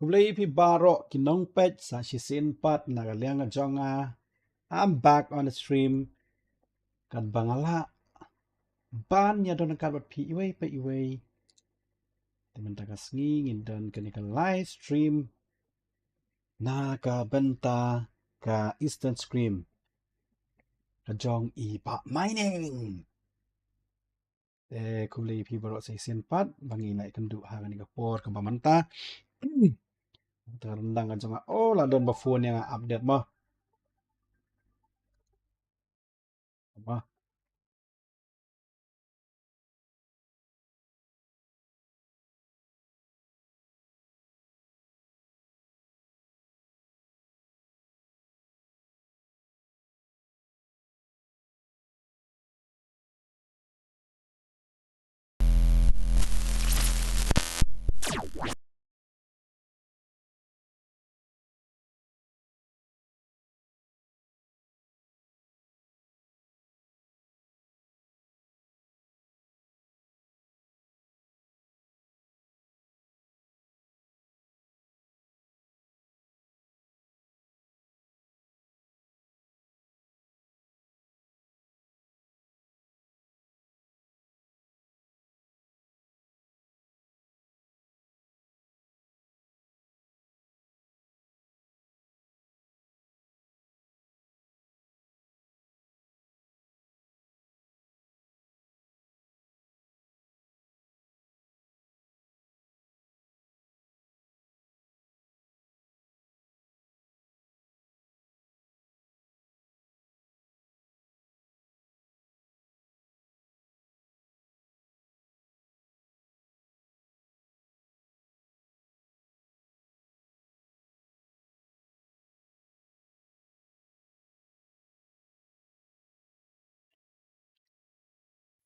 Kumulay pi baro kinong pet sa shisin pat nagaliang jonga. I'm back on the stream. Kad bangala. Ban ya don kabat pi iway pa iway. Teman tagas ngingin don kanika live stream. Nakabenta ka Eastern SCRIM. Kajong ipa mining. Kumulay pi baro sa shisin pat. Bangina ikan duha kanika por kabamanta. Terendang kan jonga. Oh lah don ba phone yang update mo. Apa?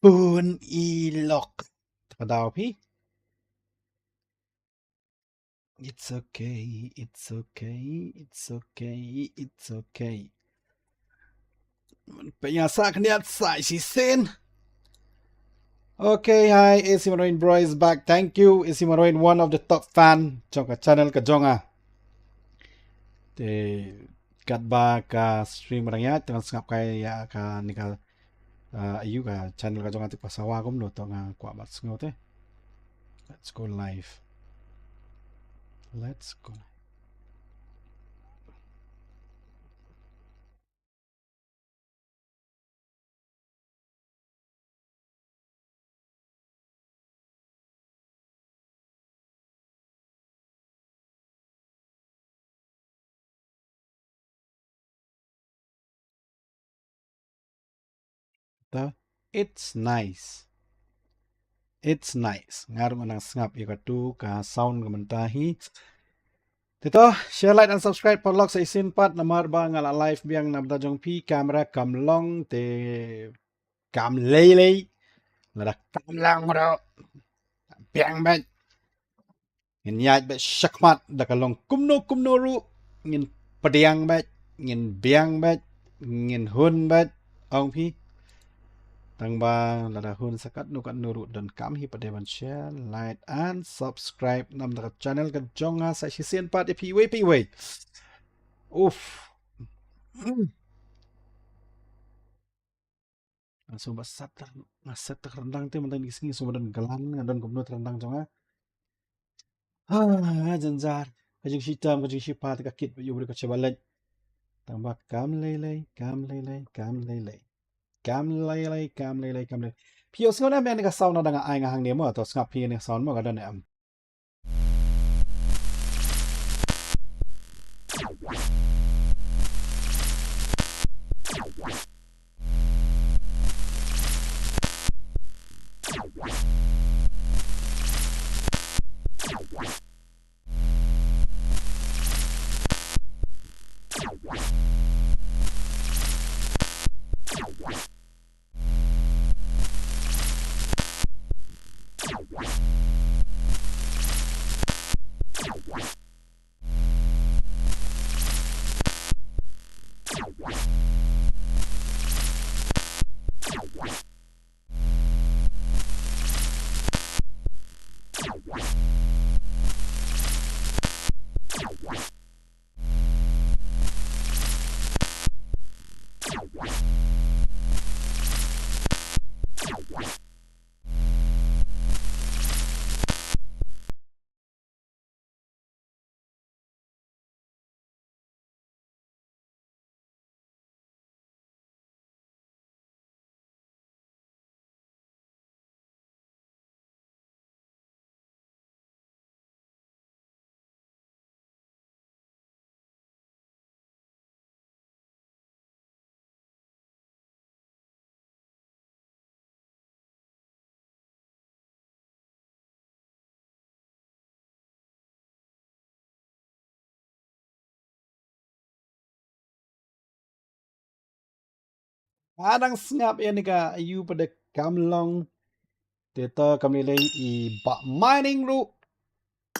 Pun ilok. Kadaw pi. It's okay, it's okay, it's okay, it's okay. Penyasa keniat sa isisin. Okay, hi, AC Maroin Bro is back. Thank you, AC Maroin, one of the top fan trong ka channel ka jonga. Te kat ba ka stream rangya tengah sengap kaya ka nikal ayu ka channel ka jonga ti pasawa kum lo to nga kwa bat sngot eh. Let's go live. Let's go. It's nice. It's nice. Ngarung anang sengap ikatu ka sound komentahi. Tito, share, like, and subscribe for log sa isin pat na marba nga la live biang na bdajong pi camera kamlong te kam lele. Nada kamlang ro. Biang bet. Ngin yaj bet shakmat da kalong kumno ru. Ngin padiang bet. Ngin biang bet. Ngin hun bet. Ong pi. Tang ba lada hun sakat nukat nurut dan kami padewan share, like and subscribe nam da channel ka jonga sa isin pat piwe. Uff. So basat naset rendang te mentang gising sumadan galan ngadan kumno rendang jonga. Janjar. Kajing hitam kajing sipat kakit yu beri kacebalet. Tambah kam lele. Pio singona me ni ka sound na nga ai nga hang ne mo to ngap pi ni sound mo ka dan am. Adang ngap ya nika ayu pada kamlong. Teta kami lay I bak mining ru.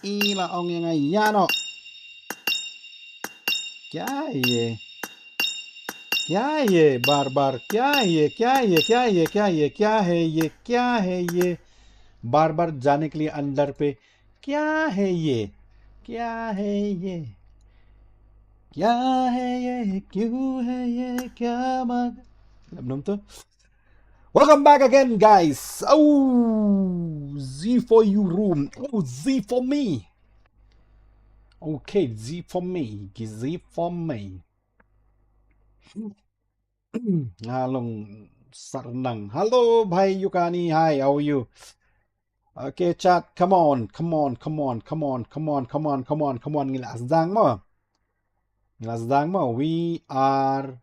I la ong yang ayano. Kya ye? क्या है ये बार बार क्या है ये क्या है ये क्या है ये क्या है ये क्या है ये क्या है ये बार बार जाने के लिए अंदर पे क्या है ये क्या है ये क्या है ये क्यों है ये क्या मग belum tuh. Welcome back again guys. Oh, Z for you room. Oh, Z for me. Okay, Z for me. Z for me. Halong Sarnang. Hello, Bhai Yukani. Hi, how are you? Okay, chat. Come on, come on, come on, come on, come on, come on, come on, come on. Ngilas dang mo. Ngilas dang mo. We are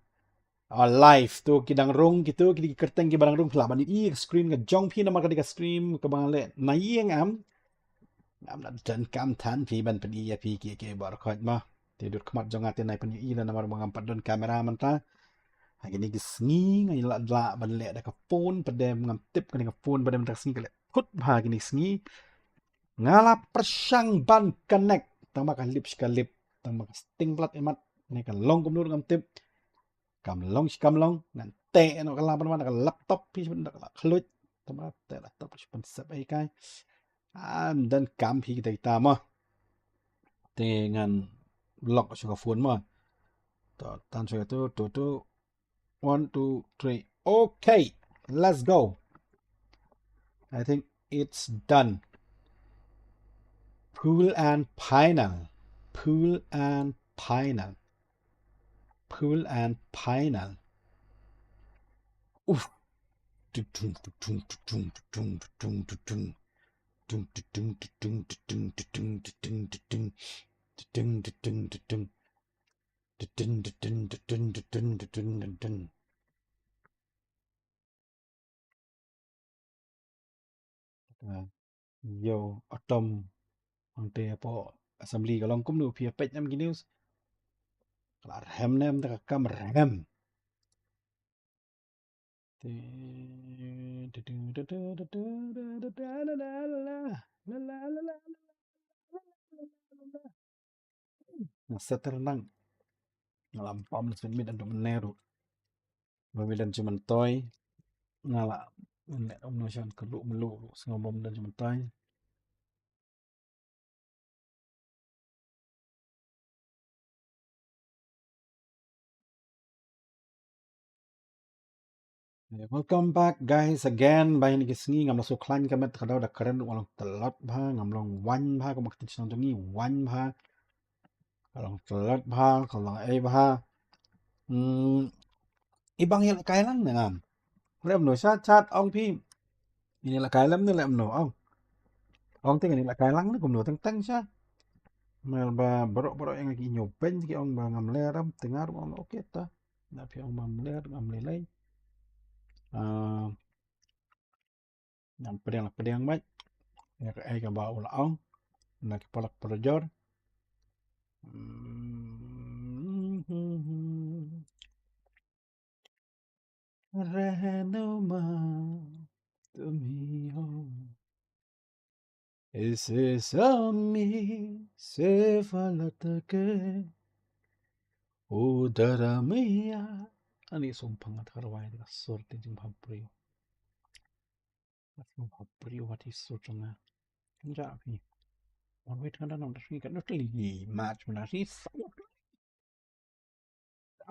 live. Tu kidang rong gitu. Kidi kerteng ki barang rong pelaban I screen ka jong pi nama ka dika stream ka bang le. Na yang am na dan kam tan pi ban pen I pi ki ke bar khot ma. Tidur kemat jong atin nai pen I na namar bang ampat don kamera man ta. Gini gisngi ngai la ban le da ka phone pada ngam tip ka ka phone pada mentak sngi ka le put bha gini sngi ngala persang ban connect tang ma ka lips ka lip tang ma ka sting plat emat ne ka long kum nur ngam tip kam long nan te no ka la ban ka laptop pi ban ka khluit tang ma te laptop pi ban sap ai kai dan kam pi kita ta ma te ngan lock ka phone ma to tan so tu 1 2 3 okay let's go. I think it's done. Pool and Pinal. Pool and Pinal. Pool and Pinal. Oof. Yo, atom ante po assembly kalong kum nu pia pet nam ginius. Klar hem nem ta kam rem. Nasa ternang ngalampam sen mit ando meneru. Babilan cuman toy ngala nek om nosan kelu melu ngomom dan cuman toy. Welcome back guys again. Bahin ni kisngi ngam laso klan kamet kadau da keren walang telot bha ngam long wan bha ko makti chang jongi wan bha kalong telot bha kalong ai bha ibang yel kailan ngam rem no chat ong pi ini la kailam ni lem no ong ting ni la kailang ni kum no teng teng cha mel ba borok yang lagi nyoben ki ong ba ngam leram tengar ong oke ta na pi ong ngam ler ngam lelai ngam pedang mai ya ka ai ka ba ul ong na ki polak projor रहनुमा तुम्ही हो इस सामी से फलत के udara mia ani sumpang at karawai da sorte jing bhapriyo at bhapriyo what is so chunga ja pi on wait kan nam da kan not li match mana si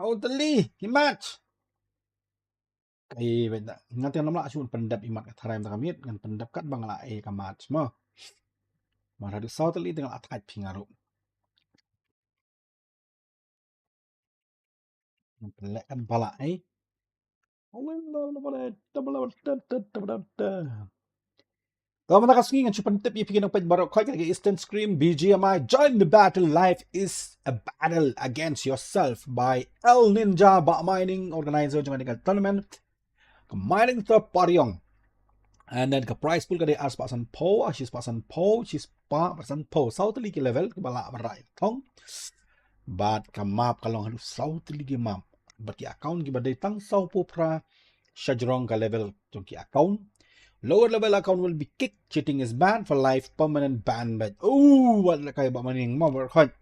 out li match kai benda ngat yang namla asun pendap imat ka tharai ta kamit ngan pendap kat bangla e ka match mo mara du south li dengan atat pingaru pelek kan bala e Kalau nak kasih ngan cuman tip yang ng barok kau kaya Eastern Scream BGMI join the battle. Life is a battle against yourself by El Ninja Bak Mining Organizer jangan dekat tournament ke mining third party yang and then ke prize pool kade as pasan po she's pasan po South League level ke bala marai tong but ke map kalau harus South League map bagi account ki badai tang sau popra shajrong ka level jong ki account. Lower level account will be kicked. Cheating is banned for life, permanent ban. But what la kay ba maning mo ber khoi.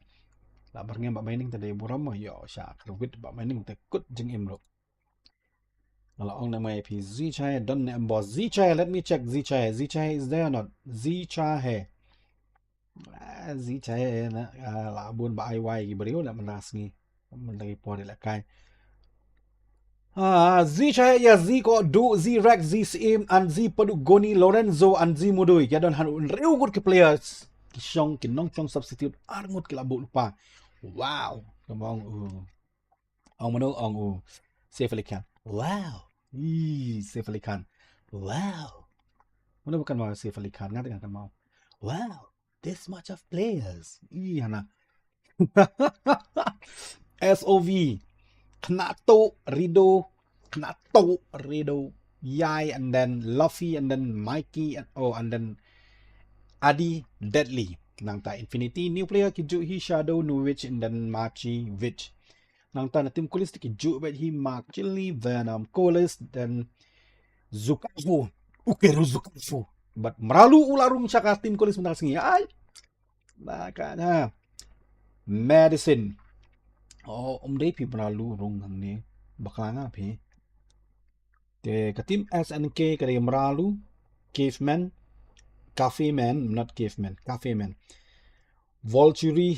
La bar ngem ba maning ta de buram mo yo sha kerwit ba maning ta kut jing imro. Ala ong na mai pi Z chai don ne boss Z chai. Let me check Z chai. Z chai is there or not? Z chai. Z chai na la bun ba ai wai ki beriu la manas ngi. Man lagi por la kai. Z chai ya Z ko do Z Rex Z Sim and Z Padu Goni Lorenzo and Z Mudui. Ya don han real good ke players. Kisong kinong chong substitute armut ke labu lupa. Wow. Kamong ong mano ong safely can. Wow. Safely can. Wow. Mana bukan mau safely can ngata kan mau. Wow. This much of players. Hana. SOV. Knato, Rido, Yai, and then Luffy, and then Mikey, and then Adi, Deadly. Nangta Infinity, new player kiju hi Shadow, Nuwich, and then Machi, Witch. Nangta na team Coolest kiju bet hi Mark Chili, Venom, Coolest, then Zukafu, Ukeru Zukafu. But meralu ularung siya team Coolest menang singi. Ay, makanya Medicine. Day pi meralu rung ni bakal nga pi. Ka team SNK kada meralu Caveman, Cafe Man, not Caveman, Cafe Man. Volturi,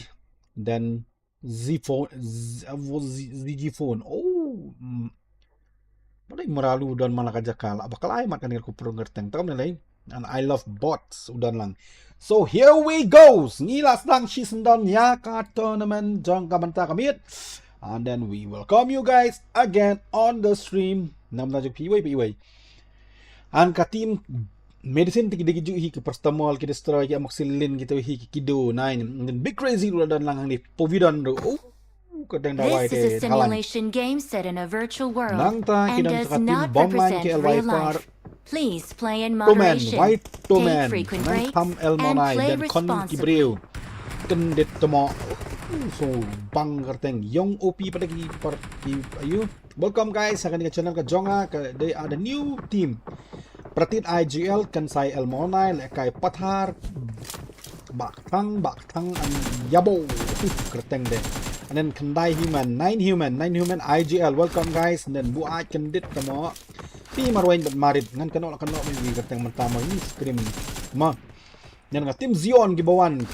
then Z Phone. Mana meralu udan mana kajakal. Bakal ay makan ko pro ngerteng. Takam nilai. And I love bots udan lang. So here we go. Ngilas lang season dan ya ka tournament jang kabanta kamit. And then we welcome you guys again on the stream. Nam tajuk PY. An ka team medicine tigi hi ke pertama ki destroy ki amoxicillin gitu hi kido 9. And then big crazy udan lang ni povidon do. This is a simulation game set in a virtual world and does not represent real life. Please play in moderation, take frequent breaks, and play responsibly. So, bang kerteng yung OP pada ayu. Welcome guys sa kanila channel ka Jonga. They are the new team. Pratit IGL Kansai Elmonai lekay Pathar Baktang and Yabo kerteng de. And then Kandai Human, 9 Human IGL. Welcome guys. And then Buat Kandit tamo. Pi marwain bat marit ngan kano may gateng mantama ni SCRIM ma. Yan nga team Zion gibawan.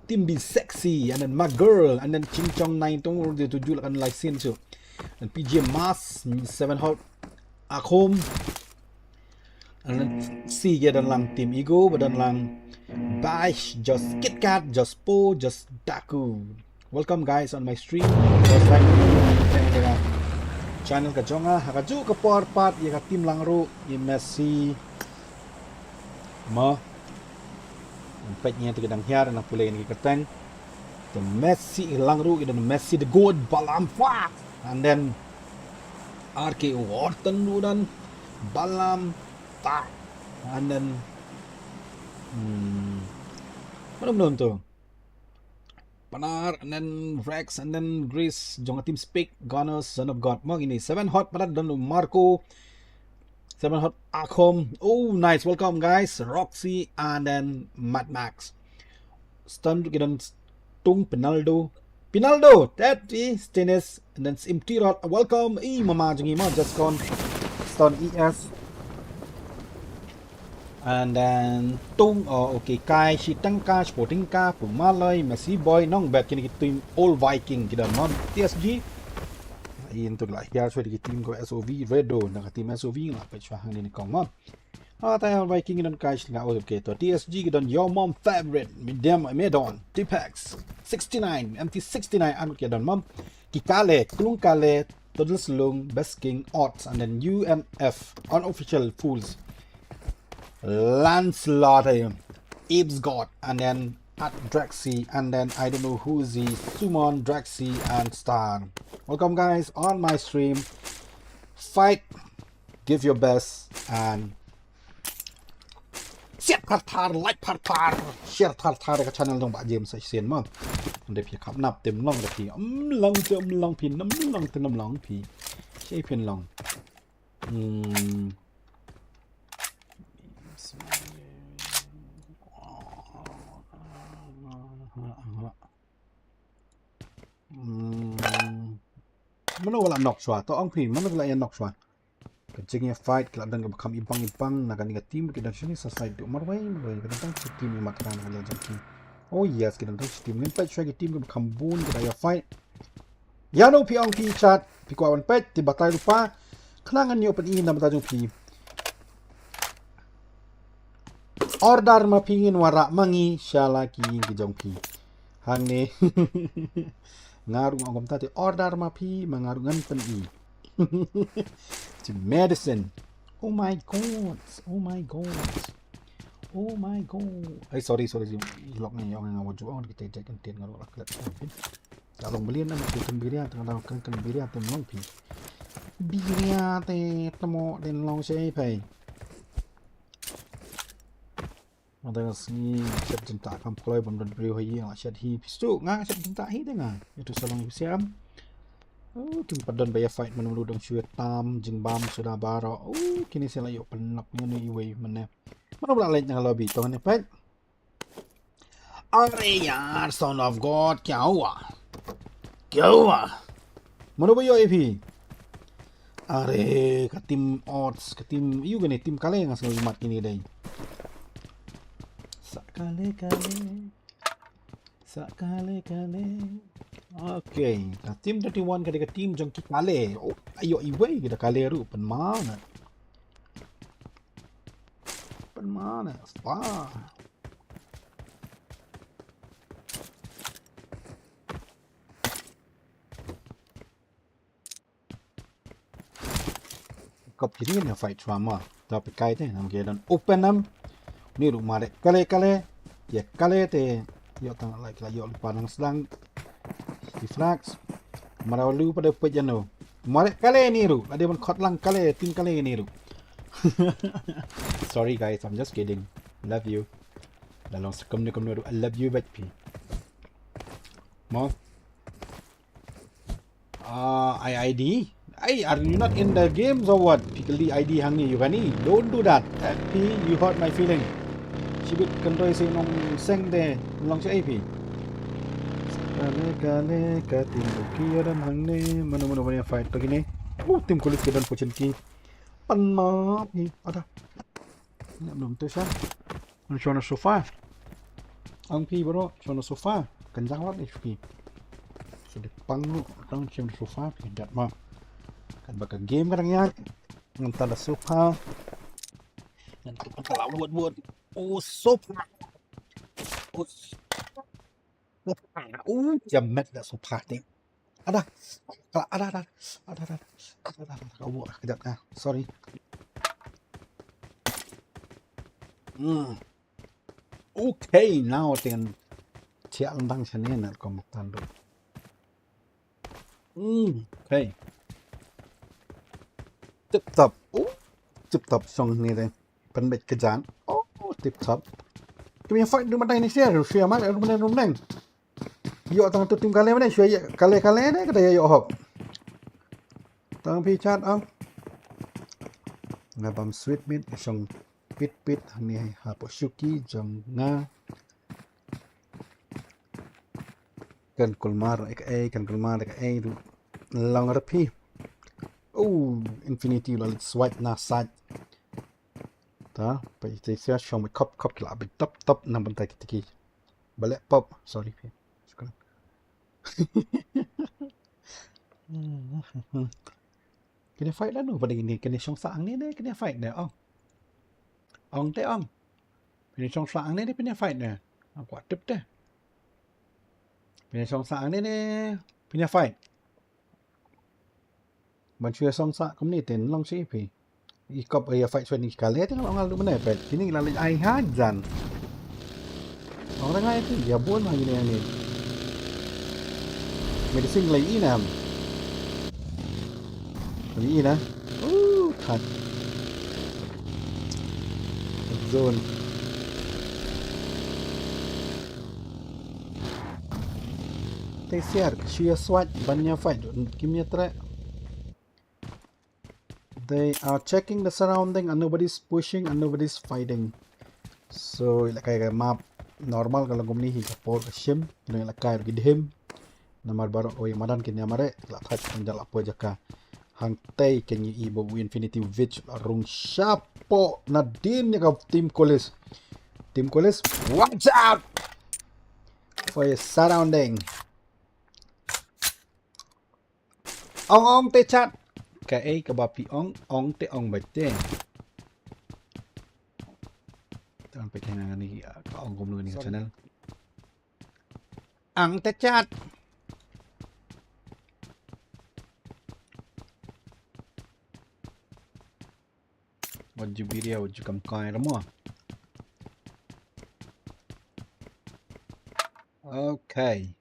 Team Be Sexy and then my girl and then Ching Chong 9 tong de tuju kan license so. And PG Mas 7 Hot Akom. And then C dan lang team Ego badan lang Bash, just KitKat, just Po, just Daku. Welcome guys on my stream. First time channel ka Jonga hakaju ka part ya ka team langro ni Messi ma empatnya tu kadang hiar na pulai ni keteng the Messi langro dan Messi the god balam fa and then RKO Orton dan balam ta and then mana tu Panar and then Rex and then Grace Jonga team Speak Gunners Son of God mo ini 7 Hot Parat dan Marco 7 Hot Akom. Oh nice, welcome guys Roxy and then Mad Max Stun gidan Tung Pinaldo that is Tennis and then Simtirot. Welcome mama jongi mo just gone Stun ES and then Tung okay Kai Shitang Ka Sporting Ka Pumalay Messi Boy nong bet kini team All Viking kita non TSG into lah here so di team ko SOV Redo na team SOV nga pa siya hangin ni kong mom tayo Viking don Kai nga okay to TSG kita your mom favorite medium medon Tipex 69 MT69 ano kaya don mom Kikale Klung Kale Total Slung Best King Odds and then UMF unofficial fools Lancelot, Abe's God, and then at Draxi, and then I don't know who is the Summon, Draxi, and Star. Welcome guys on my stream. Fight, give your best, and share tartar, like tartar, share tartar กับ channel ของบะเจมส์ใส่เสียนมั้งเดี๋ยวพี่ขับนับเต็มล่องเดี๋ยวพี่long พี่น้ำล่องพี่ ใช่เพียนลองmana wala knock shwa to ang phi mana wala yan knock shwa kencing ya fight kala dan bakam impang nakan ni team kita sini sa side tu marwai kita tang team ni matran ala jaki oh yes kita tang team ni pat shwa team bakam bun kita ya fight ya no pi ang pi chat pi kwa wan pet ti batai lupa klangan ni open in na batajung pi order ma pingin wara mangi syalaki ki jong pi hang ni ngaru ngom tati order ma pi mangaru ngan pen i to medicine oh my god oh my god oh my god sorry lock ni yang wajib on kita cek content ngaru lah kelat tak long belian nak kan biria tengah kan biria tem long pi biria te temo den long sei pai ada sini set cinta kam koloi bom beriu hi yang set hi pistu ngang set cinta hi dengar itu salong siam tim padan baya fight menulu dong syue tam jing bam sudah baro kini saya layu penak ni iwe mana pula lain yang lobby to ne pat are yaar son of god kya hua mana bayo ep are ka tim odds ka tim you gani tim kale yang asal mat ini dai Sakale. Okay, tim 31 kadang tim jong kale. Oh, ayo iwe kita kale ru pen mana? Wah. Kop kiri ni fight drama. Tapi kai te nam ke dan open nam. Ni rumah dek kale ya kale te yo tang like la yo panang sedang di flax maralu pada pejano mare kale ni ru ada mon khot lang kale tin kale ni ru sorry guys I'm just kidding love you dalam sekem ni ru I love you but pi mo ID are you not in the games or what pikali ID hang ni you kan ni don't do that happy you hurt my feeling Sibit control si nong seng de long si AP. Kale katim kiran hang ne mana fight to gini. Tim kulit kedan pocen ki. Panma ni ada. Ni belum tu sah. Shona sofa. Ang pi bro, shona sofa. Kencang wat ni pi. Sudah panglu tang sim sofa pi dat ma. Kan bakal game kadang ya. Ngantar da sofa. Dan tu kalau buat sofa. Jamet dah sofa ni. Ada. Kau buat kejap nah. Sorry. Okay, now dengan cek lembang sini nak komentar dulu. Okay. Tip top song ni deh. Penbet kejan. Tip top. Kami fight di mana ini share mana rumah. Yo tang tu tim kale mana share kale ni kata yo hok. Tang pi chat ngabam sweet meat song pit ni hapo shuki jong nga kan kulmar kan kulmar long repi infinity lalit swipe na side ta pa isia show me kop kila abit top nang bentai kitiki balik pop sorry pi sekarang kena fight lah nu pada ini kena song saang ni deh kena fight deh ong te ong kena song saang ni deh kena fight deh aku tip deh kena song saang ni deh kena fight Bancua song sa community long si pi ikop ya fight suani kali tu kalau ngal mana pet ini lalu ai hajan orang ai tu ya bon lagi ni medicine lagi nam ini na cut zone tesiar shia swat banyak fight kimia tra They are checking the surrounding and nobody's pushing and nobody's fighting. So kayak map normal kalau gumni hi kapol shim kini kayak gidhim namar baru oi madan kini amare la khat panjal apo jaka hang tay kini ibo infinity witch rung shapo nadin ya team college watch out for your surrounding ong te chat cái cái bà pi ong te ong bạch te tao phải cái này này có ong cùng luôn này channel ang te chat wajib video wajib kam kai ramo okay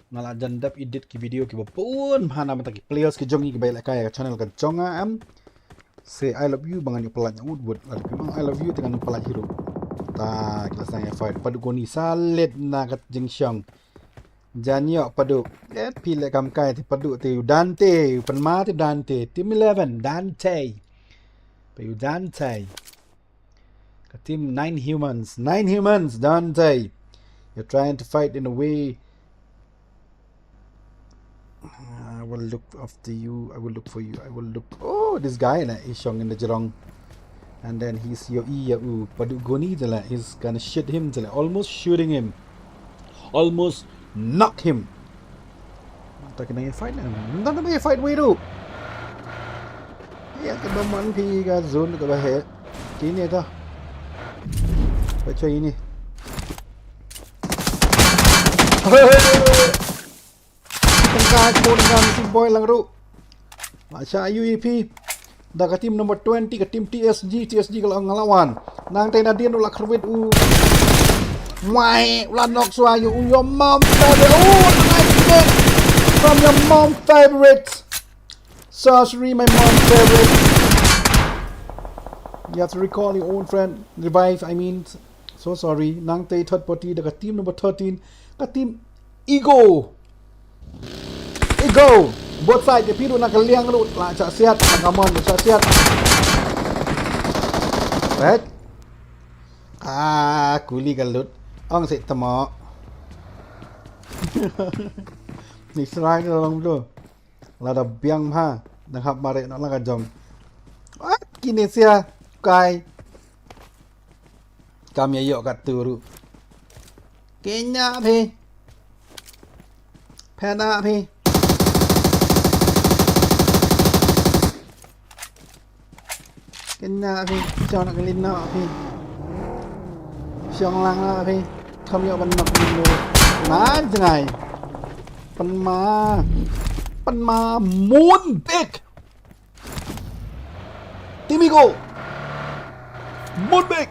ngala jandap edit ki video ki bapun hana mata ki players ki jongi ki baila kaya channel kan jonga am say I love you bangan yu pelanya wood I love you dengan pelanya hero ta kila saya fight padu goni salet na kat jingsyong janyo padu pile kam kai ti padu ti Dante penma ti Dante team 11 Dante pe Dante ka team 9 humans Dante you're trying to fight in a way I will look after you. I will look for you. I will look. Oh, this guy is showing in the Jerong, and then he's your Padu Goni is gonna shoot him. Almost shooting him. Almost knock him. Taking a fight now. Not a fight we do. Yeah, cái bom bắn thì cái zone cái bà hệ kỹ này thôi. Phải chơi ini. Tengah dengan si boy lang ru. Masya UEP. Dah ke tim number 20 ke tim TSG kalau ngelawan. Nang tena dia nolak kerwit Why ulan nok suayu your mom favorite. Oh, nice hit from your mom favorite. Sorcery, my mom favorite. You have to recall your own friend. Revive, I mean. So sorry. Nang tay third party dah ke tim number 13 ke tim Ego. Both sideพี่ดูนักเลี้ยงรูละจะเสียดนักมอนจะเสียดเบ็ดกุลีกันลุดอ้องเสร็จตะหมอนี่สไลด์เราลองดูระดับเบียงผ้านะครับมาเรนแล้วก็จอมกินเสียไก่กำเยอะกัดตูรุเก่งนะพี่แพ้นะพี่kena api siang nak kelina api siang lang api kami akan nak dulu nah jangai penma moon big timigo moon big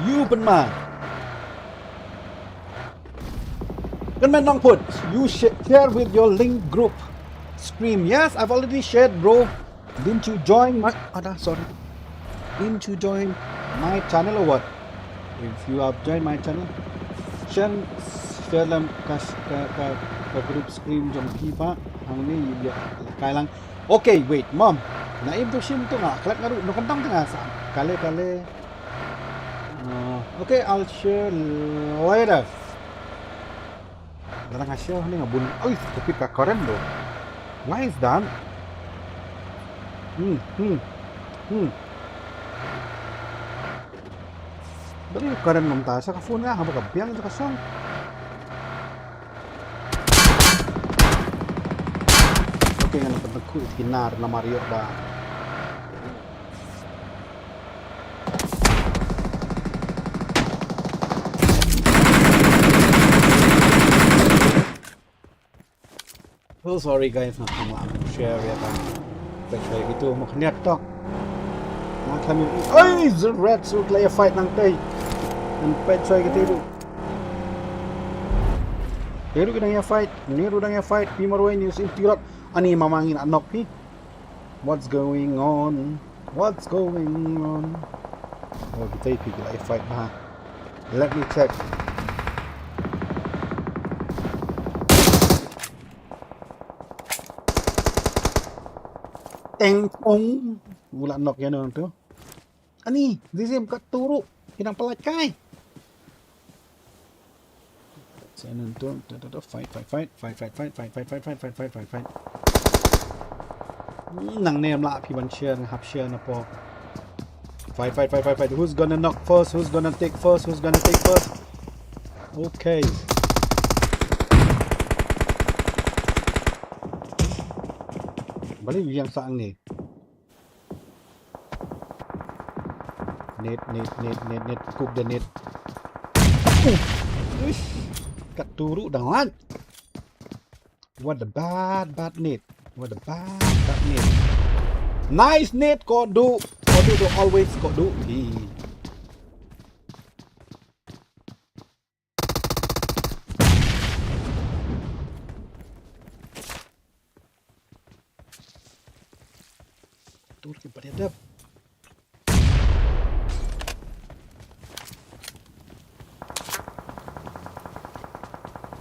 you penma kan man nong put you share with your link group SCRIM yes I've already shared bro. Didn't you join my Didn't you join my channel or what? If you have joined my channel, share dalam ke group SCRIM jom kita hang ni dia kai lang. Okay, wait, mom. Naib tu sim tu ngak kelak ngaru no kentang tengah kale. Okay, I'll share later. Darang asyah ni ngabun. Oi, tapi ka keren do. Why is that? Beri karen nomta sa phone nga haba ka biang sa song. Okay nga napagku kinar na Mario ba. So sorry guys, na share ya kan. Kayak gitu mau niat tok mau kami the red suit lay fight nang tay dan pet choy gitu Heru kita fight niru dang fight pimarway news in tirot ani mamangin anok pi what's going on oh kita lay fight ba Let me check. Ong. Wala knock yan orang tu. Ani, Zizim kat turuk. Kinang pelakai. Sana tu. Fight. Nang name lah pi ban share hap share na po. Fight. Who's gonna knock first? Who's gonna take first? Okay. Balik yang saang ni. Net. Cook the net. Kat turuk dah lan. What the bad net. Nice net kodu. Kodu tu always kodu. Turuk yang pada adab.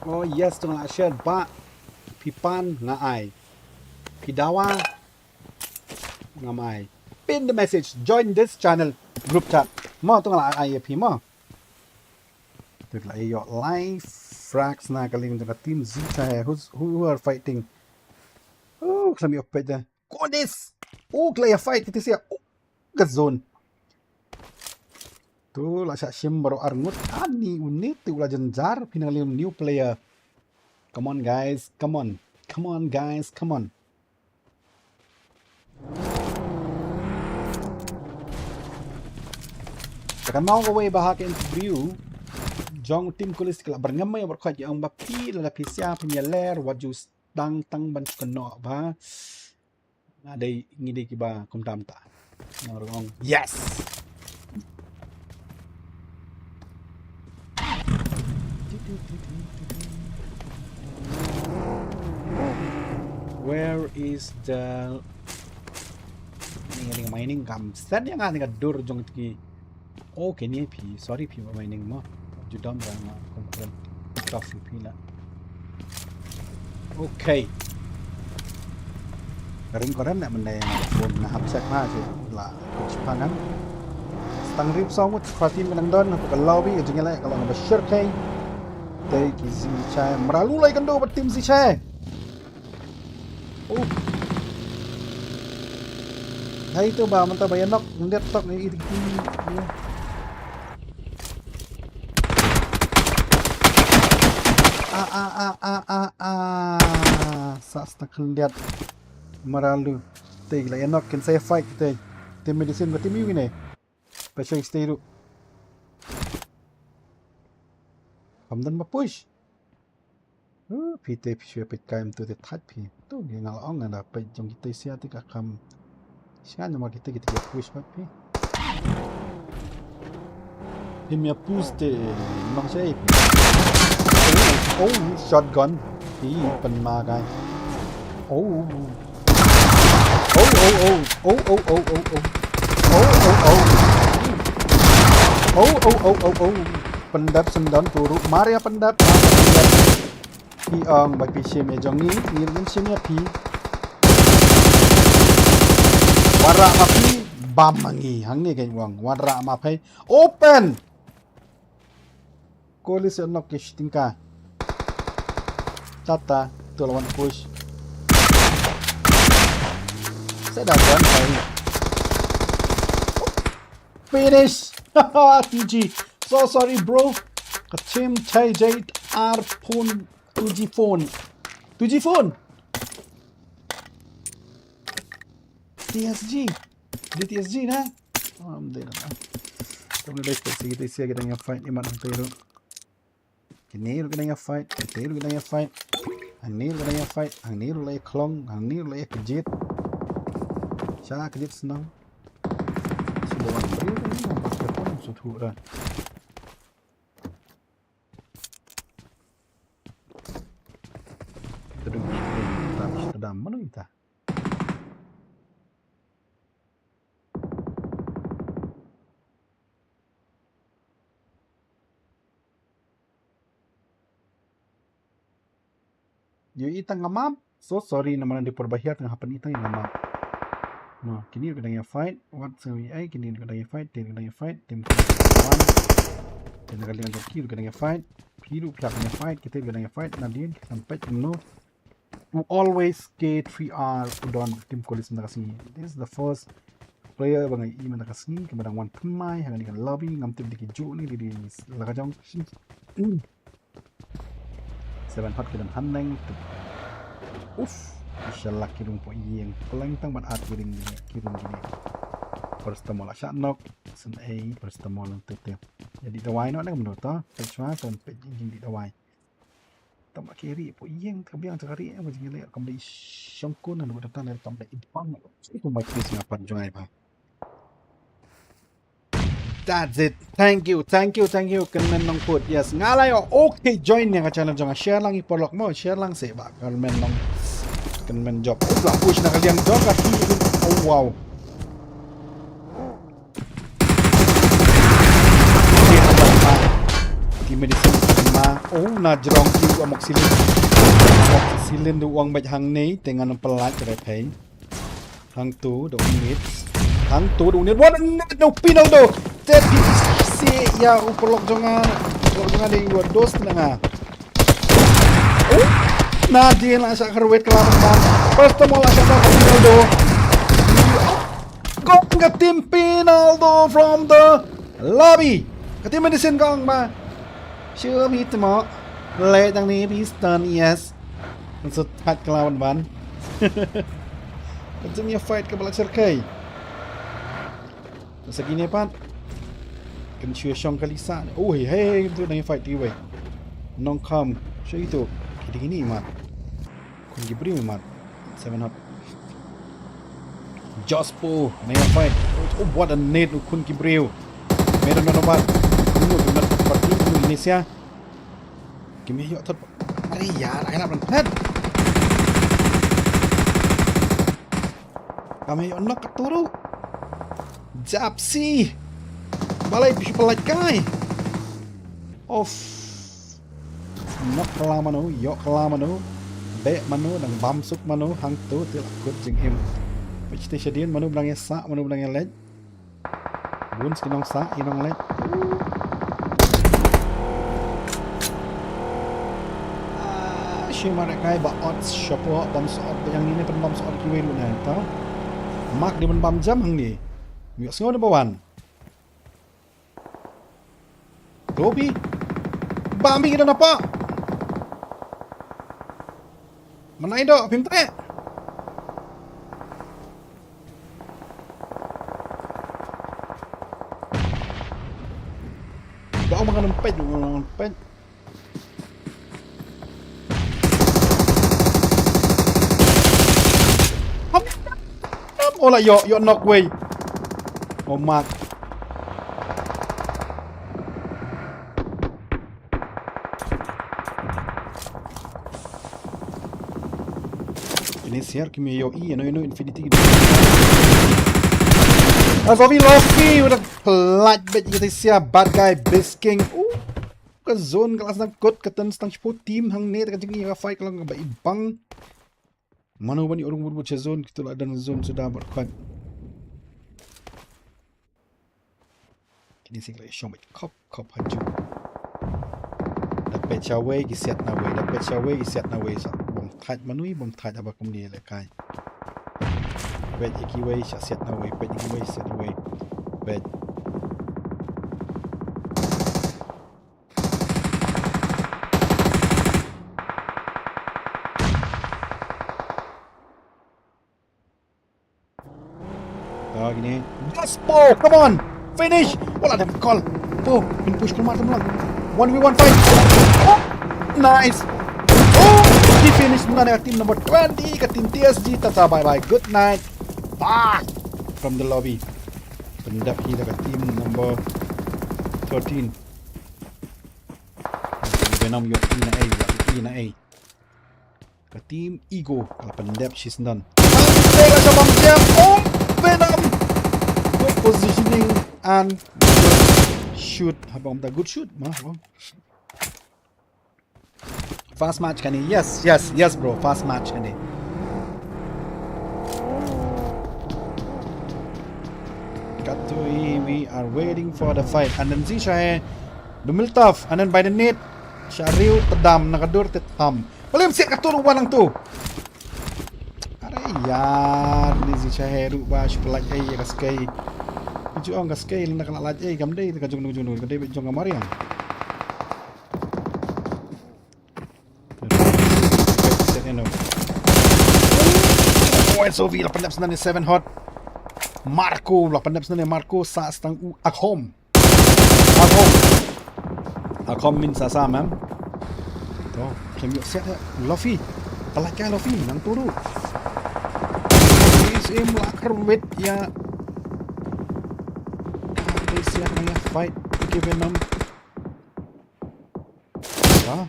Oh yes, tengah share ba pipan ngai. Pidawa ngamai. Pin the message. Join this channel group chat. Mo tengah ai pi mo. Tengah ai your live frags na kaling tengah team Zita hai. Who are fighting? Oh, kami opet dah. Kodis. Oh, klaya fight kita siap. Oh, ke zone. Tu lah Syim baru arngut. Ani unit tu lah jenjar pinalim new player. Come on guys. Tekan mau kau bahak interview. Jong tim kulis kelak berngamai berkuat yang bapi lala pisia penyeler waju tang ban kena ba. Ada ngide kiba kumtam ta. Ngorong. Yes. Where is the ini mining kam? Sad yang ada dur jong tiki. Oh, kini pi. Sorry pi mining mo. Judam rama konkuren. Tough pi lah. Okay. Kering nak mendai pun nak hapset mah je lah. Kecepatan. Stang rip sawut Fatim menang don aku kalau bi ujungnya lah kalau nak share kai. Tay kizi chai meralu lai kando bertim si chai. Oh. Hai tu ba mantap bayan nok lihat tok ni itu. Sasta lihat meralu. Tay lah enok kan saya fight kita. Tim medicine bertim ni. Pasal stay tu. Kamdan ma push. Pite pisau kaim tu the type pi. Tu yang along ada pe jong kita sia tu kam. Sia nama kita push pi. Himya push te nong sai. Oh, shotgun. Pi pen ma gai. Oh. Pendap sendon turuk Maria pendap pi ong bai pi sim e jong ni ngin sim ya pi wara ma pi bam mangi hang ni kai wang wara ma phai open kolis nok ke stingka tata tu lawan push saya dah run finish TG. So sorry bro. Kacim chai jait ar phone 2G phone. 2G phone. TSG. Di TSG na. Alhamdulillah. Kamu dah kita kita yang fight ni mana tu. Kini kita yang fight. Kita yang fight. Angni yang fight. Angni lagi klong. Angni lagi kejit. Siapa kejit senang. Semua orang beri ni. Apa suatu dah. Sedang mana kita? Yo itang ngamap. So sorry naman di perbahia tengah hapan itang yang ngamap. No, kini kita yang fight. What so ai kini kita yang fight, kita yang fight, tim one. Kita kali yang kiri kita yang fight. Piru pihak yang fight, kita yang fight. Nadine sampai no. To always get 3R udon tim kolis nakasi. This is the first player bangai i nakasi kemadang one pemai hang dengan lobby ngam tim dikiju ni di lakajang. 7 hot kita haneng. Uff, inshallah kirung po yang paling tang ban kiring kirung gini. Pertama lah nok sen ai pertama lang tete. Jadi dawai no nang menurut ta, pecah ton pejing di dawai. Tama kiri po yang kabiang cakari ang jing le kam dei syongkun anu datang dari kam dei ipang. Itu mai kris ngapan jungai ba. That's it. Thank you. Kan nong put. Yes. Ngalay okay join yang channel jangan share lang ipolok mo. Share lang sa iba. Kan nong kan job. Udah push na kaliang job kasi oh wow. Di medicine ma. Oh na jrong ki amok silin. Amok silin du uang baj hang nei dengan pelat kare pay. Hang tu do minutes. Hang tu do minutes. What no pinal do. Jadi si ya upolok jangan di dua dos tengah. Oh, Nadine lah sa karwet kelamaan. First mo lah sa Pinaldo. Gong ka tim Pinaldo from the lobby. Katim medicine gong ba? Sure meet mo. Late ang ni Piston yes. Maksud hat kelawan ban. Macam ni fight ke balak serkai. Segini pan. Kan chưa xong kali sa. Oh hey tu nang fight di way. Nong kam. So itu. Gini mat. Kun gibri mat. 7 hot. Jospo nang fight. Oh what a net kun gibri. Meron na naman. Kuno dengan parti Indonesia. Kimi yo thật. Ay yaar, ay nak head. Kami yo nak turu. Japsi. Balai bisa pelat kai. Off. Nok kelama nu, yok kelama nu. Be manu dan bamsuk manu hang tu tilakut jeng im. Pechte shadian manu belangnya sa, manu belangnya led. Bun skinong sa, inong led. Shimar kai ba odds shopo bam soot yang ini pen bam soot kiwe lu na ta. Mak di bam jam hang ni. Yok singo number 1. Robi, bambi kita napa? Mana itu? Pimtre? Bawa makan empet, empet. Oh lah, yo knock way. Oh mak. Share kimi yo I no infinity. Asovi Loki udah pelat bet kita siap bad guy base king. Ke zone kelas nak kot keten stang sport team hang net kan jeng ya fight kalau nggak ibang. Mana bani orang berbut zone kita ada zone sudah berkuat. Kini sing lagi show kop haju. Dapat cawe gisiat na way sa. Thạch manui bom thạch aba kumni le kai bet ikiway set na way bet ikiway set na way bet gini yes po come on finish wala ada call po pin push keluar teman 1v1 fight oh, nice di finish muna dengan tim number 20 ke tim TSG. Tata bye bye, good night, bye from the lobby. Pendap kita ke tim number 13. Venom yo ina A ke tim Ego. Kalau pendap she's done. Tega sa jam. Oh Venom, good positioning and good shoot. Habang good shoot mah. fast match kan ni. Yes bro, fast match kan ni. Katui, we are waiting for the fight. And then si siya dumiltaf. And then by the net, siya riw tadam, nakadur titam. Wala yung siya katuruan lang to. Aray yaar, ni si siya heru ba, siya palak ay kaskay. Biju ang kaskay, lang nakalalaj ay gamday, kajung kadai bejong kamariang. Oh, SOV, 897 hot. Marco, 897 Marco sa stang akhom. Akhom min sa sa ma'am. To, kami siya Luffy. Talakya Luffy nang turu. Is lakar wit ya. Kaya siya na fight given them. Ah.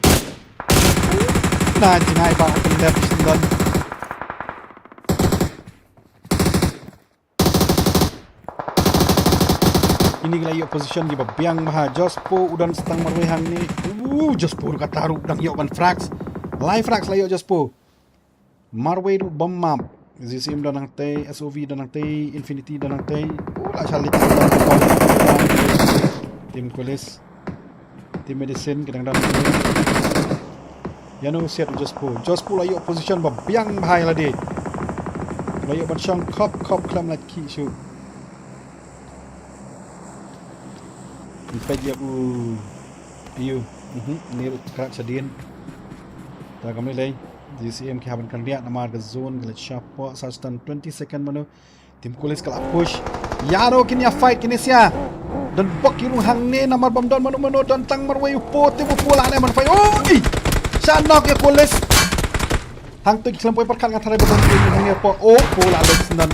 Nah, jingai pa open left dan ini gila position di babiang maha Jospo udan setang marwehang ni. Jospo kataru dang yo kan frax. Live frax layo Jospo. Marweh du bomb map. ZCM dan nang tay, SOV dan nang tay, Infinity dan nang tay. La chalik. Tim Kulis. Tim Medicine kadang-kadang. Yano siat Jospo layo position babiang mahai ladi. Layo ban syang kop klam lat ki shu. Impet ya piu. Ni kerap sedin. Tak kami lay. GCM ki haban kan lihat nama ke zone ke siapa sastan 20 second manu. Tim Kulis kala push. Yano kini fight kini sia. Dan bok kirung hang ni nama bom don manu dan tang marway po tibu pula ne man fight. Oi! Shanok ya Kulis. Hang tu kelam poi perkan ngatare beton ni po. Oh, pula le sendan.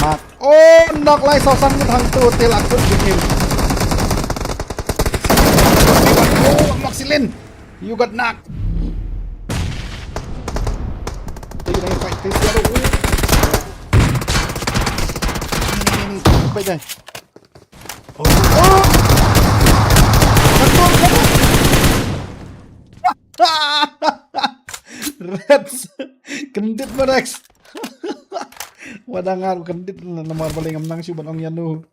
Mat. Oh, nok lai sasan hang tu tel akut bikin. Oh, Maxilin. You got knocked. Fight this the other way. Baik dah. Oh. Reds. Kendit Rex. Wadangar kendit nomor paling menang si banong yanu.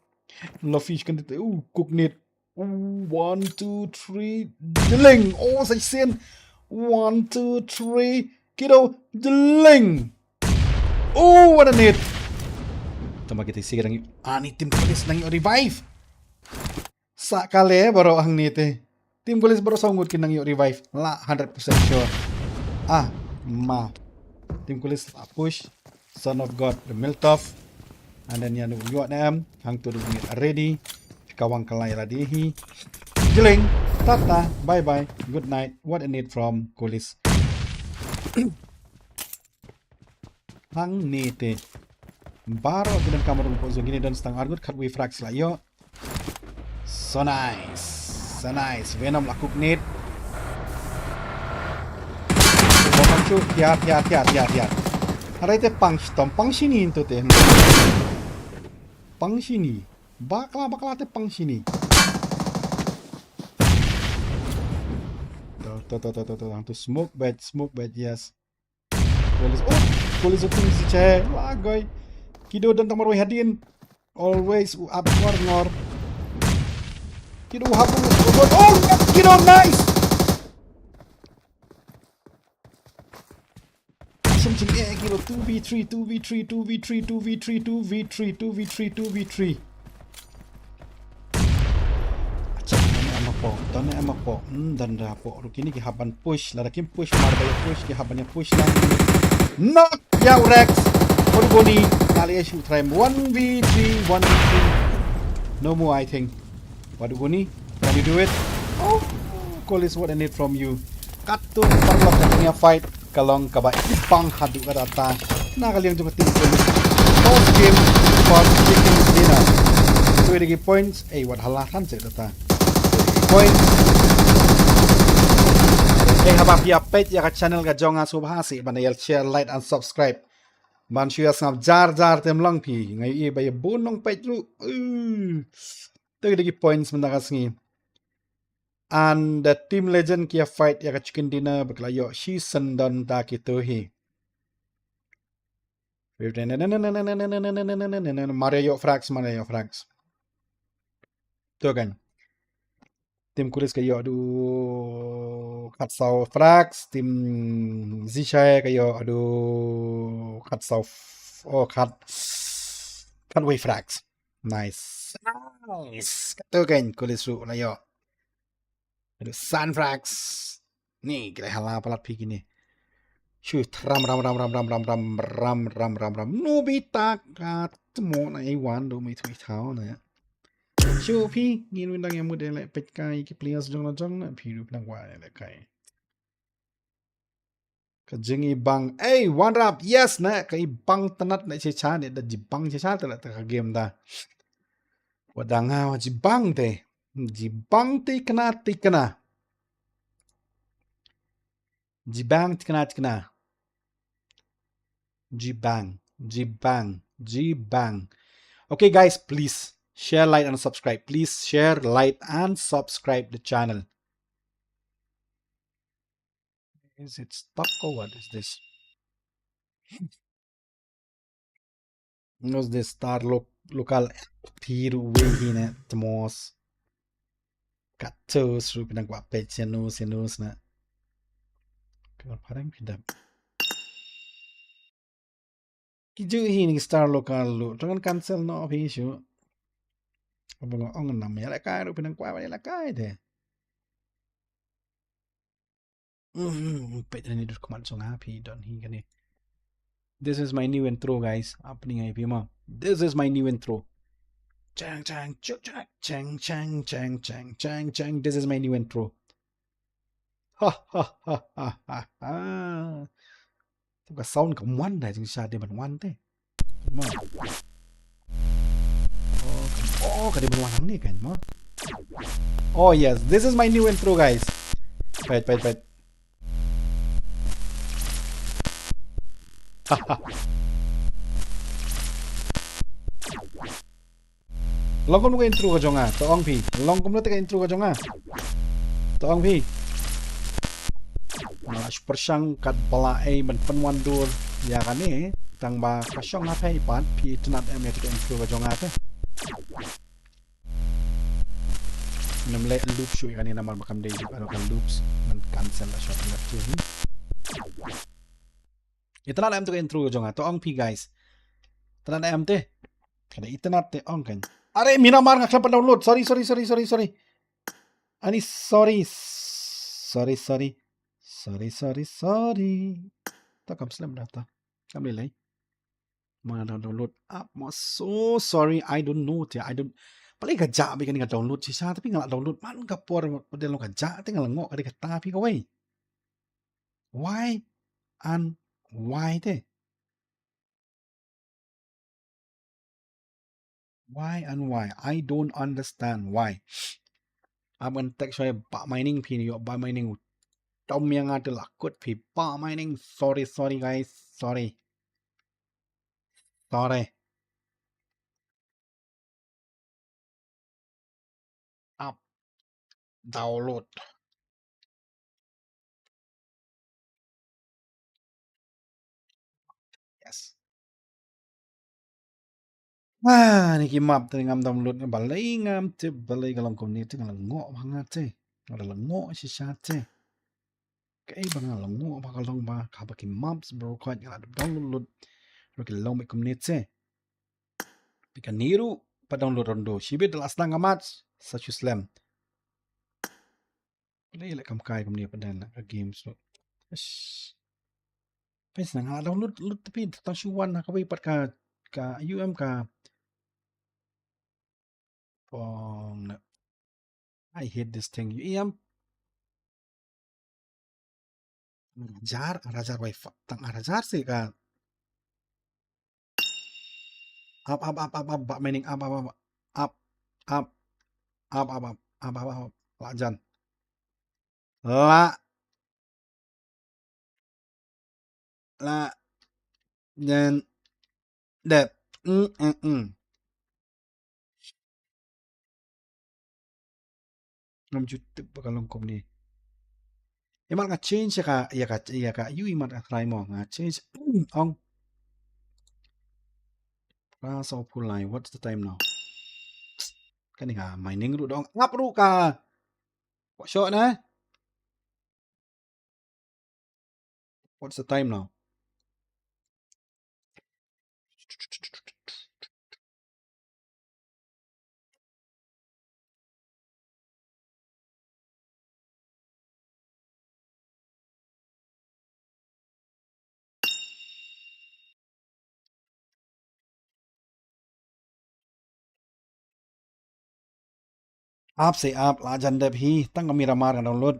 Lofish kendit. Cooknit. 1 2 3 deling. Oh, saya sen. 1 2 3 Kiddo deling. Oh, what a net. Tama kita isi kadang ni tim Kulis nang revive. Sakale baru ang nite. Tim Kulis baru sanggut kinang revive. La 100% sure. Tim Kulis push. Son of God the Miltoff. And then yanu yuat nam hang tu ready. Kawang kalai ladihi. Deling. Tata. Bye bye. Good night. What a net from Kulis. Hang nite baro gidan kamarung po gini dan stang argut katwi frax la yo. So nice Venom lakuk nit bomangchu tiat harai te pang sini into te pang sini bakla te pang sini to smoke bed yes. Kulis itu si ceh lagoy. Kido dan tamar hadin. Always up ngor. Kido habu. Oh, Kido nice. Something Kido 2v3. Tone emak po dan rapo rukini ki haban push ladakim push marbaya push ki habannya push lang knock ya Rex Orboni kali shoot time 1v3 no more I think Wadugoni can you do it? Oh Kulis what I need from you katu parlok katanya fight kalong kaba ipang hadu karata nakaliang juga tim Kulis post game for chicken dinner 20 points what halakan saya data point. Habang page ya ka channel ka jonga subhasi banayal share like and subscribe. Man share ngap jar tem lang pi ngai bay bunong page lu. Tagi points mendakas ngi. and the team legend kia fight ya ka chicken dinner berkelayo season dan ta gitu hi. Mario frags. Tu kan. Tim kulis kayo adu katsau frags, tim zishay kayo adu katsau katway frags. Nice. Tu kan kulis ru layo. Adu sun frags. Ni kira hala palat pi gini. Shoot ram. Nobita ka temo na iwan do mi tui tao na. Shoot pi ngin windang yang muda lek pet kai ki players jong na pi ru pinang wa lek kai. Ka jengi bang one rap yes na ka bang tenat na checha ne da jibang checha ta ka game da. Wadanga wa jibang te. Jibang te kena. Jibang kena. Jibang. Okay, guys, please share, like, and subscribe. Please share, like, and subscribe the channel. Is it stuck or what is this? What's this star local tiru wehine temos katos ru pinang wa page senus na. Kalau parang pindah. Kiju hini star local lu. Jangan cancel no issue. Apa ngomong ang namanya la kai ru pinang kwa la kai de. Page ni dur kuman song happy don hi kan ni. This is my new intro, guys. Opening IP ma. This is my new intro. Chang. This is my new intro. Ha. Cái sound của one này chúng ta để bằng one thế. Mà. Cái đây bằng one này kan mà. Oh yes, this is my new intro, guys. Wait. Long kom cái intro ka jonga, to ong pi. Long kom ka intro ka jonga. To ong pi. Super sang kat bala ban penwan dur ya kan ni tang ba kasyong apa ipan pi tenat em ka intro ka jonga te. Namle loop show kan ni naman makam day ano kan loops man cancel la shot na tu ni. Ito na em to intro ka jonga, to ong pi guys. Tenat em te. Kada itanat te ong kan. Are Miramar nga klap download. Sorry. Ani sorry. Ta kam slam data. Kam lelay. Mga download app mo. So sorry. I don't know. I don't. Palay ka ja bi ka download siya. Tapi nga download man ka por model ka ja. Tinggal ngo ka di ka tapi ka way. Why and why te? Why and why? I don't understand why. I'm gonna text saya pak mining pin yo pak mining. Tom yang ada lakut pi pak mining. Sorry guys. Sorry. Up. Download. Yes. Ni kimap ngam download balai ngam te balai kalam community ngalang ngo banget te. Ada lengo si te. Kai bang lengo bakal dong ba kabaki maps bro kwat ada download. Roki long be community. Pika niru pa download rondo. Shibit last lang amat such slam. Balai lek kam kai community padan ka games lo. Pes nang download tapi tang shuan ka wi pat ka UM ka I hate this thing. Iam arajar wifi tang arajar sih kan. Up mining up lajan la dan that up. ngam YouTube bakalong kom ni. Imat nga change ya ka you imat try mo nga change ong rasa pulai. What's the time now? Kan nga mining ru dong. Ngap ru ka. What shot na? What's the time now? Up say up la janda hi tang kami ramar kan download.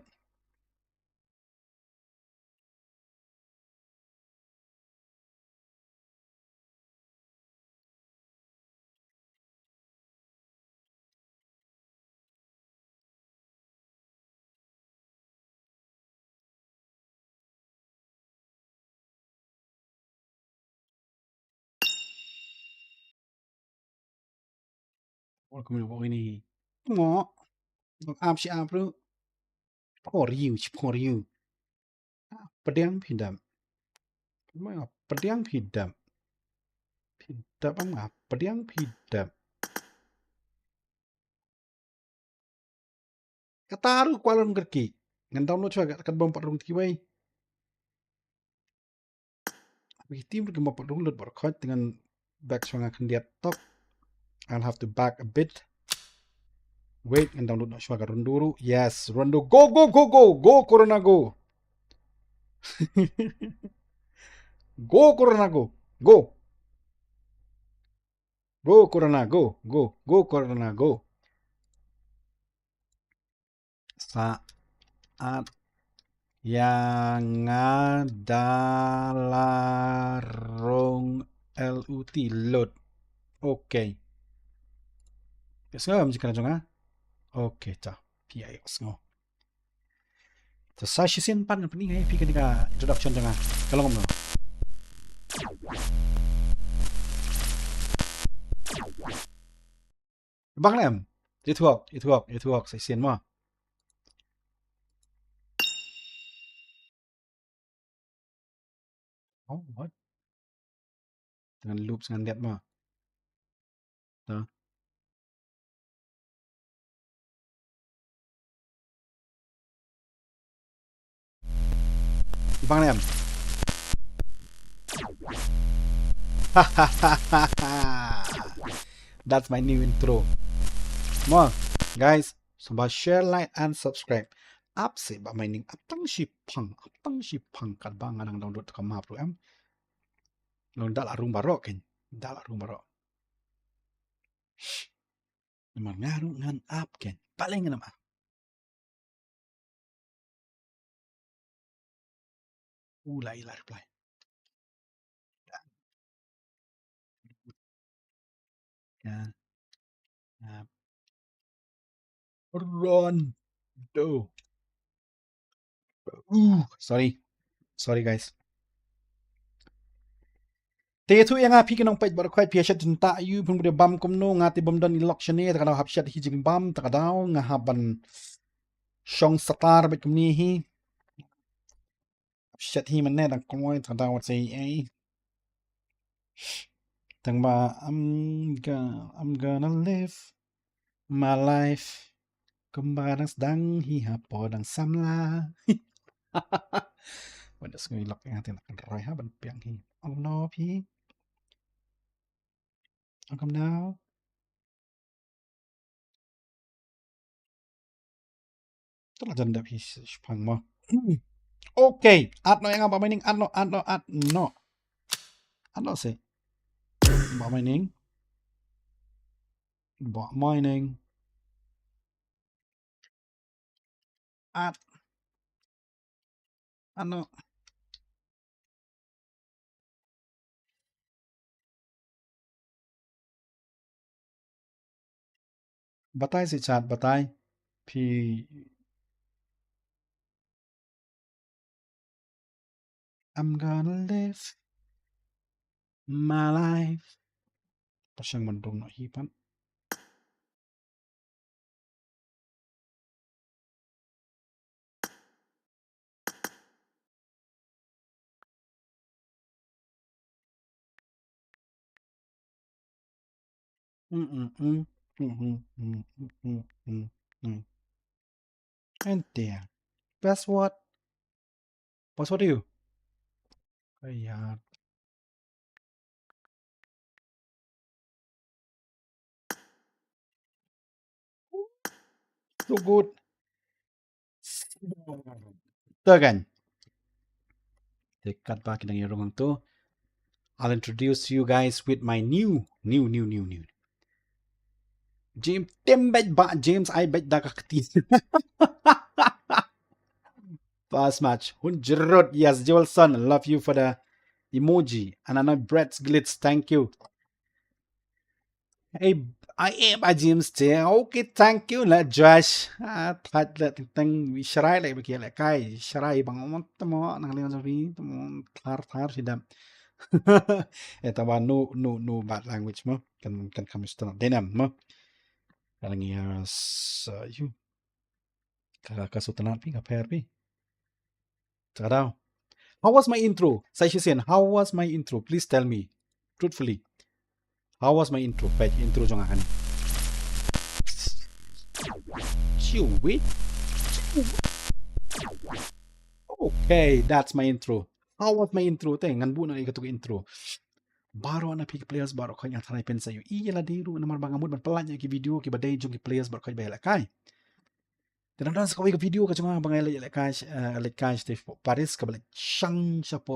Oh kami ini. Mo. Up si up ru. For you, for you. Pediang pindam. Pediang pindam. Pindam apa? Pediang pindam. Kataru kualon gerki. Ngan download juga kat bom parung tiwai. Tim bergema download berkait dengan back swanga kan dia top. I'll have to back a bit. Wait and download na swanga runduru. Yes, rundu. Go, go, go, go. Go, Corona, go. Go, Corona, go. Go. Go, Corona, go. Go. Go, Corona, go. Saat yang ngadalarong LUT load. Okay. Yes nga, mesti kana jonga. Okay, ta. PI ngo. So sa shisin pan pening ai pi ka introduction jonga. Kalau ngomong. Bang lem. Itu work sa sin mo. Oh, what? Dengan loops dengan lihat mo. Ta. Bang lem. That's my new intro. Mo, guys, sampai share, like, and subscribe. Up sih, ba mining apang si pang kat bang anang download ka map ru em. Long dal arung barok ken. Dal arung barok. Naman ngaru ngan up ken. Paling nama. Ulai la reply. Ya. Run. Do. Sorry guys. Te tu yang api kenong page berkuat piasat junta you pun bude bam komno ngati bam dan election ni takadaw hapsat hijing bam takadaw ngahaban shong satar bet kumni hi hapsat hi man dan komoy takadaw wat say eh tangba I'm gonna live my life kembang sedang hi hapodang samla wanda sengui lok yang tin akan roy ha ban piang hi oh no pi come now telah janda pi pang mo okay at no yang apa mining at no sih Bot mining at ano batay si chat batay pi I'm gonna live my life pasyang mandong no hipan And there. Password. Password you. Yeah. So good. Ito again. Dekat ba kinang irong to? I'll introduce you guys with my new. James Tembet ba James I bet da kakti. Fast match. 100. Yes, Joelson. Love you for the emoji. And another Brett's Glitz. Thank you. Hey, I am a James T. Okay, thank you. La Josh. Thật là tăng vì shrai lại bây giờ lại cái shrai bằng một tấm năng lượng gì tấm thar gì đam. Eta ba no bad language mo kan kami start denam mo. Kalau ni you kakasutan pi kaper pi. Tadao. How was my intro? Sai Shisen, how was my intro? Please tell me truthfully. How was my intro? Page intro jong akan. Wait. Okay, that's my intro. How was my intro? Ngan bu na ikatu intro. Baru na pick players baru kau yang tanai pensa you. Iya lah diru namar bangamud ban pelan ki video ki badai jong ki players baru kau bayar kai. Dan dan sekali ke video ke cuma bangai lek kai Steve Paris ke balik Shang siapa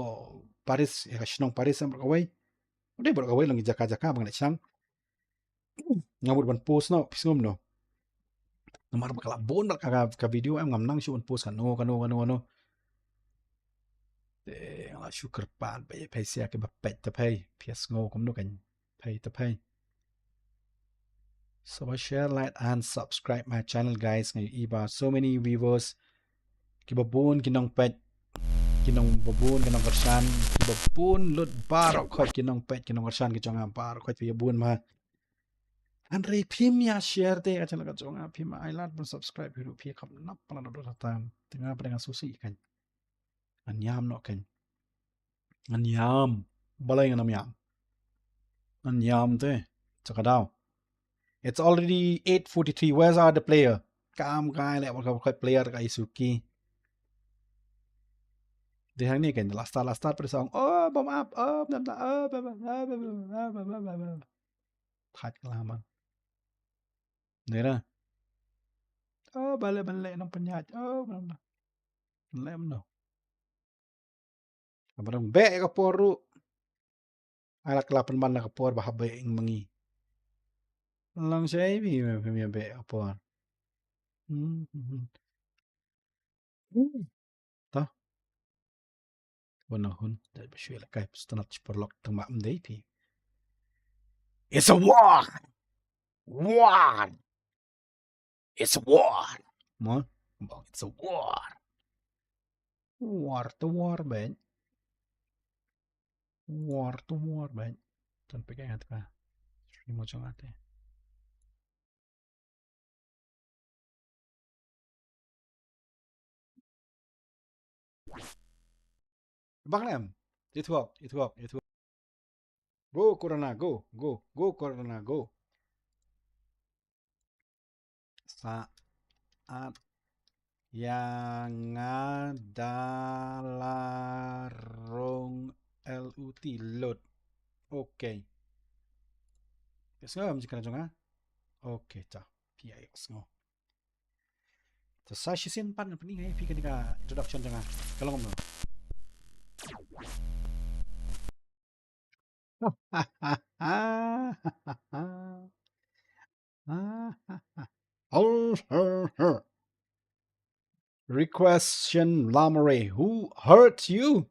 Paris ya Shnong Paris baru kau udah baru kau lagi jaka bangai Shang. Ngamud ban post no pisngom no. Namar bakal bon bakal ka video am ngam nang siun post kano. La syukur pan pay sia ke bapet te pay pias ngo kom no kan pay te pay. So share, like and subscribe my channel guys. Ngay iba so many viewers. Kibabun kinong pet kinong babun kinong versan kibabun lut barok khot kinong pet kinong versan ki chonga barok khot yabun ma. Andre phim ya share te ka channel ka chonga phim I like and subscribe hiru phi kham nap pala do tam tengah pada susi kan. Anyam no kan. Anyam balay nga namyam. Anyam te chakadaw. It's already 8:43. Where's our the player? Kam kai lek wakal player ka Isuki. Dia hang ni kan last start pada song. Oh, bomb up. Oh, That kelaman. Nera. Oh, balik nang penyat. Oh, balik no. Kabarang be ka poru. Ala kelapan man ka por bahabay ing mangi. Lang siya ibi may be ka por. Ta. Wanahun dahil ba siya lakay stanat sporlok tang maam day pi. It's a war. War. It's a war. Mo? It's a war. War to war ben. War to war ben. Tan pegang ka. Stream mo jong ate. Bang lem. Itu up. Go Corona, go Corona, go. Saat yang dalarong LUT load. Okay. Yes nga jika na okay ta. PIX ngo. Ta sa shisin pan na pening ay pika ka introduction janga. Kalong mo. Requestion Lamore, who hurt you?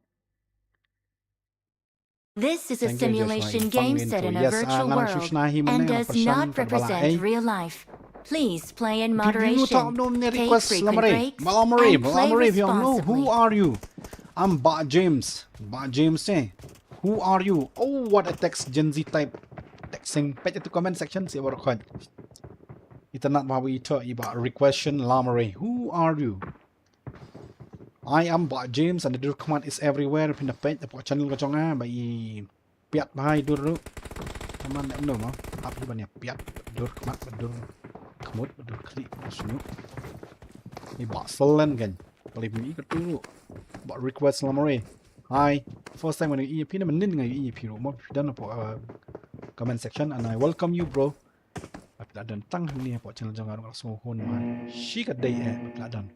This is a simulation game set in a virtual world and does not represent real life. Please play in moderation, take frequent breaks, and play responsibly. Who are you? I'm James. James eh. Who are you? Oh, what a text Gen Z type. Texting. Pet itu comment section siya baru kan. Ito not mawi ito iba. Requestion Lamore. Who are you? I am James and the command is everywhere. Pinapet the channel ka chonga by piat bahay duro. Taman no mo. up di banyak piat bedur kemat bedur kemut bedur klik senyum ni baselan kan paling ini ketu buat request lamore hi first time when you EP na manin ngai EP ro mo dan po comment section and I welcome you bro dan tang ni po channel jangan orang semua hon man shi ka dai dan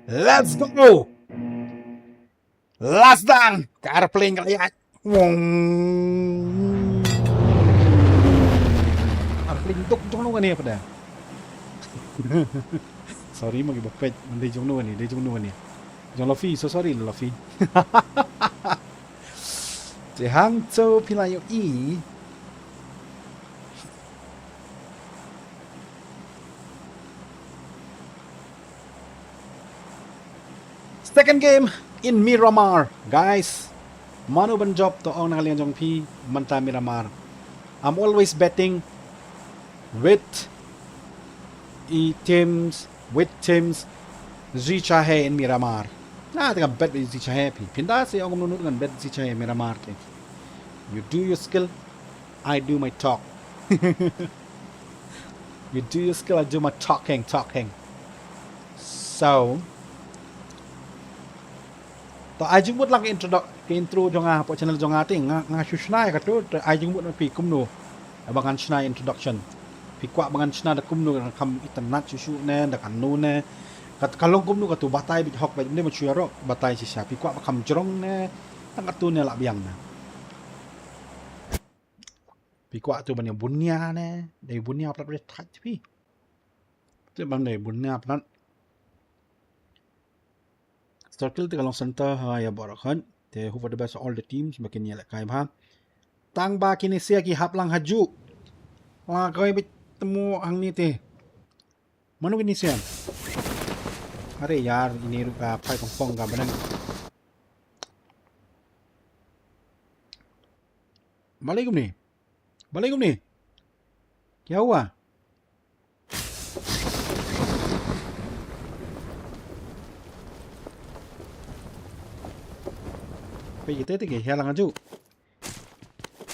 let's go last down kar playing kalian wong ar playing tok jong no kan ni pada sorry magi bapet mandi jong no ni de jong no ni jong Luffy so sorry Luffy je hang châu pilayo i second game in Miramar, guys. Mano ban job to ang nakalian jong P manta Miramar. I'm always betting with teams Zichahe in Miramar. Nah, I bet with Zichahe P. Pinda say ako nunod kan bet Zichahe Miramar ke. You do your skill, I do my talk. You do your skill, I do my talking. So to ai jung bút lang intro jong po channel jong ting nga shushnai ka to ai jung bút pi kumno abangan shnai introduction pi kwa abangan shna da kumno kam itanat shushu ne da kanu ne kat kalong kumno ka tu batai bi hok ba ne ma chuaro batai chi sha pi kwa kam jrong ne tang ka tu ne la biang na pi kwa tu ban bunya ne dei bunya plat bre thach pi tu ban dei bunya plat circle te kalong center ha ya borakhan te who for the best of all the teams makin ya kai bha tang ba kini sia ki hap lang haju wa kai bi temu ang ni te manu kini sia are yaar ini ruka pai pong ka banan balai gum ni क्या हुआ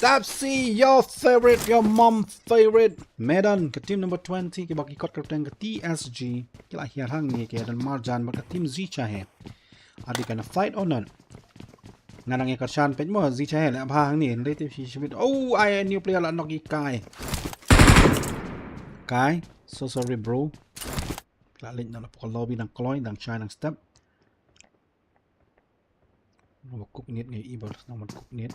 Tapsi, your favorite, your mom favorite. Medan ke team number 20 ke bagi kot kapten ke TSG. Kila hiar hang ni ke dan Marjan ke team Zicha hai. Are they gonna fight or not? Nganang ke Karshan pej mo Zicha hai la hang ni relative shimit. Oh, I new player la nok Kai. Kai, so sorry bro. La link na pokok lobby nang kloy nang chai nang step. Nomor cook net ni ibal nomor cook net.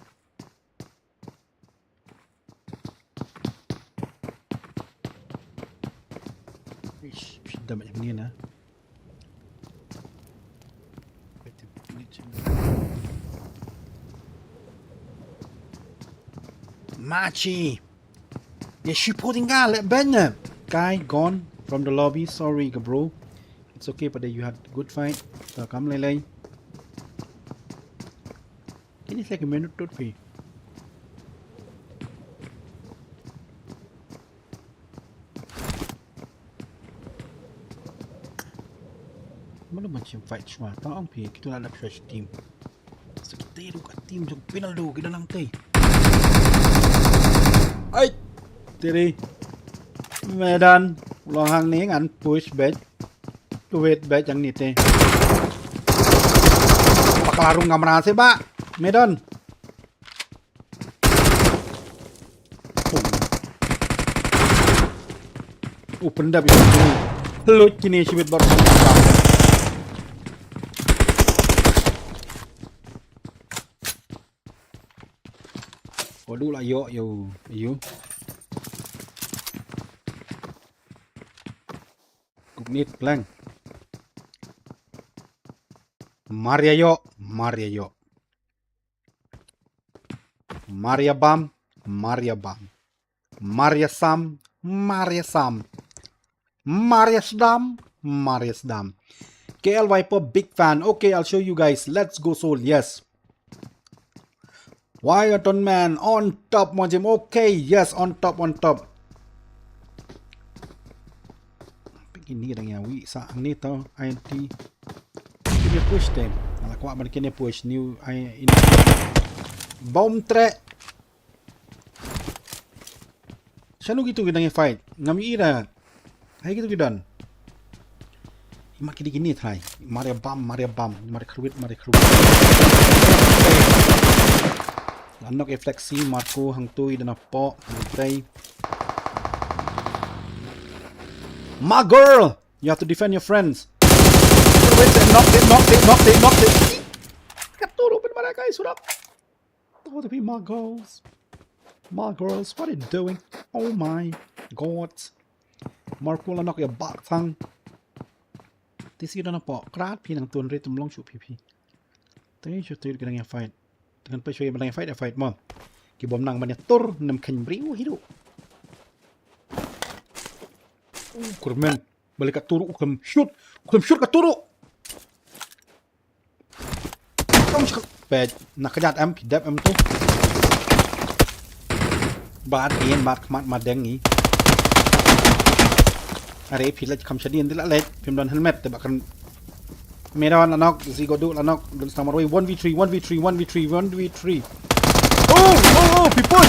Ish, pindah macam ni na. Machi. Ya supporting guy let banner. Guy gone from the lobby. Sorry bro. It's okay pada you had good fight. So come lelai. Ini like a minute to be. Mana macam fight semua. Tahu ang pi kita nak fresh team. Sekita tu kat team jom final do kita nang tei. Ai, tiri. Medan ulang hang ni ngan push back. Tu wait back yang ni teh. Pakarung kamera sih, Pak. Medan. Pendap itu sini. Lut kini sibit baru. Waduh lah yo. Kupnit plan. Maria yo. Maria Bam, Maria Sam, Maria Sdam. KL Viper, big fan. Okay, I'll show you guys. Let's go soul. Yes. Wyaton man on top, Mojim. Okay, yes, on top. Ini dah yang wi sa ni tau INT. Kini push them. Kalau kuat mana kini push new ini. Bomb threat. Macam gitu kita yang fight. Ngami ira. Hai gitu kita. Mak gini try. Mari bam. Mari keruit. Lanok refleksi marku hang tu ida napo. Hang my girl! You have to defend your friends. Wait, knocked it. Katuro pen mana guys, sudah. Oh, to be my girls. My girls, what are you doing? Oh my god. Marco lanok ya bak thang. Tisi ida napo. Krat pi nang tuan re tum long chu pi. Tapi chu tu kita yang fight. Dengan pe chui yang fight mo. Ki bom nang banyak tur nem khen briu hidu. Kurmen balik kat turu kum shoot kat turu kamu cakap bad nak kejat am pidap am tu bad ian bad kemat madeng ni hari pilih kamu sedih nanti lah let film dan helmet tebak kan merah lanok zigo du lanok dan sama roy 1v3 oh people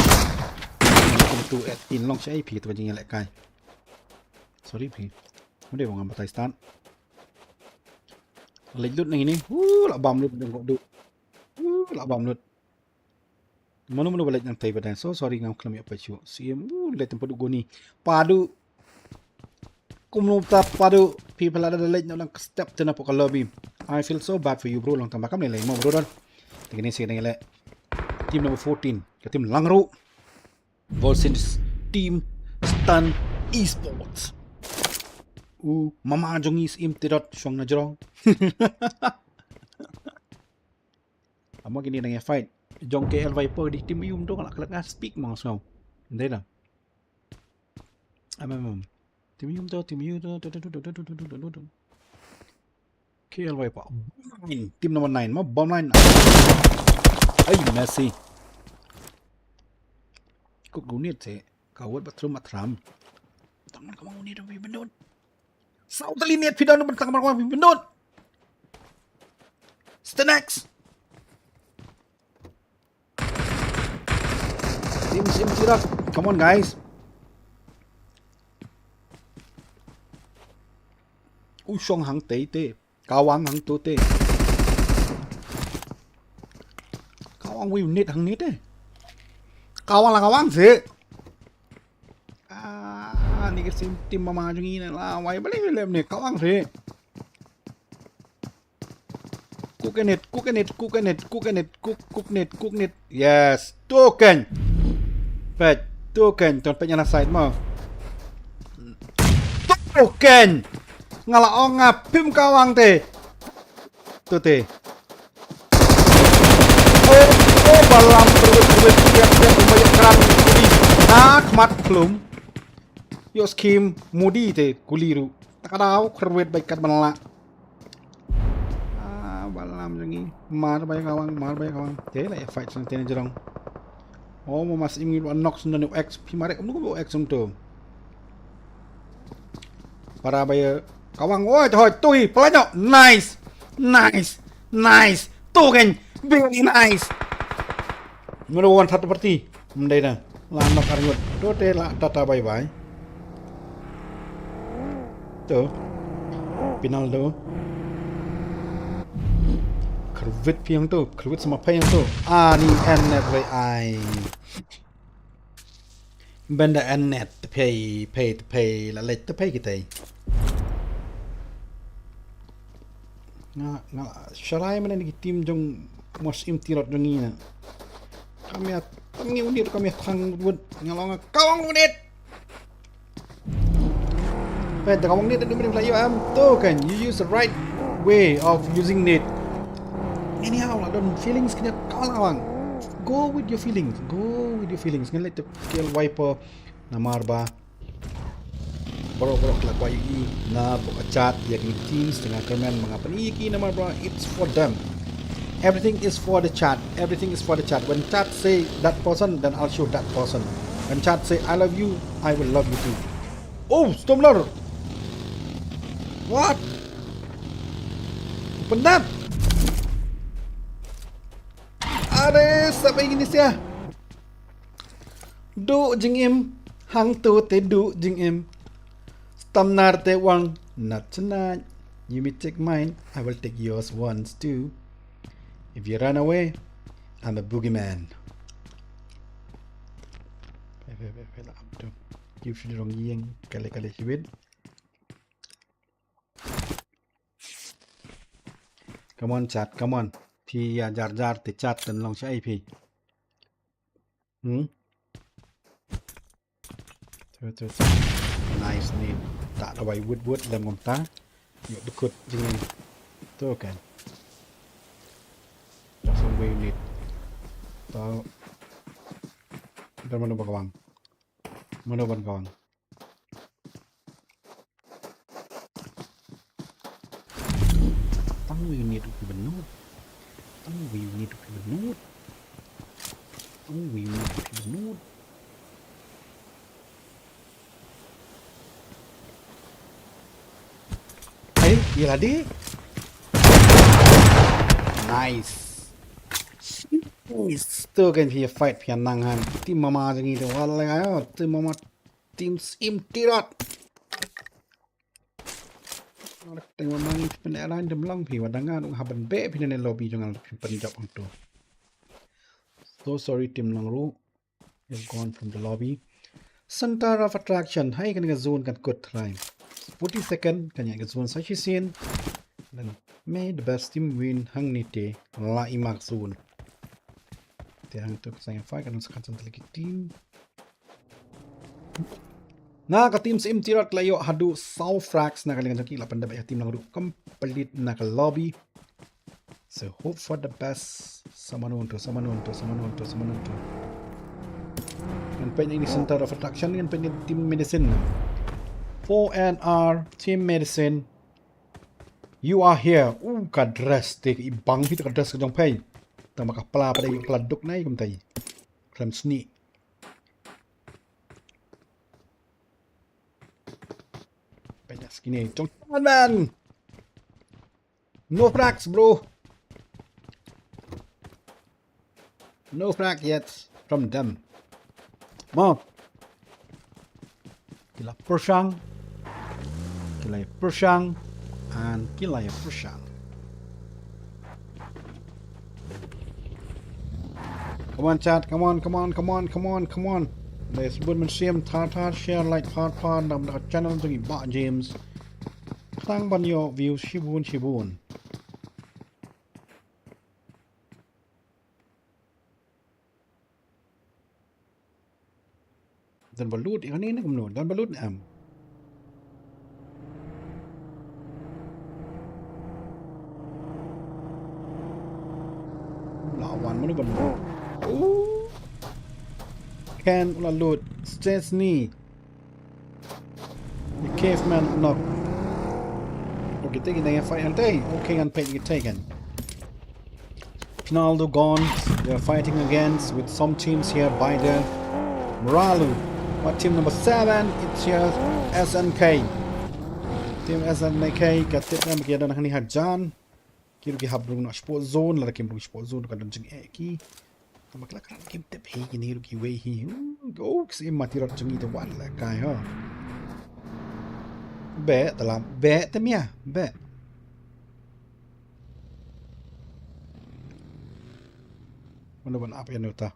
kamu tu in long saya pi tu jingin lek kai sorry pi Mode wong ambatai stand. Lejut nang ini. Lak bam lut dengok du. Lak bam lut. Mana balik nang tai badan. So sorry ngam kelam apa chu. Sim le tempat du ni. Padu. Kumno ta padu people ada lej nang step tena pok lobby. I feel so bad for you bro long tambah kam le mo bro don. Tingini sih nang le. Team number 14. Ke tim Langru versus team Stan Esports. Mama jong is im tirot syong na jrong. Amo gini nang fight. Jong KL Viper di tim yum tu kalak kalak speak mang snow. Ndai dah. Tim yum tu. KL Viper. Tim number 9 ma bomb 9. Ay Messi. Kok gunit se. Kawat batrum matram. Tangan kamu gunit tapi bendon. Sao tali net pidan bentang marwah bendot. SCRIM. Sim tirak. Come on guys. Usong hang te. Kawang hang tu te. Kawang we net hang net eh. Kawang lah kawang sih. Ni ke tim mama jung ini lah wai balik film ni kawang re cook net yes token pet token ton penyana side mo token ngala ongap pim kawang te tu te oh balam terus tiap banyak keram mat belum Yo skim mudi te kuliru. Takadaw kerwet baik kat banala. Balam jangi. Mar bayang kawang. Te lah fight sang tene jerong. Oh mo mas ingin unlock sundan X pimarek kamu ko X unto. Para baya kawang oi thôi tui pelanyo. Nice. Token very nice. Number 1 satu parti. Mendai dah. Lanok arngut. Do te la tata bye. Tu Pinaldo kerwit piang tu kerwit sama apa yang tu ni net way I benda net pay la let pay kita nga syarai mana ni tim jong mos im tirot dungi na kami unit kami thang wud ngalong kawang unit But the kawang net ada benda Melayu token. You use the right way of using net. Anyhow, don't feelings kena kawang. Go with your feelings. Ngan let the kill wiper namarba. Borok kelak YE na buka chat yakni teams dengan kerman mengapan iki namarba. It's for them. Everything is for the chat. When chat say that person, then I'll show that person. When chat say I love you, I will love you too. Oh, Stormlord. What? Open up. Are sampai gini sih. Do jengim hang tu te du jing em. Stamnar te wang. Not tonight. You may take mine. I will take yours once too. If you run away, I'm a boogeyman. ไปละครับดูยิวชีวิตรองเยียงกันเลยชีวิต Come on chat come on พี่อย่าจาร์ติดจัดกันลองใช้พี่เธอ nice นี่ตัดเอาไว้วุดแล้วงมตาอยู่ดุขุดจริงตัวกันจะส่งไปนิดต่อเดินมาดูบักวังมาดูบันกองตั้งวิวนิดคือบันนูดตั้งวิวนิดคือบันนูดตั้งวิวนิดคือบันนูดเฮ้ยยี่ละดิ niceตัวกันพี่ไฟท์พี่นั่งหันทีมมาอย่างนี้เดี๋ยวอะไรอ่ะทีมมาทีมซิมตีรัดแต่ว่ามันเป็นอะไรเดิมล่องพี่ว่าดังงานหับเป็นเบ๊ะพี่ในล็อบบี้จังงั้นพี่เป็นจับของตัว so sorry ทีมลังรู้ you've gone from the lobby center of attraction ให้กันกับโซนกันกดไลน์40 second กันอย่างกับโซนใช้ชิ้นเสียน then may the best team win หังนิเตละอิมักโซนแต่หังตัวsaya fight kan sekarang lagi tim nah ke tim sim tirat layo hadu south frax na kalingan jaki lapan dapat tim lang complete na ke lobby so hope for the best sama nunto kan pengen ini center of attraction kan pengen tim medicine 4NR team medicine you are here kadres te ibang hit kadres kajong payแต่มากับปลาไปได้อยู่ปลาดุกในกุมไตครัมสนี่เป็นอย่างสกินนี่จงแมน no frags bro no frag yet from them มาkita pershang and kita pershang come on chat come on let's buat mensiam tar share like part dalam channel untuk Ibak James tang banyo view shibun dan balut ini kumno dan balut am lawan mana balut can load stress knee the caveman knock okay taking the fight and day okay and pay get taken Pinaldo gone they are fighting against with some teams here by the Moralu what team number 7 it's here SNK team SNK kat tip na magkaya na ni Hajan kiro ki habrung na sport zone la kim brung sport zone kan jeng eki tamakla kan kim tip he ki niru ki way hi go kasi matirat jeng ito wala kai ha be dalam be temia be mana apa yang nota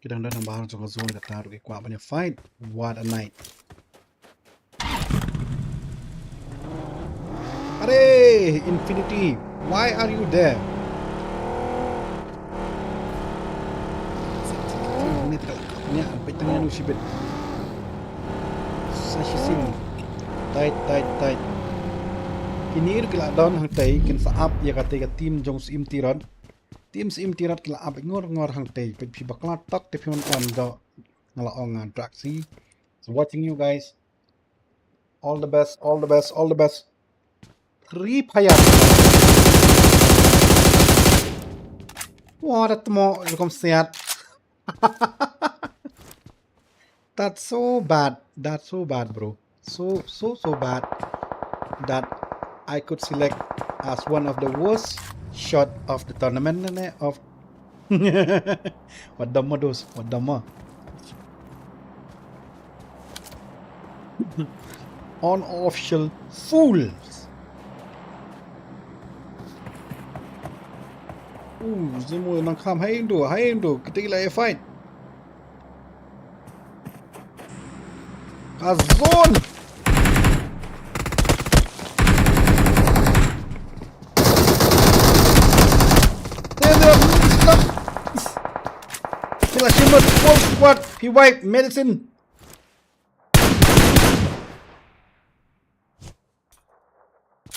kita hendak nambah jangka zone kat taruh ke kuat banyak fight what a night Are Infinity why are you there ini terkapnya sampai tengah nu sibet sashi sini tight ini kila down hang tai kin saap ya kata tim jong sim tiran tim sim tirat kila ab ngor hang tai pe pi bakla tak te pion on do ngala on traxi so watching you guys all the best Rip hayat Wah, dat mo kom sehat. That's so bad. That's so bad, bro. So bad that I could select as one of the worst shot of the tournament of what the dos, what the unofficial fools. Semua nak kam hai Indo, kita gila fight. Azon. Sila shimmer full squad. He wipe medicine.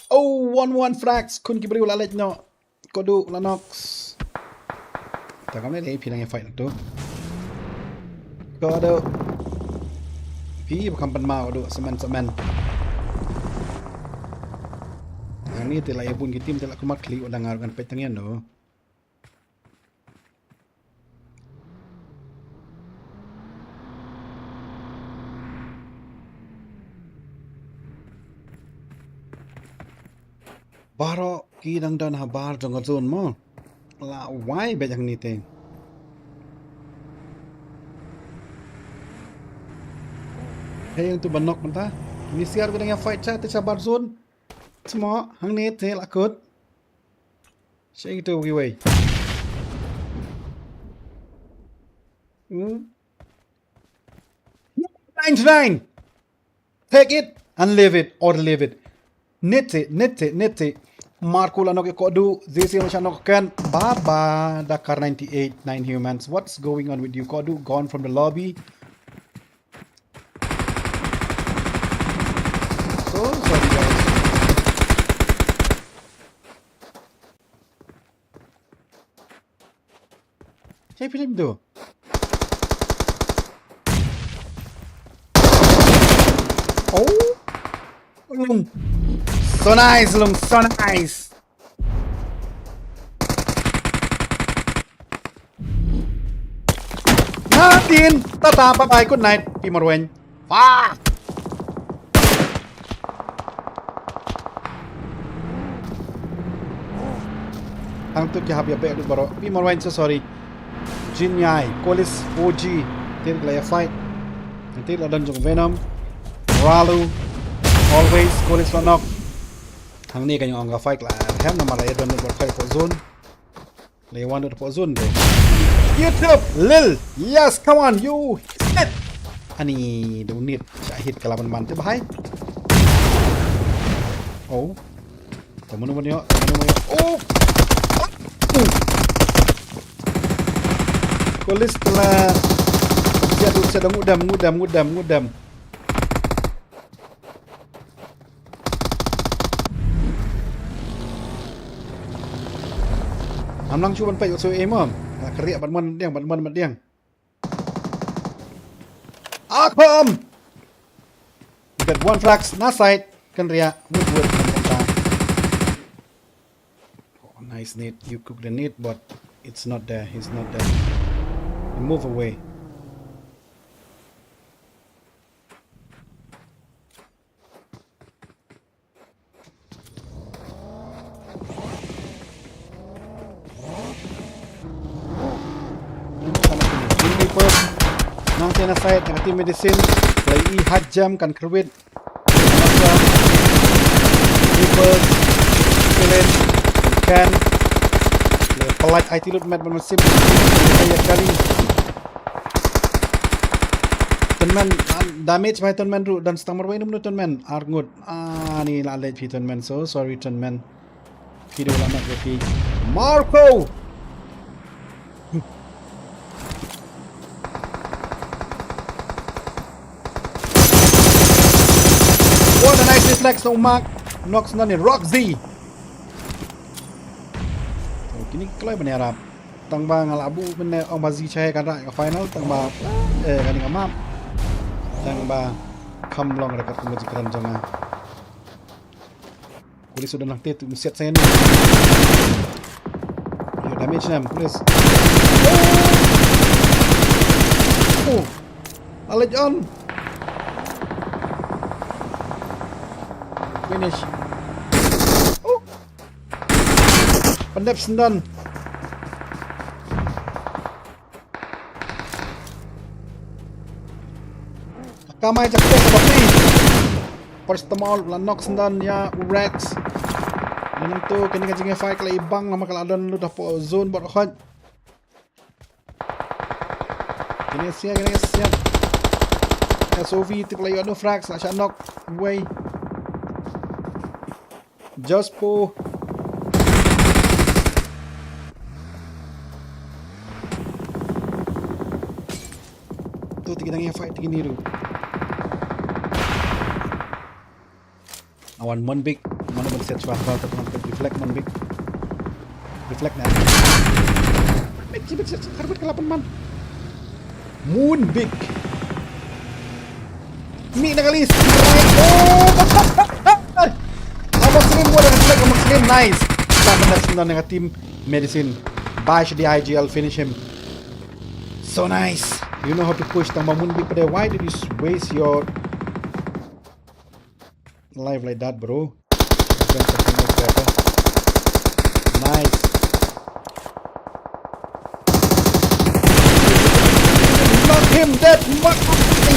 Oh, 1-1 frags. Kun kibri ulalaj no. Kodu lanox. Tak kami ni pinang fight tu. Kodu.พี่คำปันมาดูสมันอันนี้แต่ละบุญกิติมแต่ละก็มาคลีอุดังงานกันไปตั้งยันเนาะบาร์กีดังดันหาบาร์จังกันโซนมั้งละไว้แบบอย่างนี้เองyang tu banok menta ni siar dengan yang fight chat sabar zone semua hang ni te lakut saya itu giveaway 99 take it and leave it or leave it nete Marco lanok ko do this year macam nok kan baba Dakar 98 9 humans what's going on with you Kodu gone from the lobby Oh, sorry guys. Siapa film tu? Oh, Lung. So nice, Lung. So nice. Natin. Tata, bye-bye. Good night. Pimarwen. Fuck. Ang tu kya habya be baro pi marwain so sorry Jinyai Colis OG tir glaya fight nanti ladan jong Venom Ralu always Colis lanok hang ni kanyo ang fight la hem na malaya don bot fight for zone lay one for zone de YouTube Lil yes come on you hit ani do need cha hit kalaban man te bahai oh teman-teman yo oh Kolis telah jatuh sedang ngudam. Amlang cuban pai so emam. Keriak batman diang. Akom. Get one flags na side kan riak wood. Oh, nice net. You cook the net but it's not there. He's not there. Move away. Nang tena side dengan tim medicine play hajam kan kerwit Reaper Kellen kan pelat IT load mat bermesin banyak kali Tunman damage by Tunman ru dan setang marway num Tunman arngut ni lalej pi Tunman so sorry Tunman video lama ke Marco what a nice reflex no mark knocks nani Roxy kini kelai berharap tang ba ngalabu benda ang bazi cahaya kan rak final tang ba kan ngamap tang ba kamlong rekat kemujikan jangan kulis sudah nak tu set saya ni Damage them, please. Oh! Alej on! Finish. Oh! Pandep sendan. Kamay cakap sama ni. First of all, lanok sendan ya Rex. Yang tu kini kacingnya fight kalau ibang nama kalau ada lu dapat zone buat hot. Kini siap. SOV tu kalau ada frags nak shot knock way. Just po. Tu kita tengah fight gini tu. Awan Monbig mana boleh set suara atau nak reflect Monbig. Reflect na. Cibet harbat ke 8 man. Moonbig. Mi na kalis. Oh! Almost slim mo na reflect almost slim. Nice. Sama na ng team medicine. Bash the IGL finish him. So nice. You know how to push the Moonbig but why did you waste your life like that, bro? Done something else better. Nice. Knock him dead.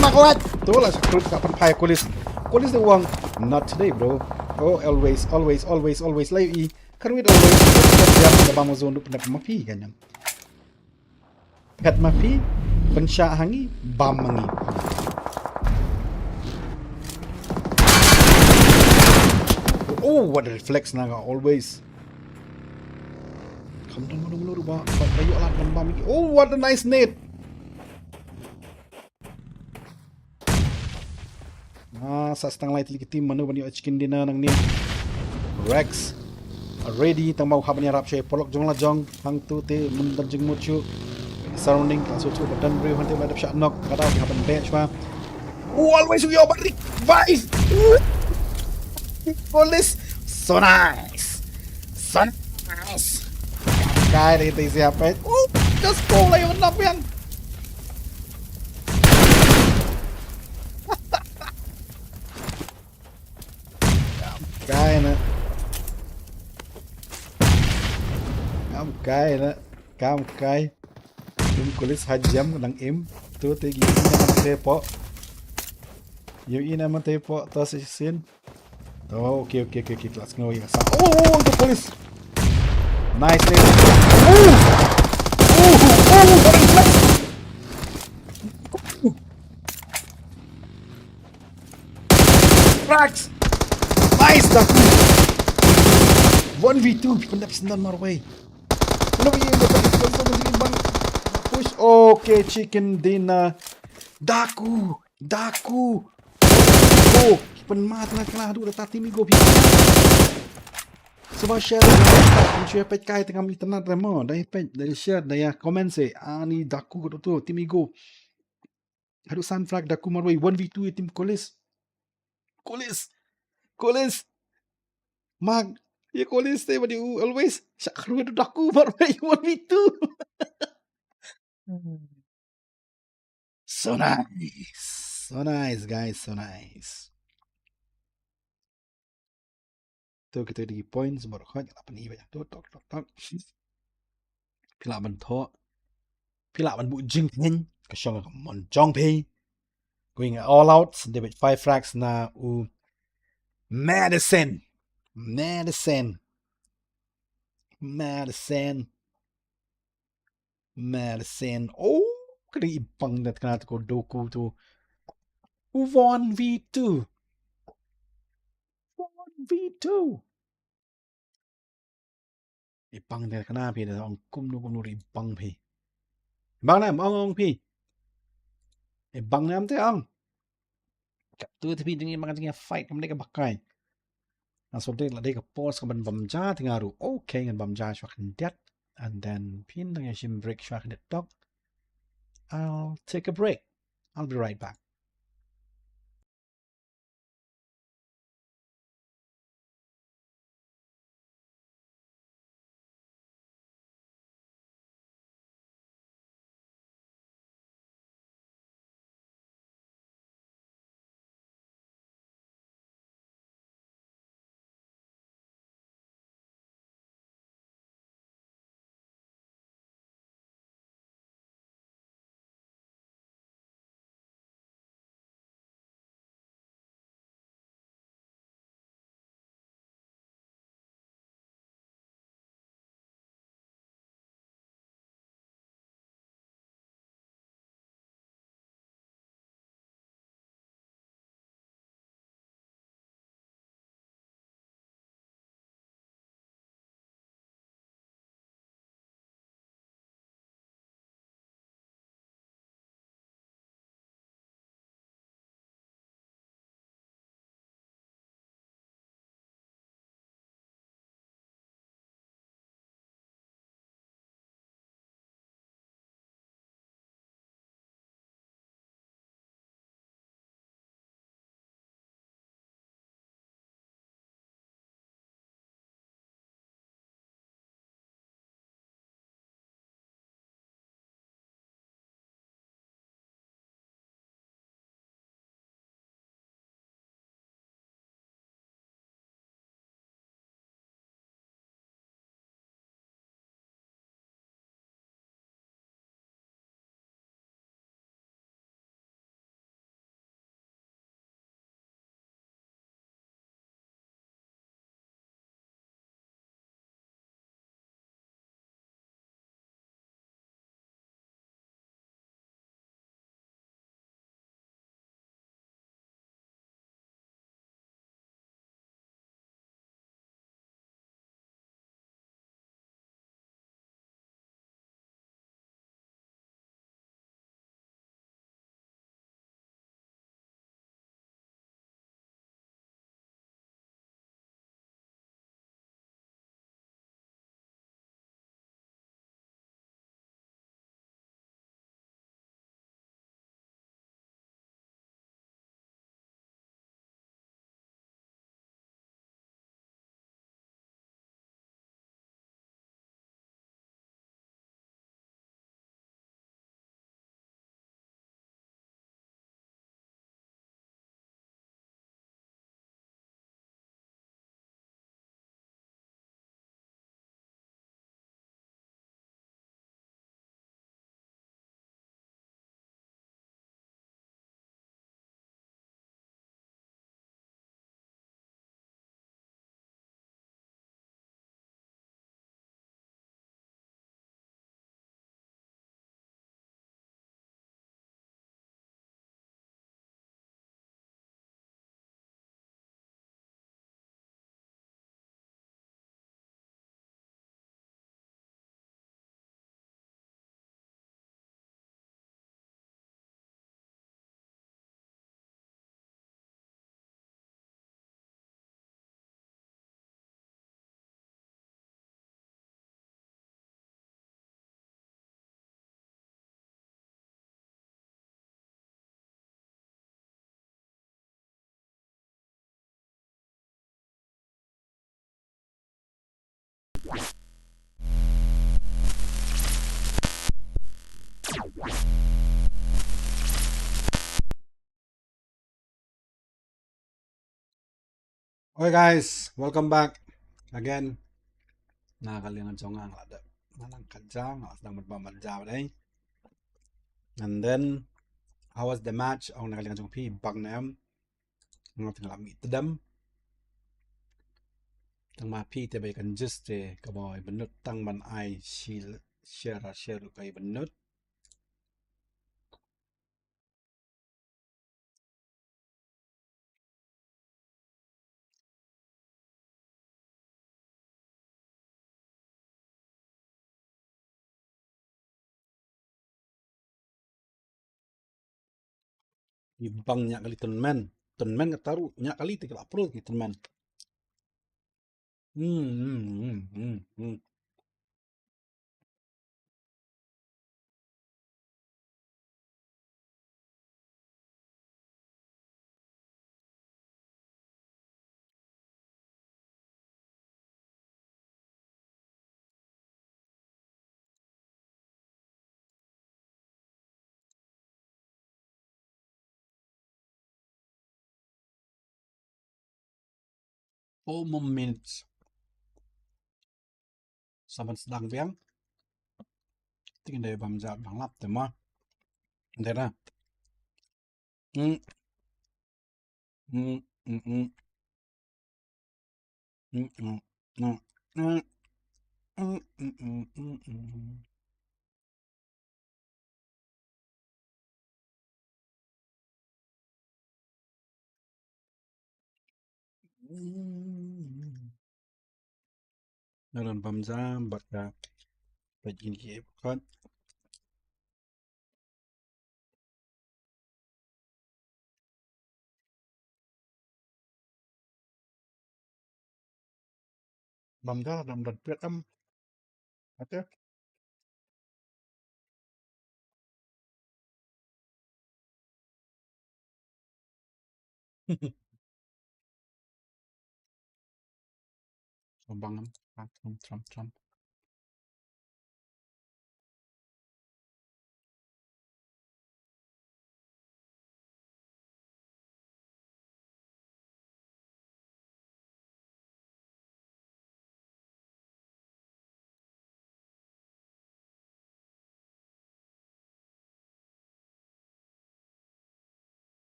Maglat. Tuh lah sakit kapan pay kulis. Kulis the uang. Not today, bro. Oh, always. Lagi. Karena itu always. Siap sa Amazon untuk pendapat mapi ganyan. Kat mapi, pensya hangi, bam hangi. Oh, what a reflex naga always. Come down dulu ba. Bayu alat bam. Oh, what a nice nade. Sa stang light lagi team manu bani chicken dinner nang ni. Rex ready tang mau haban rap shay polok jong la jong hang tu te mundar jing muchu surrounding so tu button bri hanti madap shot knock kada haban bench ma. Oh, always we over revive. Police. So nice. Kaya na ito siapa. Oh, just go lah yung nap yan. Kam kaya. Yung kulis hajam ng im. Tu tegi ina naman tepo. Yung ina naman tepo. To si sin. Oh, okay. Let's go. Oh, the police. Nice name. Oh, what a reflex. Cracks. Nice, Daku. 1v2. Pendap sendan marway. Push. Okay, chicken dinner. Daku. Oh, penmat na kena adu dah timi go pi. Sebab share share page kai tengah mi tenat remo dari page dari share dari comment se ani Daku tu timi go. Adu sun frag Daku marway 1v2 tim Kolis. Mag ya Kolis stay badi always syakru adu Daku marway 1v2. So nice guys, so nice. Tu kita di points baru kau jalan ni banyak tu tok. Pila ban bu jing pen ka mon jong pay going all out David 5 frags na u medicine oh kena ipang dat kena tu doku tu 1v2 ipang dat kena pi dah kum nu ipang pi bang nam ong pi bang nam te ang kat tu tapi dengan makan fight mereka bakai. So they like a pause kan bamja tingaru okay ngan bamja shwakan det and then pin dengan shim break shwakan det dog. I'll take a break. I'll be right back. Okay guys, welcome back again. Nakakalingan sa nga ada. Nanang kadya nga sedang magbamadya day. And then how was the match? Ang nakalingan sa pi bag na yam. Nga tingala mi tadam. Tang ma pi te bay kan just kaboy benut tang man ai share kay benut. Ibang nya kali tunmen. Tunmen kataru nya kali te kala upload ki tunmen. Hmm. Oh, minutes. Saban sedang biang. Tingin day bamja bang lap te ma. Ndera. Hmm. Hmm. Hmm. Hmm. Hmm. Hmm. Hmm. Hmm. Hmm. Hmm. Hmm. Naron bamja baka pagin ki kan bamja dam dat pet am ate so bangam tram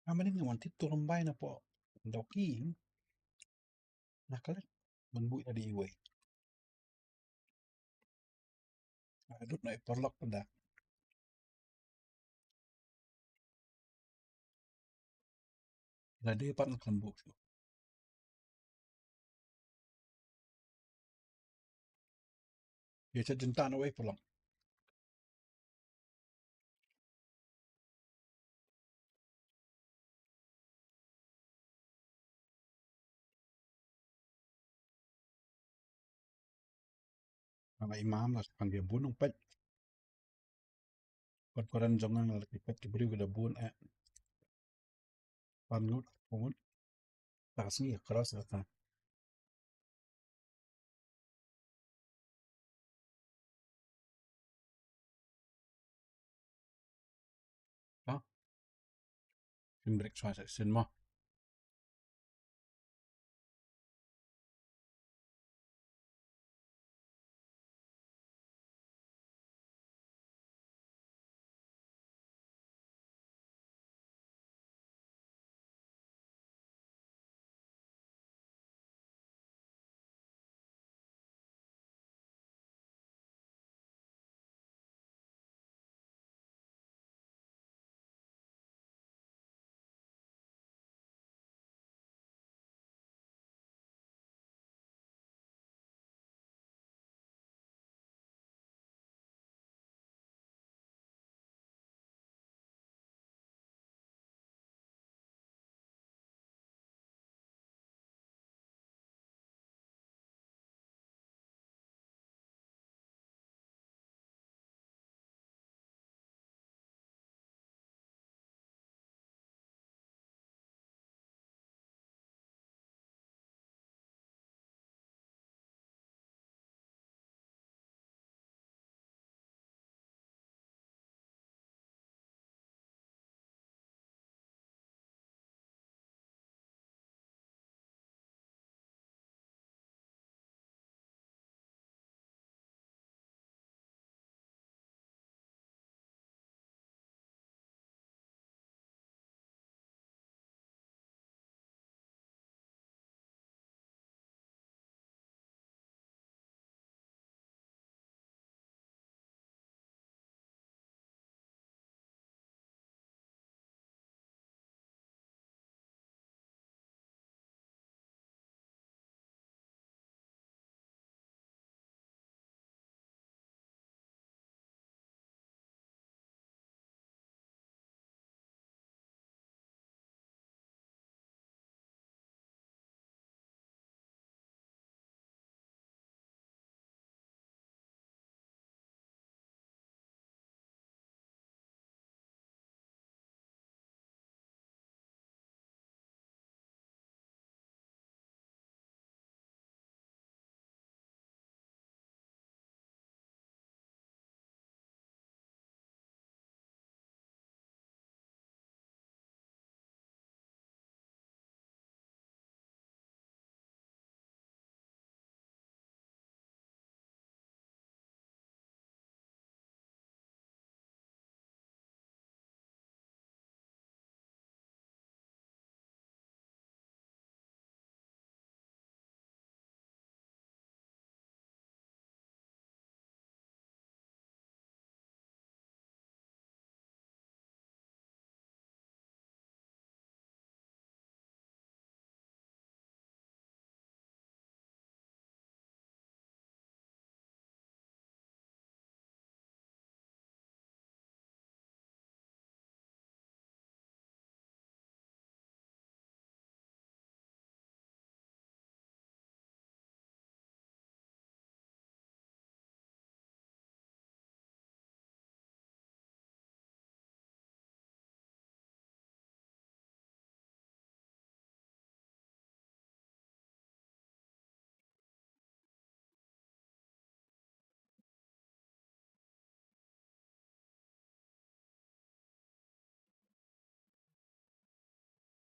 amanin nga wanti turumbay na po doki nakala manbuy na di iway adut na iporlok pada lade pat naklambu ya sa jinta na way porlok mga imam las panggil bunong pet koran jongan laki pet kibri gada bun pangut pungut tasni keras kata ha fimbrik sa sin mo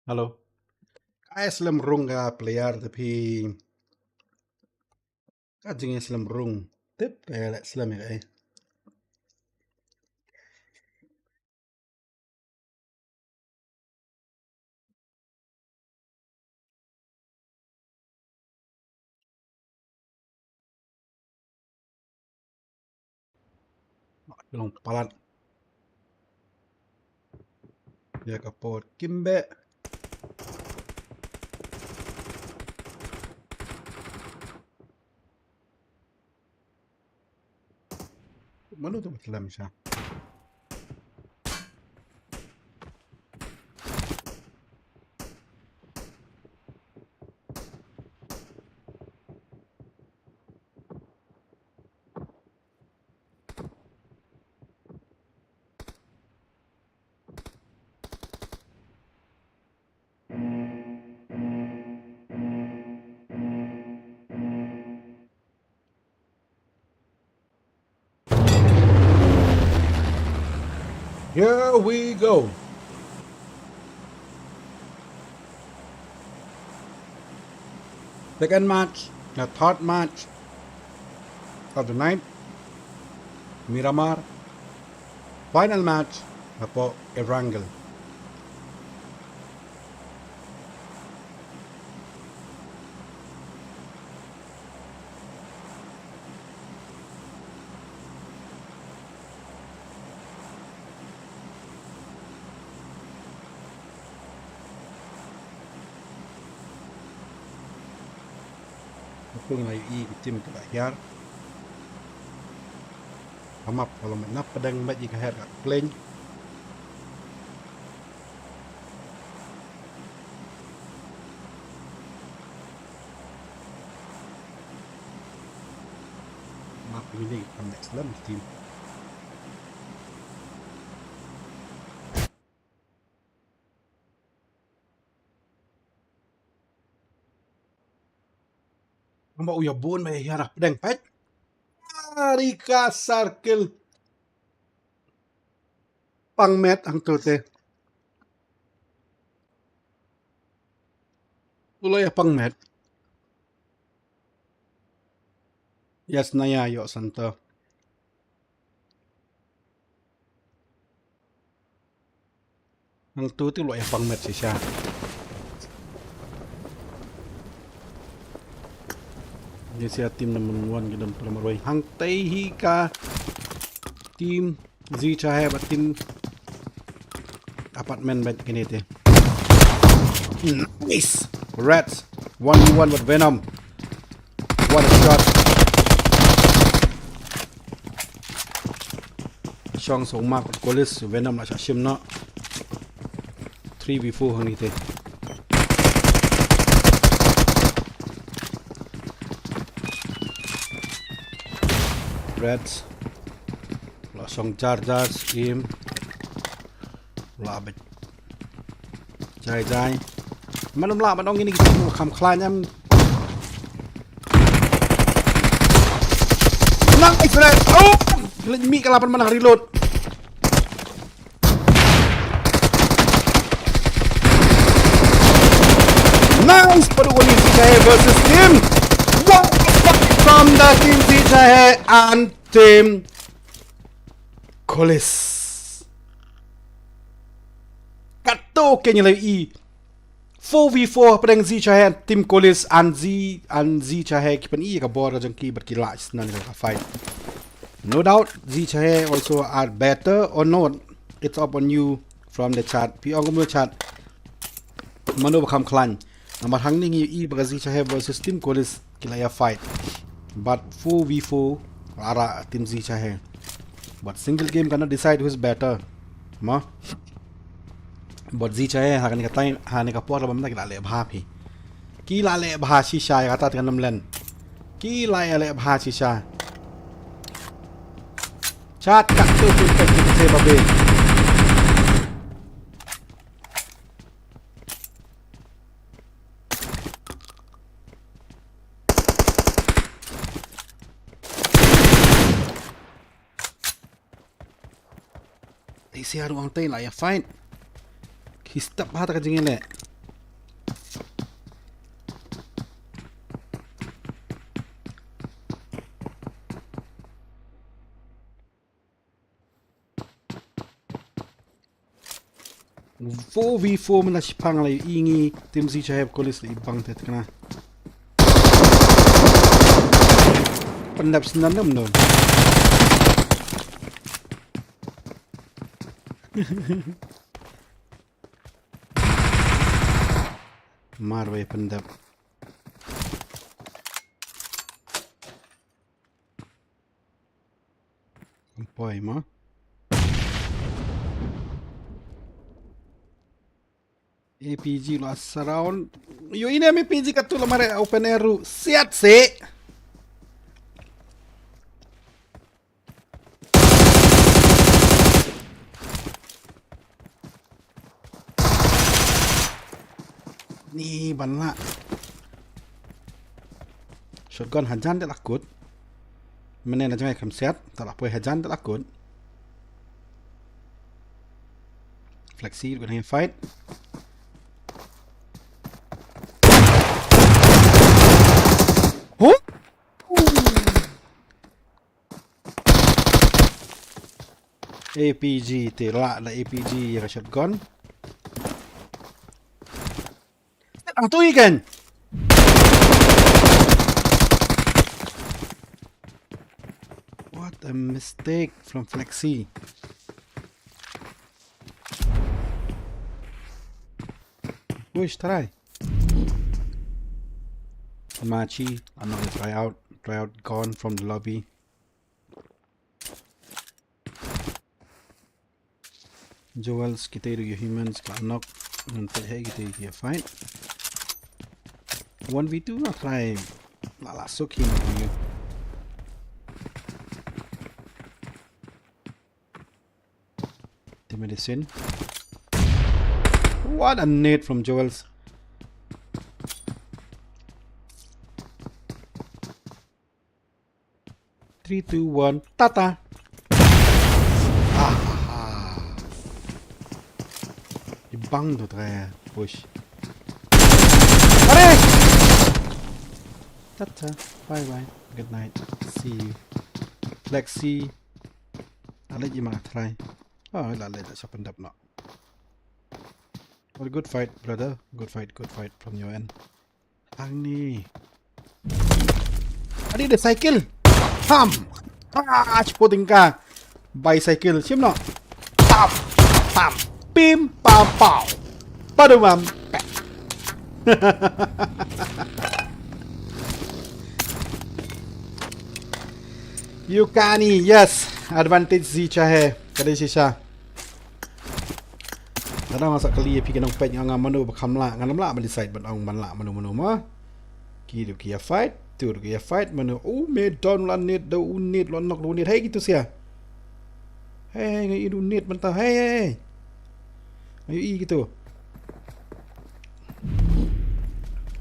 halo ai slam rung ga player tapi ka jing slam rung tip le slam ai long palat ya kapot kimbe Manu tu slam siya here we go second match the third match of the night Miramar final match apo Erangel Kung ay itim ke akhir amap kalau menap pedang mat jika akhir kat plane map ini am next lam team amba uya bon mai akhir pedang pet Rika circle pang met ang tote tuloy pang met yes naya yo santo ang tuti lo pang met siya ni siya team naman 1 gidan permaroy hang tei ka team Z chahe ba team apartment bet kinete nice rats 1v1 with Venom what a shot Shong song mak kolis Venom la shim no 3v4 hang ite rats song charger scheme labet chai chai manum la man ong ini gitu kham khlan em nang Israel oh mi kalapan manang reload nice padu gol Zichahe versus team what from the team Zichahe and team Kolis kato kenya lai 4v4 pedang Zichahe tim Kolis and Zichahe kipan ka bor ka jangki berkila nan ka fight no doubt Zichahe also are better or not it's up on you from the chat pi ong chat manu bakam klan namar hang ni ba Zichahe versus tim Kolis kilaya fight but 4v4 ara tim Zichahe but single game cannot decide who is better ma but Zichahe hakan ka time hani ka por bam na le bha phi ki la le bha shisha ya ta kanam len ki la le bha shisha chat ka tu se babe isi haru ang tay la ya fine ki stop ha ta ka jingin le 4v4 mana sipang lay ingi tim si chahep kolis li ibang tet kana pendap senandam non marway pendap Ampoi ma APG lo surround yo ini APG katu lamare open air siat se ni banla shotgun hajan tak takut menen aja kam siat tak apa hajan tak takut flexi dengan fight huh APG telak lah APG yang shotgun tu ikan what a mistake from Flexi push try Machi I'm not gonna try out gone from the lobby Joels kita itu humans ka knock nanti hai kita dia fight 1v2 na try lalasok him you the medicine what a nade from Joels Three, two, one, tata. Bang tu try push. Hurry! Tata. Bye bye. Good night. See you. Flexi. I'll let you try. Oh, I'll let us open up now. What a good fight, brother. Good fight from your end. Ang ni. Adi the cycle. Ham. Cepoting ka. Bicycle. Siap no? Ham. Ham. Pim pam pau. Padu mam. Yukani, yes. Advantage Z chahe. Kadai sisa. Kadang masak kali pi kanong pet yang manu bakhamla nganam la decide ban ong ban la manu ma. Ki du ki fight, tu du ki fight manu me don lan net do unit lon nok do net hey gitu sia. Hey ngai du net mentah hey. Ayo gitu.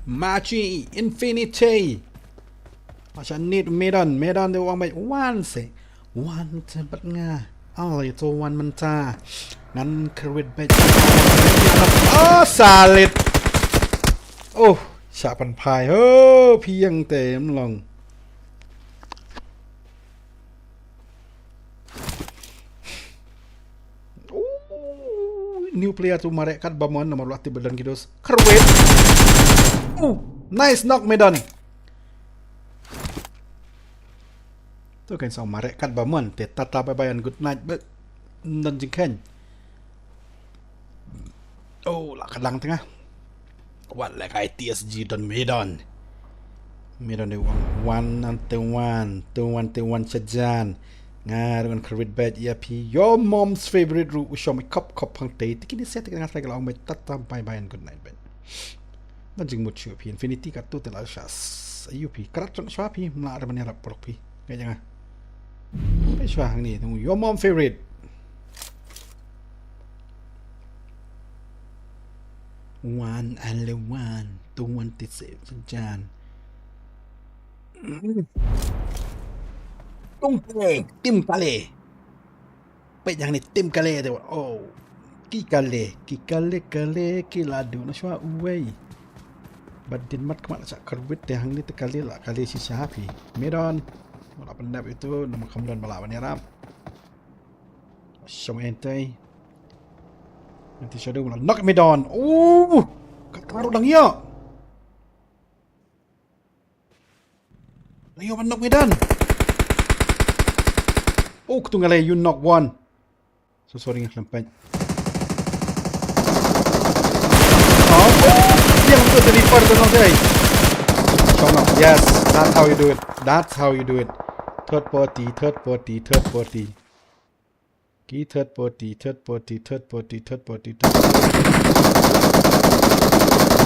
Machi Infinity. Macam net medan dia orang baik one se. One tempat nga. Oh itu one mentah. Ngan kerit baik. Oh salit. Oh, siapan pai. Oh, piang tem long. New player tu marekat bamuan nomor latih badan kidos. Kerwet. Nice knock medan. Tu kan sama marekat bamuan. Te tata bayan good night but dan jengken. Oh, lah kadang tengah. What like ITSG dan medan. Medan dia one sajan. Ngarungan kerit bed ya pi your mom's favorite root show me cup hang tay tikini set dengan saya kalau mai tatam pai bayan good night bed nanjing muchu pi infinity ka tu tela shas ayu pi karat chon shwa pi mla ada manera porok pi ngai janga pai shwa hang ni tu your mom favorite one and one tu one tisep sajan Tung tim kale. Pet yang ni tim kale tu. Oh. Ki kale kiladu na shwa uway. Badin mat kemat sak kerbit yang ni tekali lah kali si Syafi. Meron. Wala pendap itu nama kemudian balak banyak ram. Syom entai. Nanti shadow malah knock me down. Kat taruh lang ya. Ayo knock me down. Ketunggal you knock one. So sorry nga lampan. Dia untuk deliver tu lang saya. Show up. Yes, that's how you do it. That's how you do it. Third party. Key third party.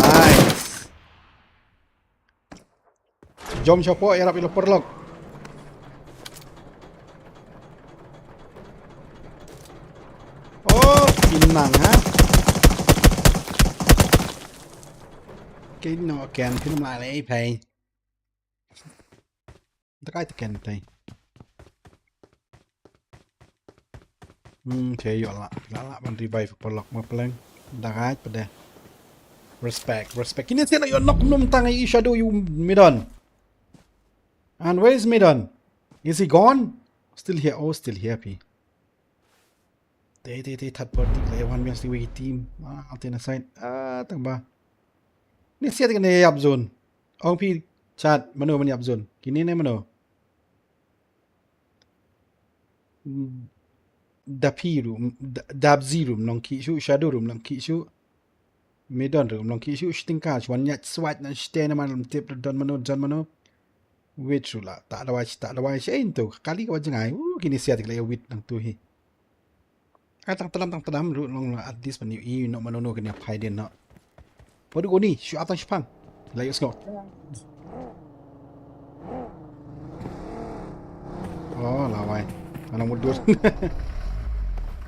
Nice. Jom siapa ya rapi loper lock. Pinang ha. Cái nó kèn thì nó lại lấy thầy. Tất cả kèn thầy. Thế rồi là bạn revive per lock mà plan. Dagat pada. Respect. Ini sila yung knock num tangai shadow yung Midon. And where is Midon? Is he gone? Still here. Still here, P. They third party player one against the team. Altin aside. Tang ba. Ni siya tingin na up zone. Ang P chat mano man up zone. Kini na mano. Dapi room, dabzi room long kishu shadow room long kishu. Midon room long kishu stingkach one yat swat na stay naman tip don mano. Wait sula. Tak ada waj itu. Kali ka wajangay. Kini siya tingin wait ng tuhi. Tang talam long at least man you no manono kanya hide na. What go ni? Shoot atang spang. Let's go. Laway. Ano mo dur?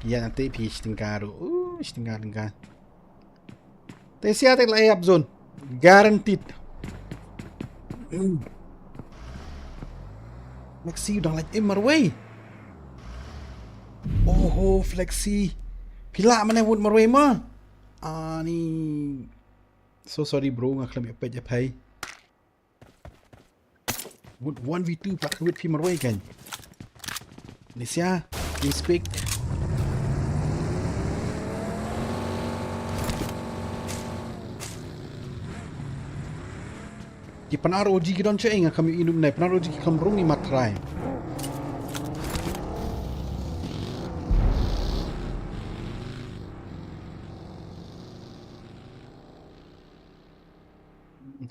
Yan nanti pi stingkaru. Stingkar. Te siya tingin lay up zone. Guaranteed. Maxi don't like Marway. Flexi. Pila mana wood Marway ma? Ni. So sorry bro, ngaklam apa je pai. Wood 1v2 pak wood pi Marway kan. Ni sia, inspect. Di penaro ji gidon ceng kami inum nai penaro ji kamrung ni matrai.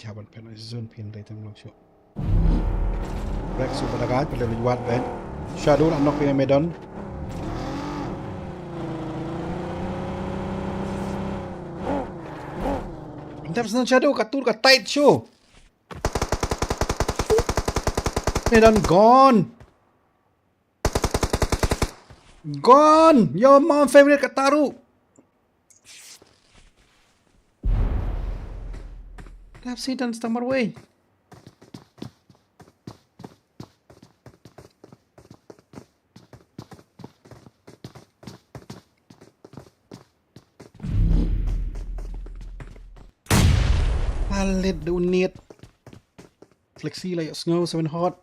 Caban penalty zone pin dai tang long show. Break super dagat pada luat ben. Shadow nak knock yang Medan. Entah pasal Shadow katur ka tight show. Medan gone. Your mom favorite kataru. I've seen done stammer way. Palit the unit. Flexi like snow 7 hot.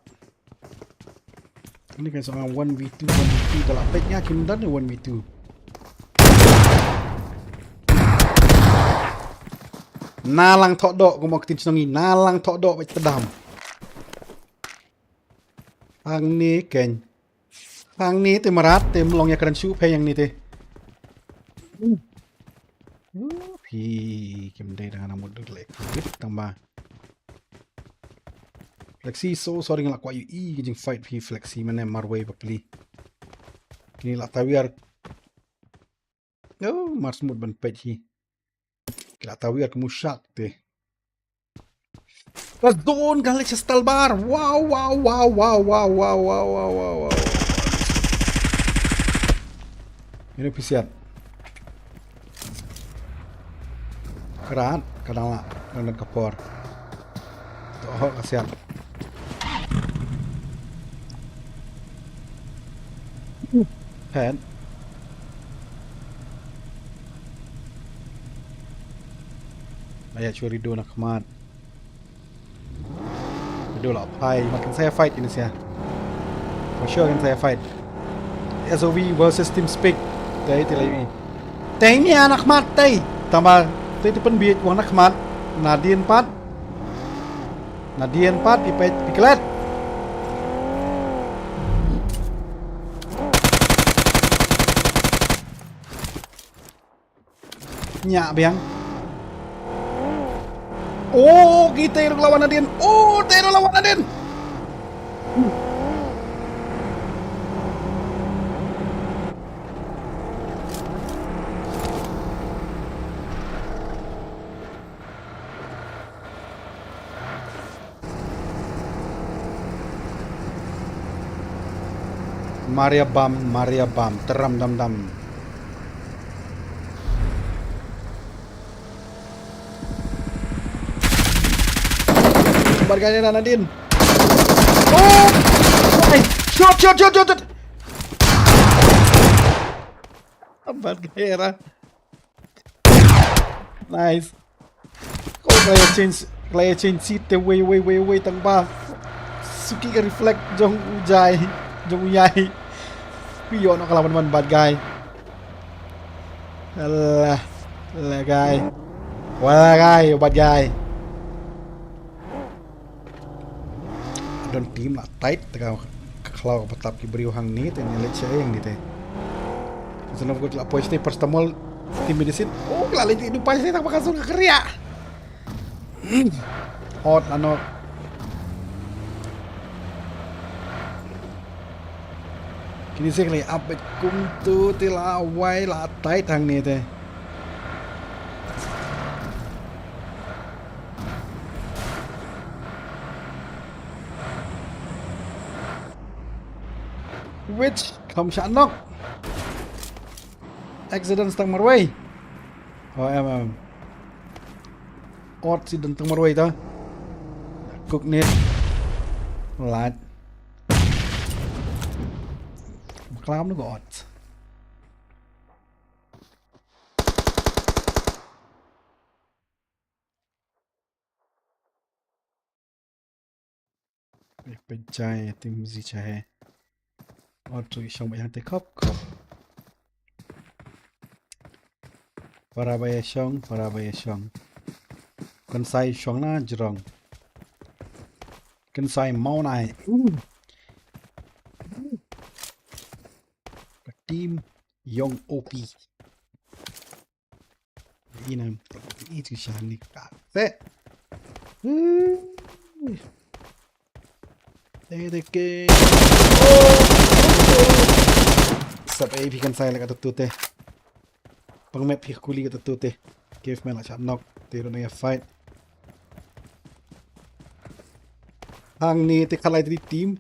Ini kan soal 1v2 kalau petnya kim dan 1v2. Nalang tok dok ko tin sengi nalang tok dok baik tedam. Pang ni te marat te melongnya keran su pe yang ni te. Pi kim dai dengan modul lek tambah. Flexi so sorry ngelak kwa yu jing fight pi flexi mana marway bakli. Kini lak tawiar. Mar smooth ban pet hi. Kila tahu ya kamu syak deh. Zone Galaxy Stalbar. Wow. Ini pisiat. Kerat, kadang lah, kadang kapor. Toh kasihan. Pen. Ayat curi do nak kemat. Do lah pai. Makin saya fight ini saya. For sure kan saya fight. SOV versus Team Speak. Dari lagi. Teng ni anak mati. Tambah tadi penbiak wang nak mat. Nadien pat. Nadien pat pikelet. Nyak biang. Oh, kita yang lawan Nadien. Oh, kita lawan Nadien. Maria Bam, teram dam. Barganya Nadine. Oh! Hey, shot. Bargaya. Nice. Kau player change seat the way tang ba. Suki ka reflect jong uyai. Piyo nak kalawan man bad guy. Alah guy. Wala guy, bad guy. Don team lah tight kalau petap ki beriu hang ni ten let saya yang ni teh. Sana gua la pois ni pertama tim medicine. Oh, kala itu pas ni tak bakal suka kerja. Hot ano. Kini saya kali update kum tu tilawai la tight hang ni teh. Which không sẵn nok accident tang marway. Oh em accident tang marway ta cook net lat clam nó gọt bên trai tìm gì chahe और चुई शंग यहाँ ते खप Parabaya shong kan sai shong na jrong kan sai mau nai team young OP inam itu shani ka se ke sab ai bhi kan sai laga tu te pang map hi kuli ka tu te cave man la chat knock tero na ya fight hang ni te khalai tri team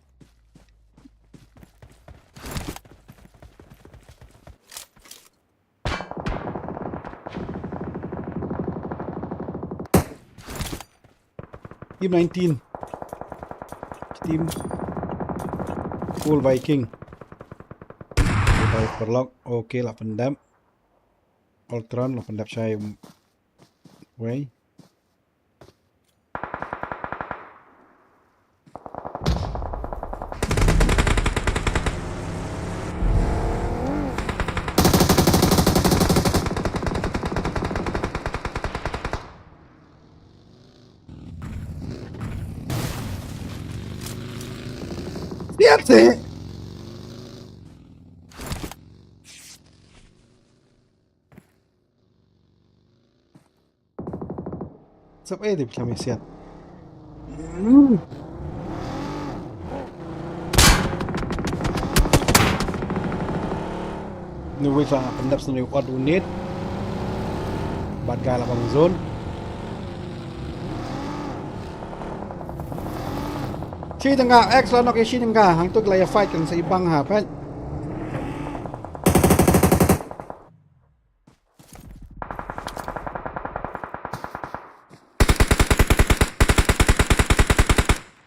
team 19 team full Viking perlock oke lah pendam Ultron lah pendam saya way lihat sih sab dia bisa mesiat ni wei sa pendap sendiri kuat unit bad guy lapang zone si tengah X lah nak si tengah hang tu kelaya fight kan seibang ha kan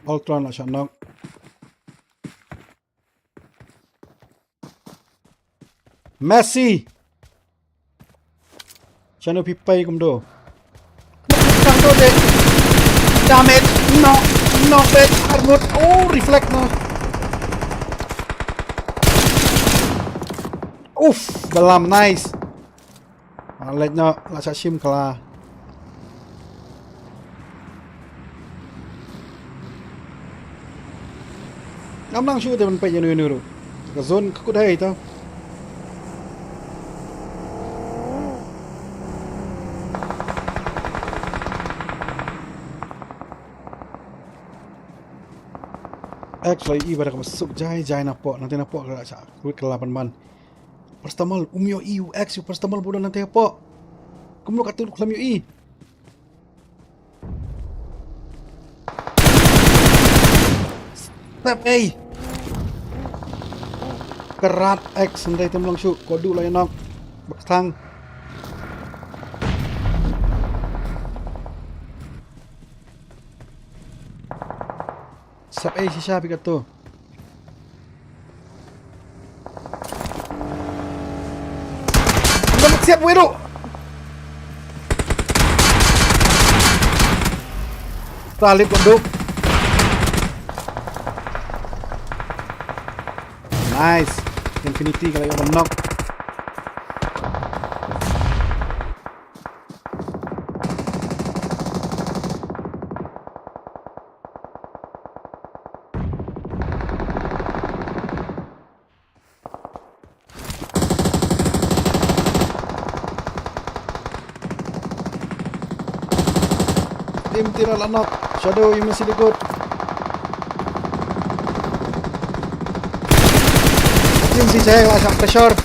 Ultron lah shot knock Messi chano pipai kum do kang do de damage no bet armut oh reflect no belam nice Alet nya la sa shim kala. Ngam nang shu te man pe yenu ru. Ka zone ka ku dai ta. Actually ibarat masuk jai napok nanti napok ka sa ku kelapan man. Perstamal umyo EUX yu perstamal bodoh nanti apa? Kamu kat tu kelam yu i. Step A. Kerat X nanti tem langsung kodu lah nak bertang. Step A sisa pikat tu. Siap Wiru. Salib kodok. Nice. Infinity kalau yang knock. Tim tira lanok. Shadow you masih ikut. Tim si saya lah sak pressure.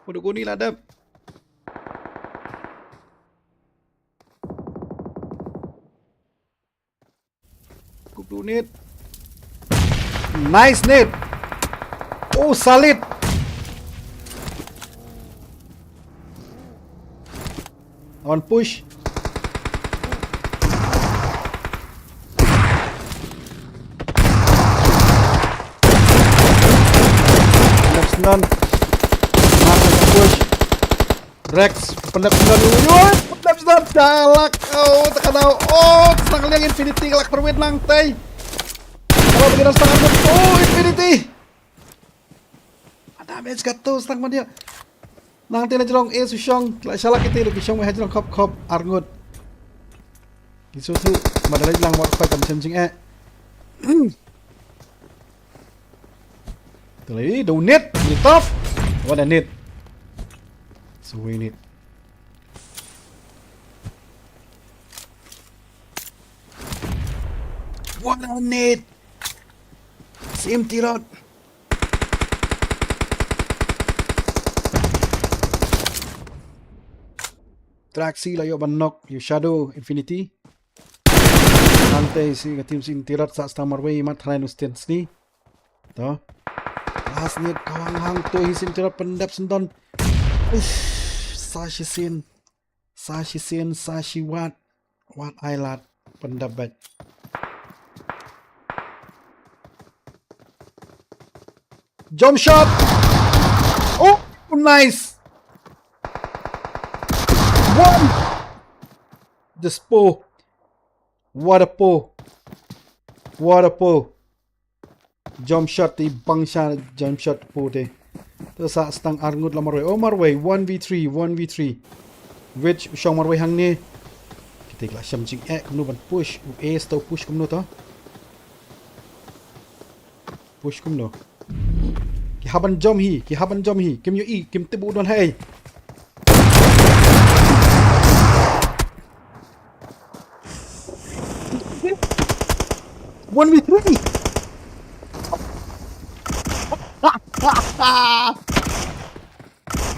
Udah guni lah dap. Kudu net. Nice net. Oh, solid. On push. Left stun. Push. Rex. Pendap stun. Pendap stun. Dalak. Oh, tekan tahu. Oh, setengah liang Infinity. Kelak perwit nang tay. Kalau begini setengah. Oh, Infinity. Damage kat tu setang man dia. Nang tena jelong susyong. Salah kita lebih syong meh jelong kop arngut. Isusu madalay lang war fight am chimching Tuloy do net. Top. What a net. So we need. What a net. It's empty road. Traxi layo banok you shadow infinity. Nanti si tim sin tirat sa stamarway mat halain ustens ni. To. Last net kawang hang to hisin tirat pendap sendon. Sashi sin sashi what ailat pendap bat. Jump shot. Oh, nice. One. Just po. What a po. Jump shot di bangsa jump shot po de. Terus sa stang arngut la marway. Oh marway 1v3. Which syong marway hang ni. Kita ikla syam jing kumno ban push. Ace tau push kumno to. Push kumno. Ki haban jom hi. Kim yu i. Kim tibu don hai. 1v3.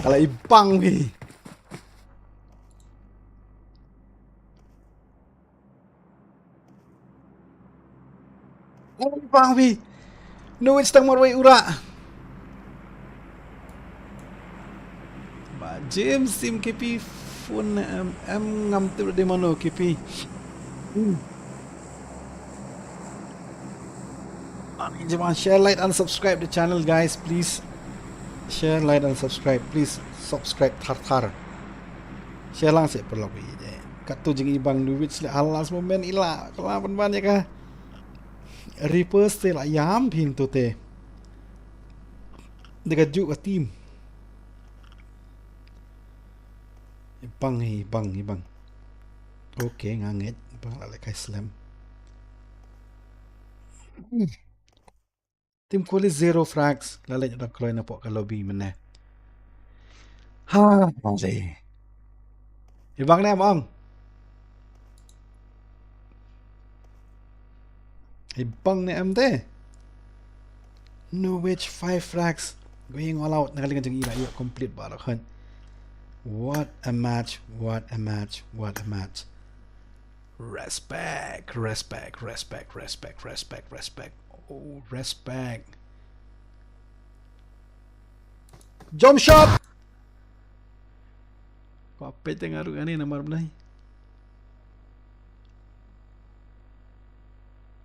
Kalau ibang ni. Kalau ibang ni. No it's tang marway ura. Ba James sim KP phone am ngam tu de mano KP. Jangan share, like and subscribe the channel guys please. Share, like and subscribe please. Subscribe thar. Share lang saya perlu je. Kat tu jeng ibang duit sila alas momen ila kelapan banyak kah. Reapers te la yam pin tu te. Dekat juk ke team. Bang. Okay, ngangit. Bang la kai slam. Team kuali 0 frags. Lalai nak keluar nampak ke lobby mana. Ha, boleh. Bang ni bang. Bang ni am te. No which 5 frags. Going all out. Nakalingan jeng ila. Yuk complete barakan. What a match. Respect. Oh, respect. Jump shot. Apa tengah ngaruh ni nama belah.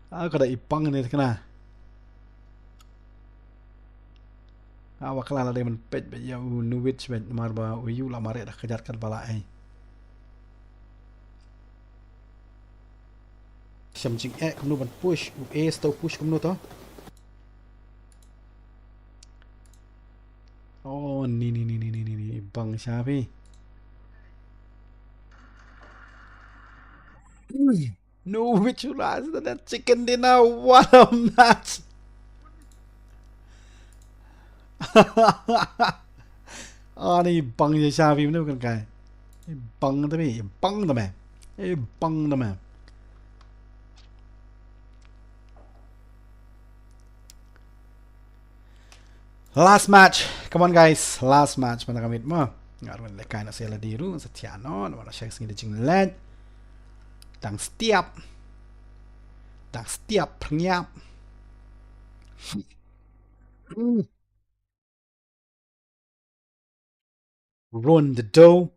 Aku dah ipang ni kena. Awak kelah ada men pet ya nuwit bet marba uyu la mare dah kejar kan bala ai. Samjing kamu ban push, ace tau push kamu tu. Oh ni bang siapa? No which last that chicken dinner what a match. Ni bang siapa ni bukan kai. Bang tapi bang tu meh. Bang tu meh. Last match. Come on guys. Last match mana kami mah. Ngarun lekai nak saya ladiru setiano mana saya sini jing led. Dan setiap pernyap. Run the dough.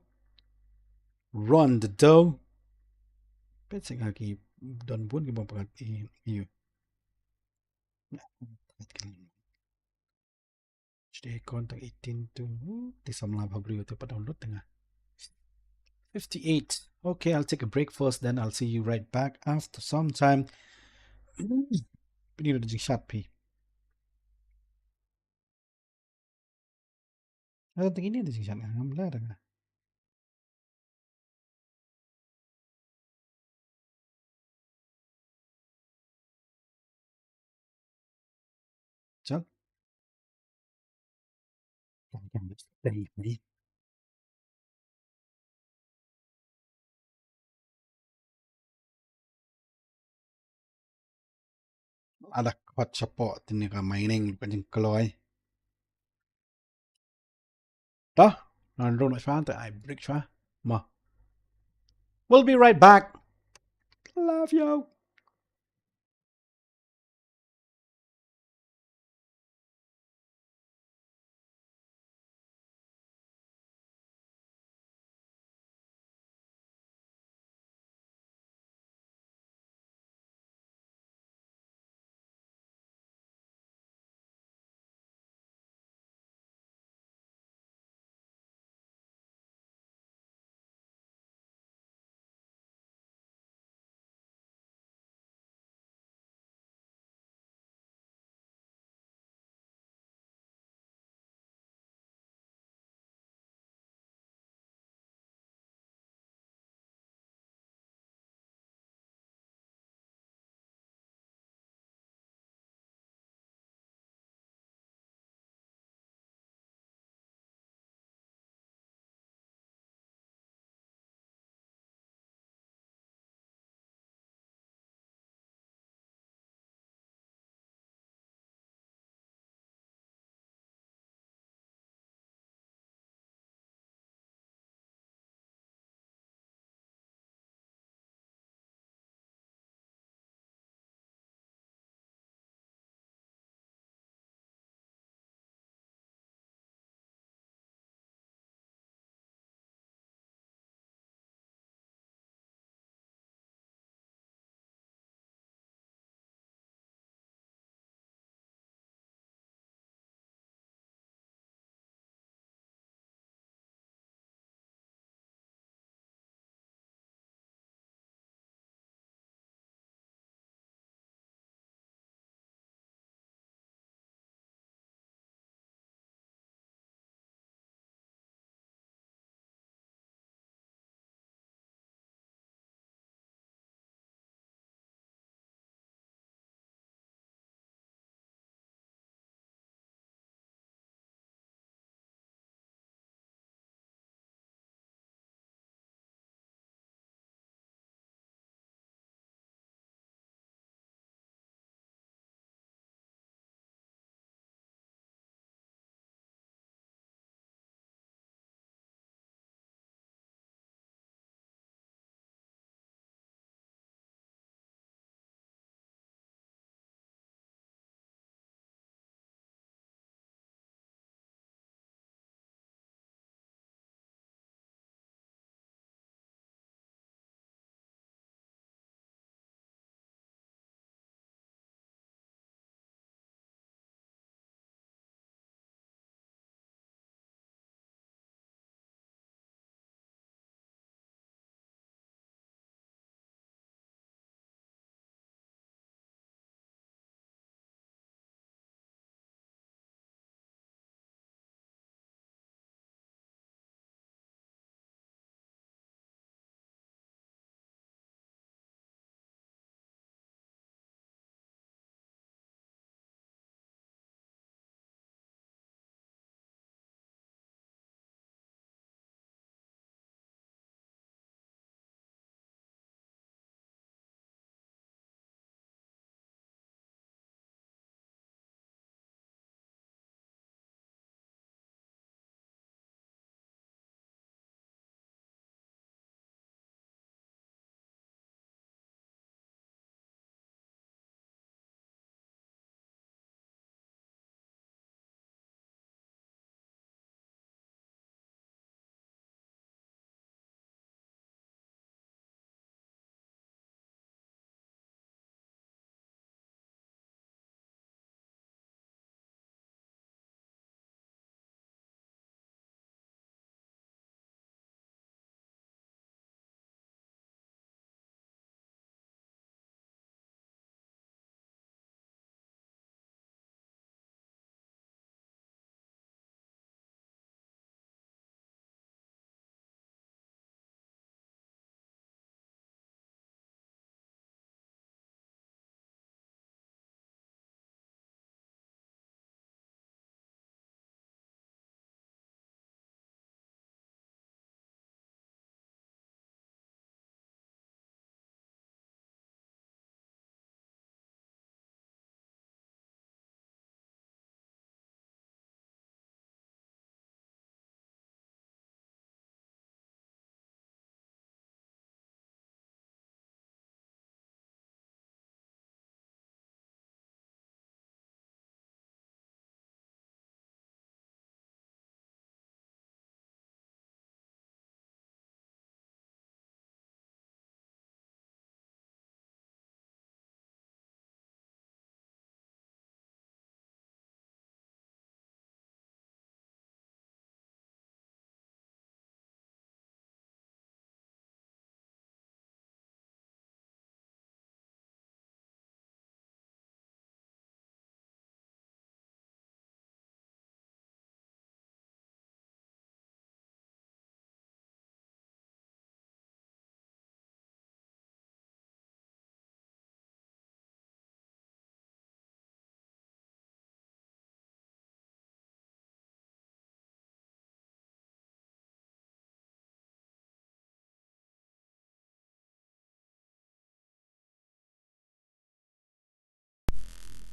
Pensing lagi don pun kita pakai iyo. Jadi kontak 18 tu di samla babri tu pada download tengah. 58. Okay, I'll take a break first, then I'll see you right back after some time. Ini udah jing shot pi. Ada tinggi ni ada jing shot ngam lah dah. Cak. Ada hot support ini kan mining bukan jing keloy. Dah, nanti nak shot I break shot. Ma. We'll be right back. Love you.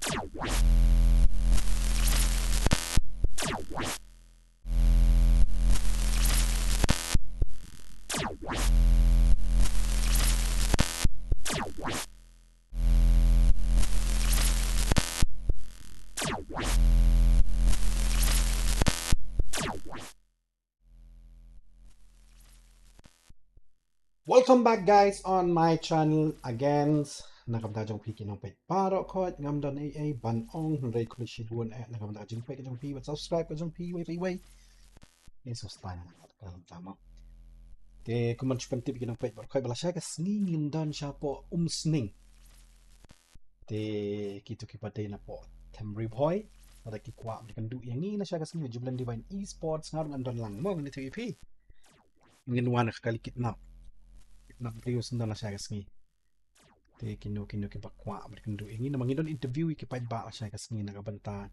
Welcome back guys on my channel again. Nakamda jong pi kinong pet paro ko at ngam don AA ban ong ray ko shi duon at nakamda jong pet jong pi but subscribe ko jong pi way eso style na tama te kuman chupan tip kinong pet bar ko bala siya kas ngin dan siya po sning te kito kipatay na po temri boy ada ki kwa kan du yang ni na siya kas ngin jublan divine esports ngarong andon lang mo ngin TVP ngin wana kali kidnap Prius na siya kasngi te kinu kipakwa berkendu ingin namang idon interview ikipad ba siya kasngi nakabanta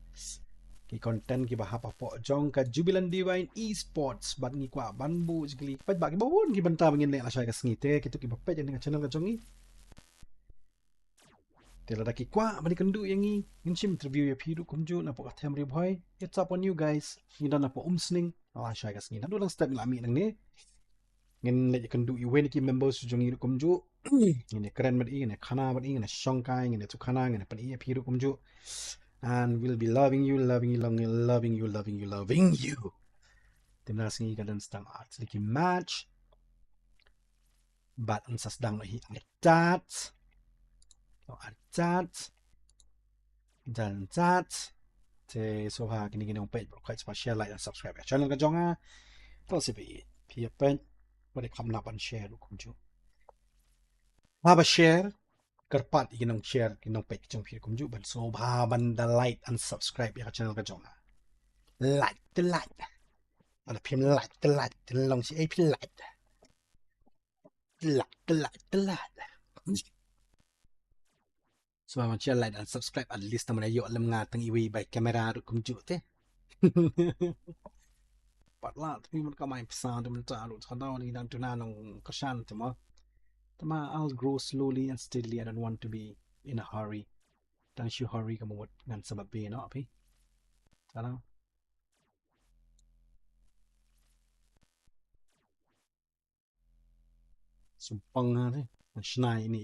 ki content ki bahapa po jong ka jubilan divine esports bat ngi kwa banbu jigli pad ba ki bawon ki banta mangin le siya kasngi te kitu ki bapet yang channel ka jongi te la ki kwa bani kendu yangi ngin sim interview ya pidu kumju na po ka temri boy it's up on you guys idon na po umsning ala siya kasngi nadu lang step lami nang ni ngin le kan du iwen ki members jong iru kumju ngin keren mat ngin khana mat ngin shongkai ngin tu khana ngin pan i piru kumju and we'll be loving you timna singi ka dan stang arts liki match but ang sasdang no hi artats dan te so ha kini kini page quite special like and subscribe channel ka jonga possibly pi pen what come up and share kumju have a share kerpat ikinong share kinong page jong phi kumju ban so ba ban the like and subscribe ya channel ka jong like ada phim like long si ai phi like so ba share like and subscribe at least naman ayo alam nga tang iwi by camera ru kumju te patla tu man ka mai psa tu man ta lu thadaw ni dan tu na nong kashan te mo Tama, I'll grow slowly and steadily. I don't want to be in a hurry. Don't you hurry kamu wat ngan sabab be no api. Tara. Sumpang nga te. Shnai ini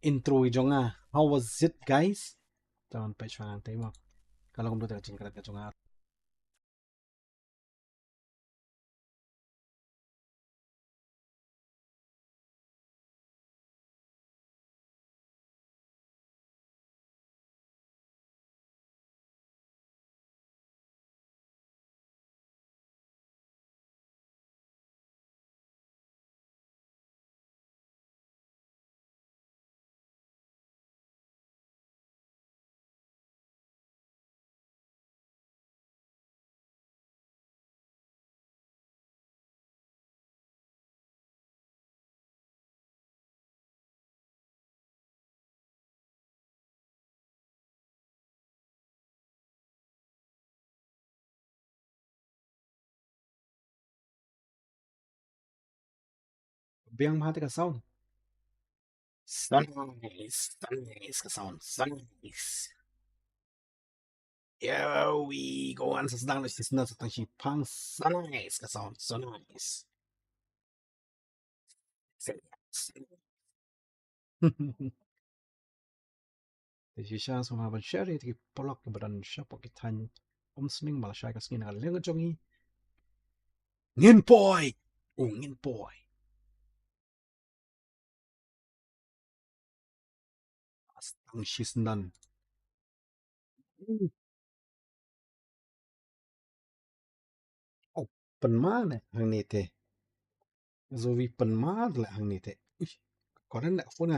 intro ijonga. How was it guys? Taon pa siya te mo. Kalau kamu tak cingkrat ka jonga. Biang mahati ka sound. Sunrise ka sound. Sunrise. Here we go. Ang sasdang na sis na sa tang pang sunrise ka sound. Sunrise. Jadi siya so maban share iti polak ke badan siya po kitan umsning malah siya kas ngina lenga jongi ngin boy ngin boy astang shisnan oh penman hang nite zovi penman la hang nite koran na phone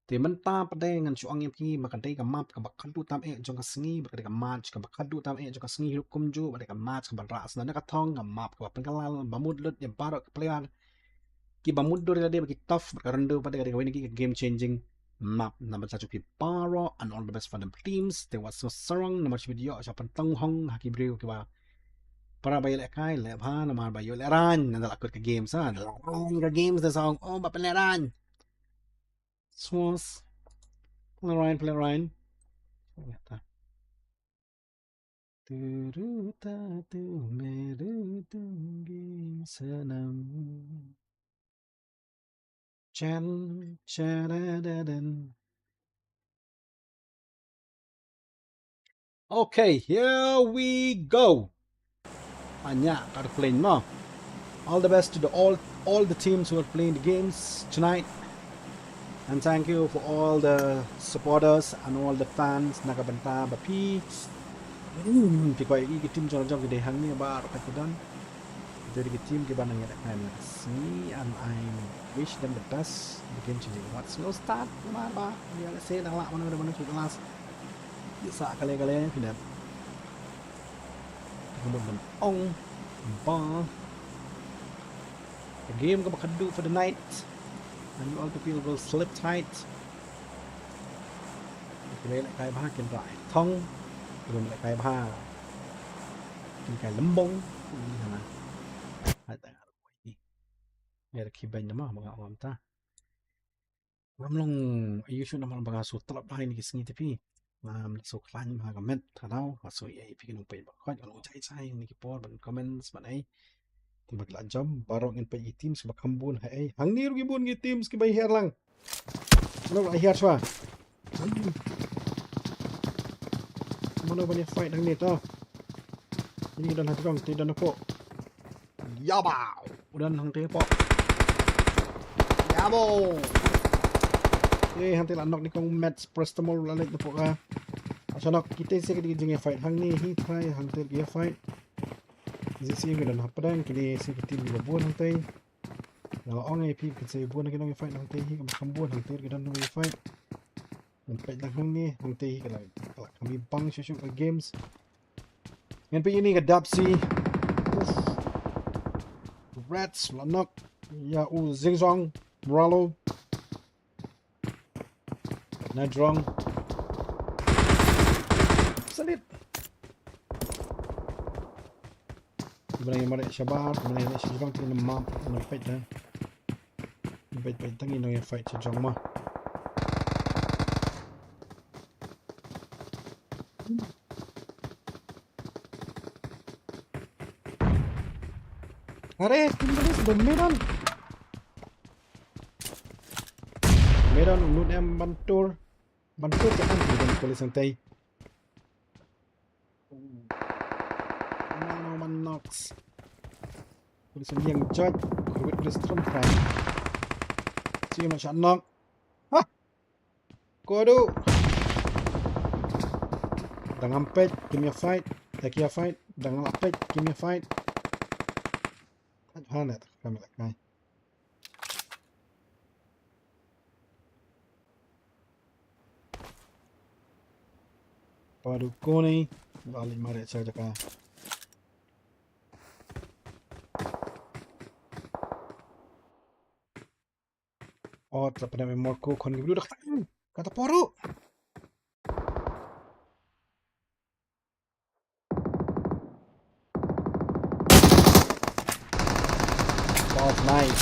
te man ta pade ngan chuang yam ki makadai ka map ka bakhan tu tam e jong ka sngi bakadai ka match ka bakhan tu tam e jong ka sngi hukum ju bakadai ka match ka ras na ka thong ka map ka pen kalal bamud lut yam parok player ki bamud do de ki tough karando pada ka wini ki game changing map number satu pi paro and all the best for them teams they was so sarang number video sa pantang hong haki brio ki ba para bayo le kai le bha na mar bayo le ran na la ka games ha ka games the song oh ba pen le ran swans Pelayan. Ternyata. Turuta tu meru tunggi senam. Charadadan. Okay, here we go. Anya, gotta play no. All the best to all the teams who are playing the games tonight. And thank you for all the supporters and all the fans. Nakabanta bapi. Pikoi iki tim jong gede hang ni bar kakudan. Dari tim ke banang ya kan. See and I wish them the best. The game changing. What's no start? Ba. Ya let's say nang lak mana kita last. Bisa kali-kali pindah. Kemudian ong ba. The game ko makadu for the night. And you all the people will sleep tight. Cái lại cái ba kiện loại thông rồi lại cái ba cái lấm bông như thế nào hay tại nghe là khi bệnh mà mga ông ta ngắm long ayu su naman mga su talap bahay ni kisngi tipi ngam su klan mga comment thanaw so ay pikin ng pay ba ko ang chay ni kipor ban comments man ay magla jam barong in pay teams makambun hay hang ni rugi bun gi teams ki bay her lang ano ay her swa mana banyak fight ang nito. Ini udah nanti dong, tidak nopo. Yabau, udah nanti po. Yabo. Nanti lah nok ni kong match prestamol lalit na po ka. Asa nok kita sih kadi jeng fight hang ni hit try hang ter dia fight. Sih udah napadang kini sih kita di babon hang tay. Kalau orang AP kita buat lagi nong fight hang tay hi kambun hang ter kita nong fight. Sampai dah hang ni hang tay kalau kami bang shoot ke games. Yan pa ini ke Dapsi. Rats lanok ya u Zingzong Moralo. Nadrong. Salit. Sebenarnya mereka sabar, sebenarnya si Jong tinggal map nak fight dah. Fight tangin nak fight si Jong mah. Are, kembali sebelum Medan unut yang bantur jangan dengan polis santai. Mana Nox polis yang judge korwit polis Trump kan. Si macam knock. Hah? Kodo. Dengan pet, give me a fight. Take a fight. Dengan pet, give me a fight. Hanet kami lakay. Padu kuni balik mari saja ka. Oh, terpada memorku kon gitu dah kata poru. Nice.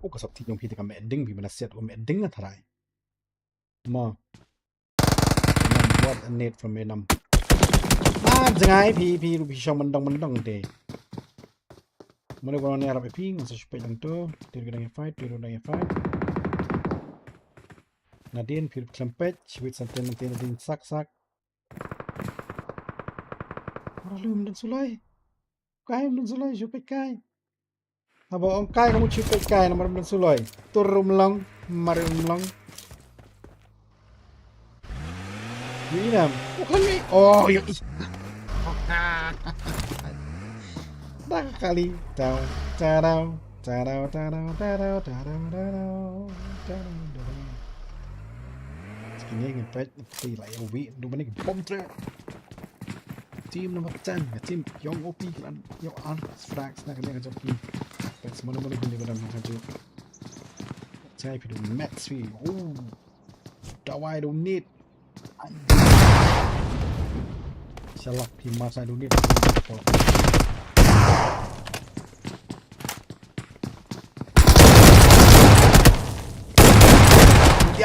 Oh, kasap yung piti ka ending bi manaset o ending na taray. Ma. What a net from Vietnam. Jangai pi rubi siyang mandang de. Mana ko na harap pi ngan sa spy lang to. Tiro na fight. Nadin pi klempet, swit santen din sak. Maralum dan sulay. Kaya belum sulai supaya kaya. Apa orang kaya kamu supaya kaya nomor belum sulai. Turun lang, marum lang. Ini nam. Bukan ni. Oh, yuk. Dah kali. Tarau. Ini ngepet tilai ubi. Dua ni bom trap. Team nomor 10, team yang OP kan, yang frags nak kena kerja team. Tapi semua boleh dalam kerja. Saya perlu match fee. Oh, dawai don't need. Salah team masa don't need.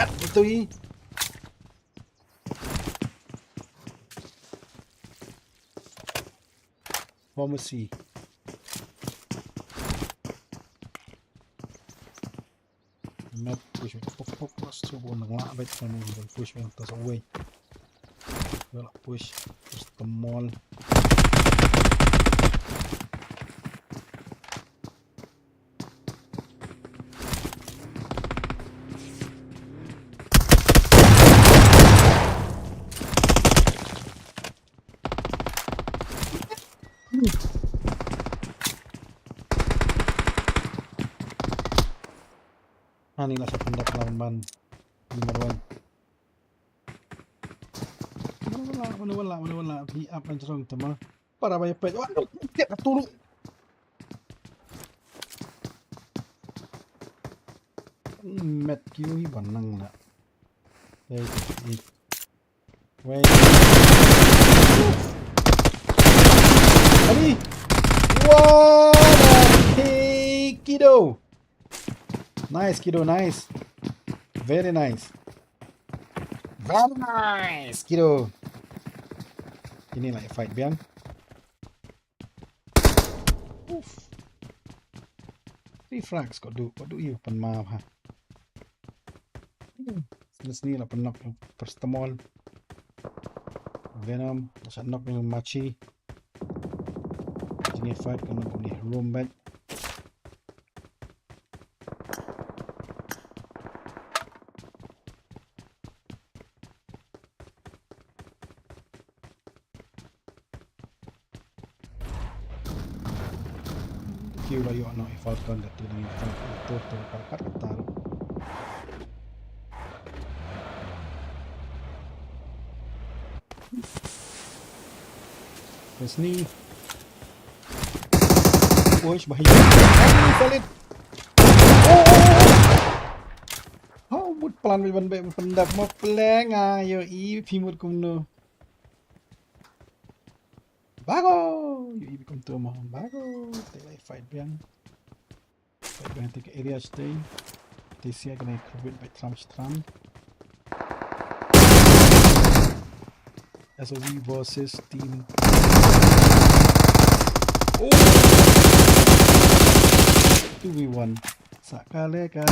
Get tui. Pharmacy. Not push it. Pop. Let's do one. Not bet for me. Push me. That's away. Well, push the mall. Inilah sa pundak lawan ban. Number 1. Wala. Be up and strong tama. Para ba yapet. Waduh, tiap tulu. Met kiwi banang na. Wait. Ali. What a kiddo. Nice, kiddo, nice. Very nice. Very nice, kiddo. Inilah fight, Bian. Oof. 3 frags kau do you pan maaf ha. Sini lah penok perstemol. Venom, nasa knock yung machi. Ini fight kena ni room bed. Kira yung ano i-falcon dati lang yung falcon ito kakatatal. Terus ni push bahaya. Salit. Oh, mut pelan ban pendap mau peleng ayo i pimut kumno. Bago! Yung ibig kong tumahon. Bago! Tayo fight biang. Fight biang tika area stay. Tayo siya kena ikubit by Tram. SOV versus team. Oh! 2v1. Sakale. Oh!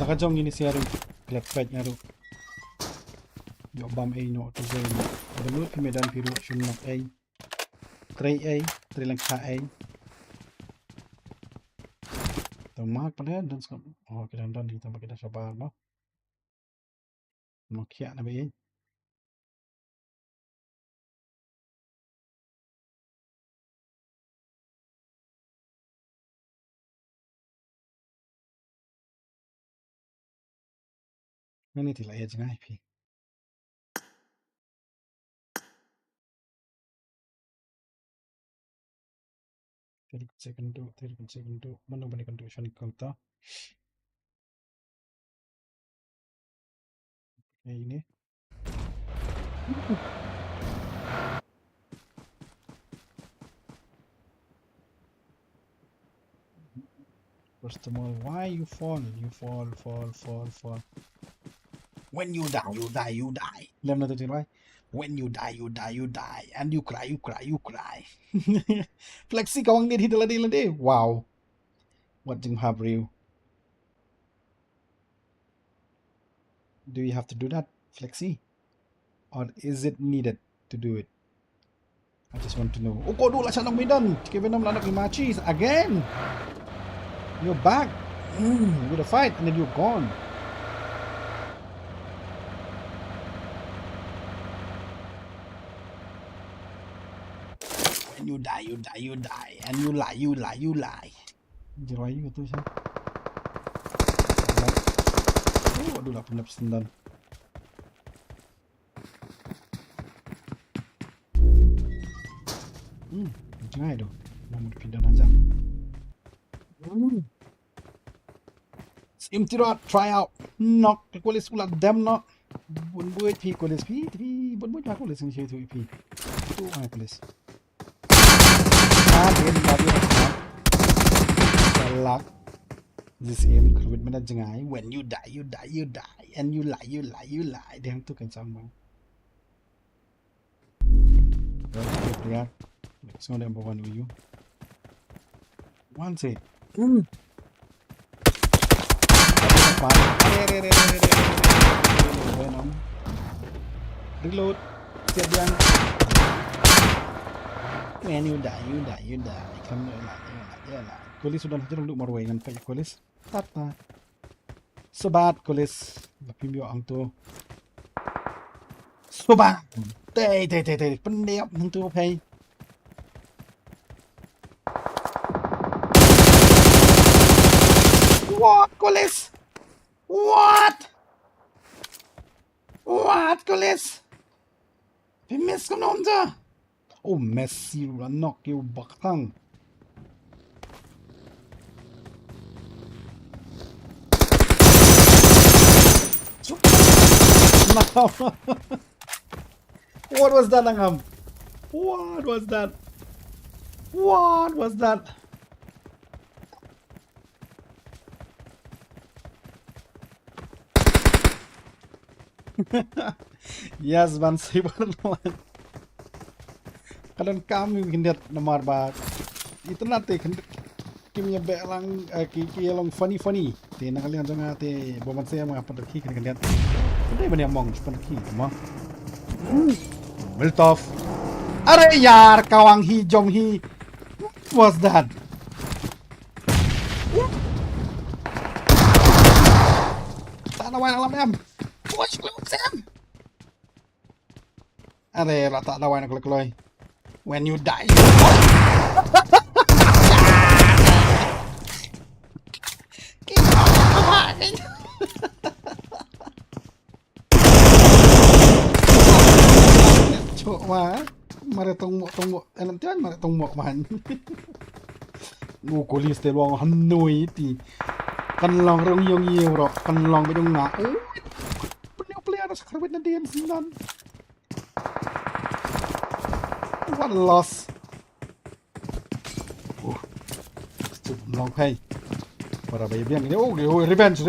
Nakajong ini siya rin. Black fight nga rin. Yo bam A no to go. Ada mulut di medan biru sunok A. Tray lang ka A. Tamak pada dan skam. Oh kita dan kita pakai dah sabar ba. Makia na ba eh. Ini tila ya jangan IP. Second do. Mana bani contribution konta. Ini. First of all, why you fall? You fall. When you die. Lem na to why? When you die. And you cry. Flexi kawang need hidala day. Wow. What do you have real? Do you have to do that, Flexi? Or is it needed to do it? I just want to know. Oh, kau dulu lah sanang medan. Kevin nam lanak lima cheese again. You're back with a fight and then you're gone. When you die. And you lie. Jerai gitu sih. Oh, aduh lah pendap sendan. Jangan itu. Mau pindah aja. Sim tira try out. Knock. Kulis pula dem no. Bun buat pi kulis pi. Bun buat aku kulis ni tu pi. Tu mana kulis? Dia lagi. Salah. this aim kerwit mana jengai when you die you die you die and you lie you lie you lie dia tu kan sama ya so dia bawa you one say reload siap yang when you die kamu lah kulis sudah hajar untuk marwai dengan kayak kulis tata sebat kulis tapi bio ang tu sobat teh pendek tentu pay what kulis what kulis miss ko nom ja oh Messi run knock you bakang what was that Angam? What was that? Yes, ban cyber kalian kami hindat nomor bat itu nanti kimnya belang ki long funny te na kalian jangan te boman saya mengapa terki kan lihat ini banyak mong seperti mah Miltov are yaar kawang hi jong hi was that tak ada wayan alam em watch Sam are la tak ada wayan keloi when you die cok mah mare tong mok enan tian mare tong mok man ngu kulis te luang hanoi ti kan long rong yong euro kan long be dong na punya player sekarang na dian sinan what a loss long pay para bay biang ini oh revenge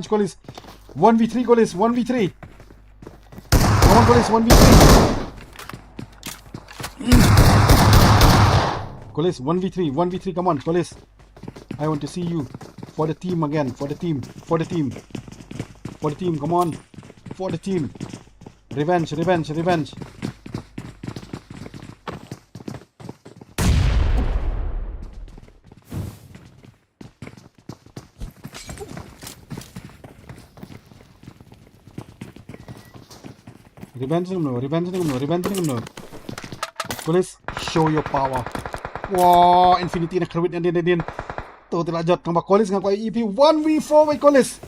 kulis 1v3 kulis 1v3 come on kulis 1v3 kulis 1v3 come on kulis I want to see you for the team again for the team come on for the team revenge revenge no Kulis show your power wow infinity na kerwit na din to tilajot kang Kulis nga ko EP 1v4 with Kulis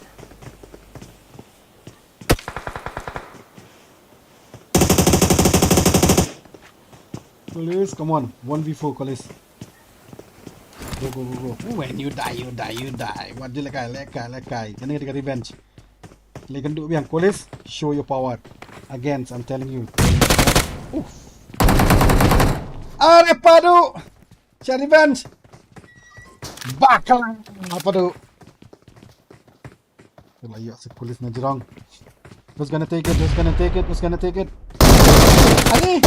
come on 1v4 Kulis go when you die what di lekai kani kita revenge lekan du biang Kulis show your power against I'm telling you are padu cari revenge bakal apa tu kalau ya si Kulis na jerong who's gonna take it ani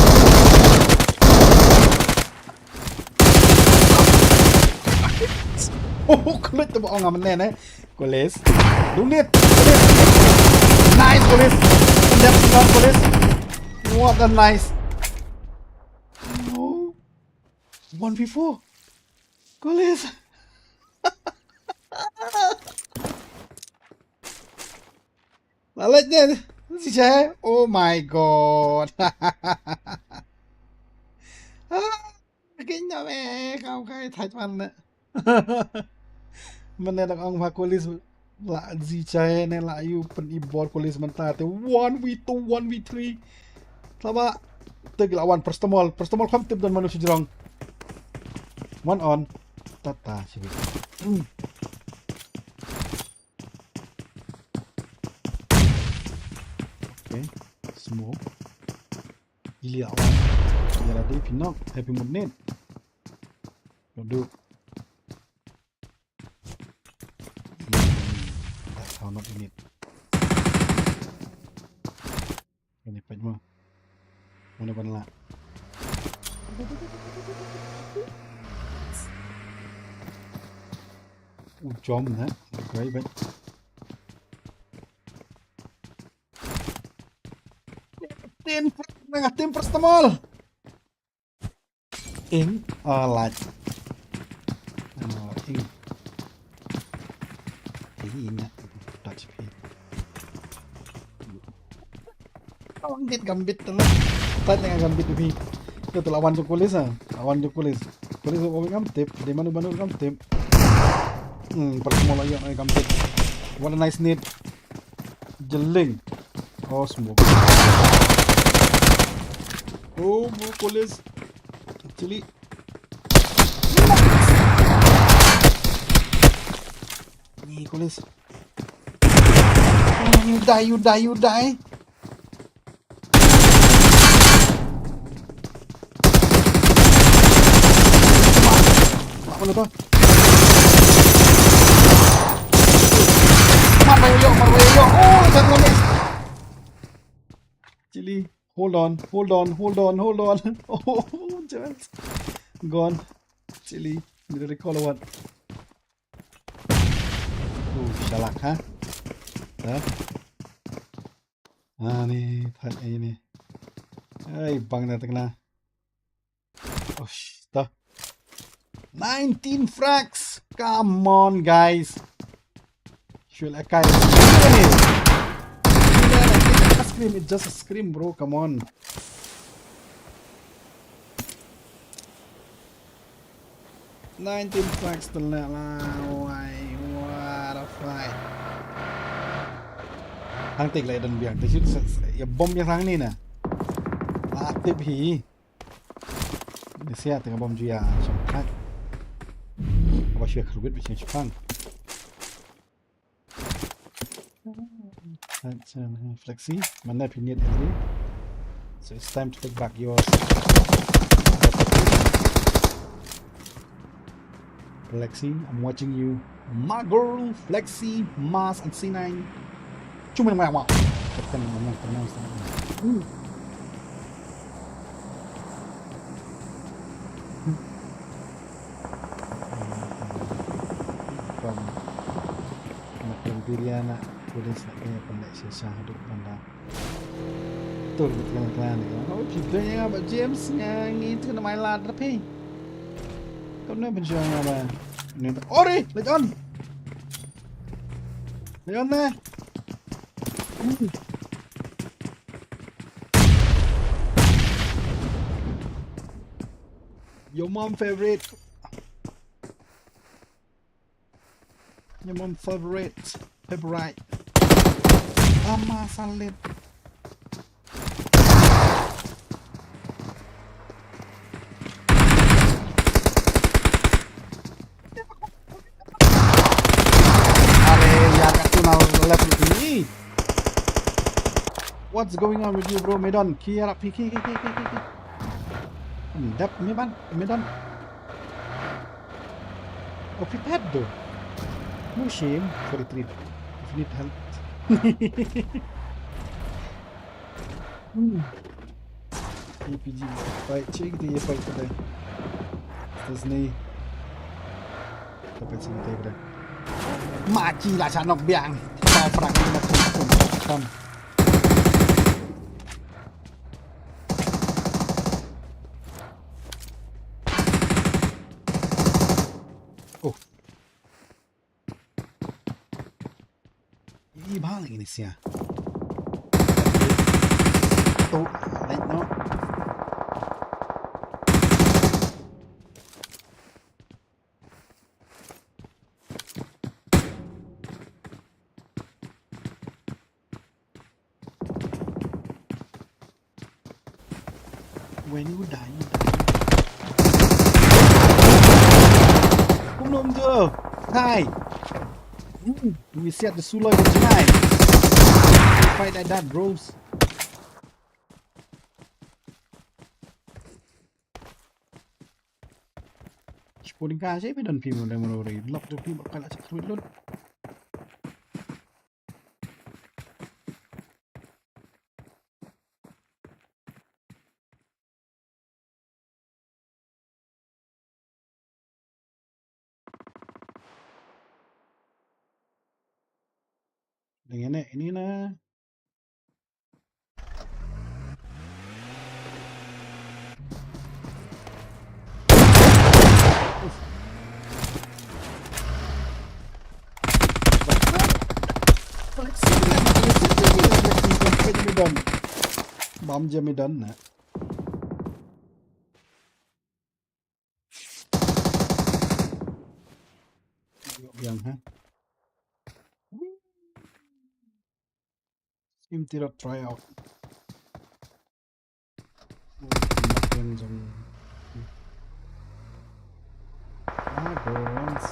Kulis tu bohong aman Kulis dunit nice Kulis Kulis what a nice 1v4 Kulis lalatnya si Cahaya oh my god kayaknya kau kayak Thailand mana nak ang Kulis la si Cahaya ne la you pen ibor Kulis mentah te 1v2 1v3 sama teglawan perstmol kam tip dan manusia jerong one on tata sih okay smoke ili awan jadi ada pinok happy mood net duduk how not in it. Ini pa mo. Muna ba nila? Chom hả? Great vậy. Tim pertama. Ing like ing ini touch P. Gambit tu lah. Tanya dengan gambit P. Itu tu lawan Jokolis ah. Lawan Jokolis. Jokolis orang gambit. Di mana gambit. Pertama lagi yang gambit. What a nice need. Jeling. Oh smoke. Oh Jokolis. Actually. Jokolis. You die. Mana tu? Marwayo. Oh, jangan miss. Chili, hold on. Oh, just gone. Chili, need to recall what? Oh, shalak, ha? Ni, pat ini. Ay, bang na tengah. Oh, stop. 19 frags! Come on, guys! Should I guys? SCRIM, it's just a SCRIM, bro. Come on. frags still not. What a fight. Thằng tịch lại đần biển. Tôi chứ bom yang thằng này nè. Aktif hi. Ini siapa tengah bom dia. Cepat. Apa sih kerubit macam Jepang? Flexi, mana pinit ini? So it's time to take back yours. Flexi, I'm watching you. My girl, Flexi, Mars and C9. Cuma yang mau. Tekan ngomong tenang sana. Pilihan tulis nak pandai susah hidup pandai. Betul kan. Oh, kita yang abang James yang itu nama lain tapi. Kau nak berjuang apa? Ni. Ori, Leon. Leon ni. Your mom favorite. Favorite. Ama salib. Level ini. What's going on with you, bro? Medan, kira piki. Dap, Medan. Oh, prepared though. No shame for retreat if you need help. APG fight cik dia fight pada terus ni dapat sini pada maki lah sanok biang kita perang macam oh ini bang ini sia tu right no when you die cũng nôm chưa hai we set the suloi for tonight fight like that bros Spoiling ka siya, may doon film mo lang mo rin. Lock the film, akala sa tweet luôn. Dengan ini na. Bom je medan na. Yang ha. Im tidak try out. Yang jam. Girls.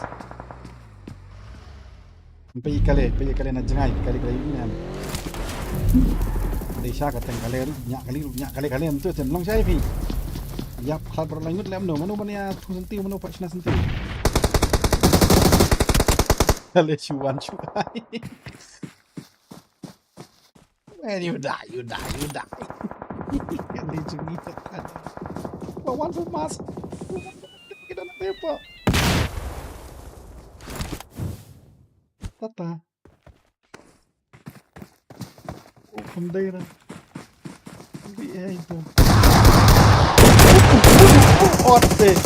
Pergi kali nak jengai kali ini kan. Malaysia kata kali nyak kali itu je long saya pi. Yap hal berlanjut lem no manu bania tu senti manu pak sena senti. Kali cuan. And you die. Kali jengi kan. Bawan mas. Kita nak apa? Tata. Oh, bandeira. Itu. Odds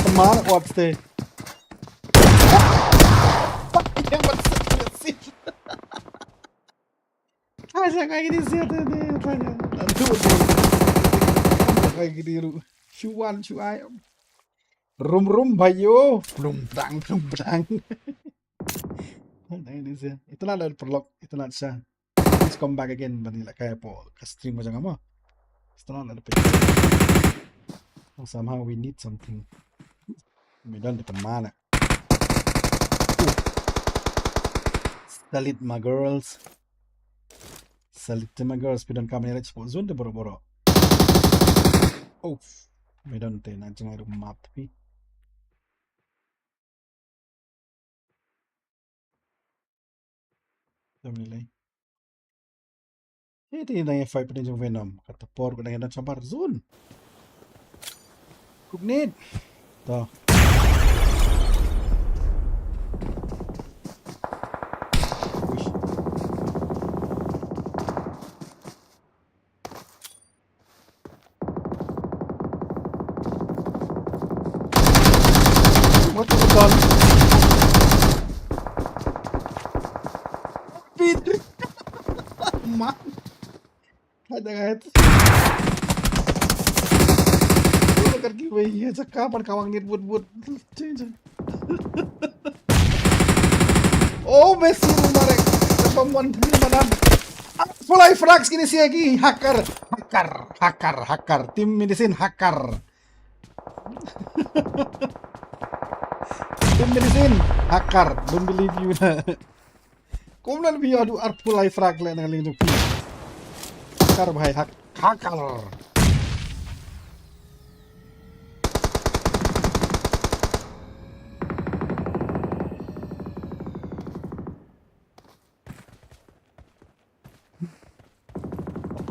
teman odds yang bersih. Aja kayak gini sih deh tanya. Aduh. Kayak gini ru. Cuan. Rum bayo. Belum berang. Nah ini sih. Itulah dari prolog. Itulah sih. Please come back again. Bani lah kayak po. Stream macam apa? Itulah dari page. Somehow we need something. Medan depan mana? Salit my girls. Medan kami lihat spot zone tu boro-boro. Oh, medan tu nak jangan rumah tapi. Tamilai. Ini yang fight pada jeng Venom. Kata por ko dengan sabar zone. Kugnid. Toh. What the fuck? Pidri. Man. Ada करके वही है चक्का पर कावांगे बुट oh Messi nomor pembuan mana mulai frax gini sih lagi hacker tim medicine hacker don't believe you kumlan biar adu mulai frax le dengan link hacker bhai hacker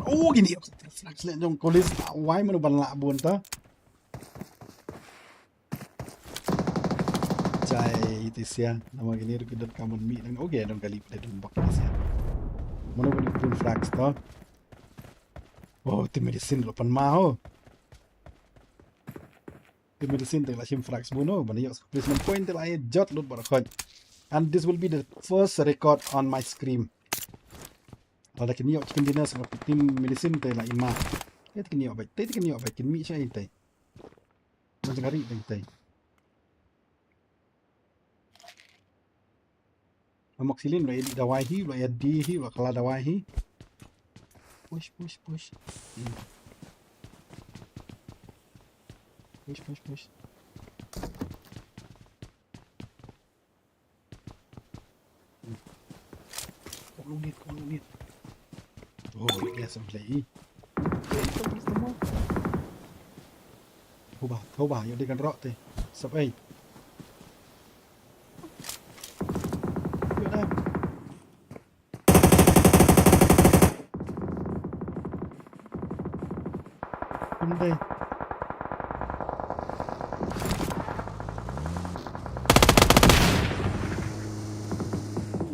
oh gini flash le jong kolis why manu banla bun ta jai itisia nama gini ru kidat kaman mi nang oge dong kali pada dumbak itisia manu bani pun flash ta oh tim medicine lo pan ma ho tim medicine te la sim flash buno bani yo placement point te la jot lut bar khod and this will be the first record on my SCRIM. Ada kini ok kini nas sama tim medicine teh lah imah. Teh kini ok baik, kini saya teh. Macam hari teh. Amoxicillin lah di dawahi, lah di hi, lah kala dawahi. Push. Push. Kolonit. Oh, ya sampai. Hubah, yang dengan rock teh. Sampai. Pandai.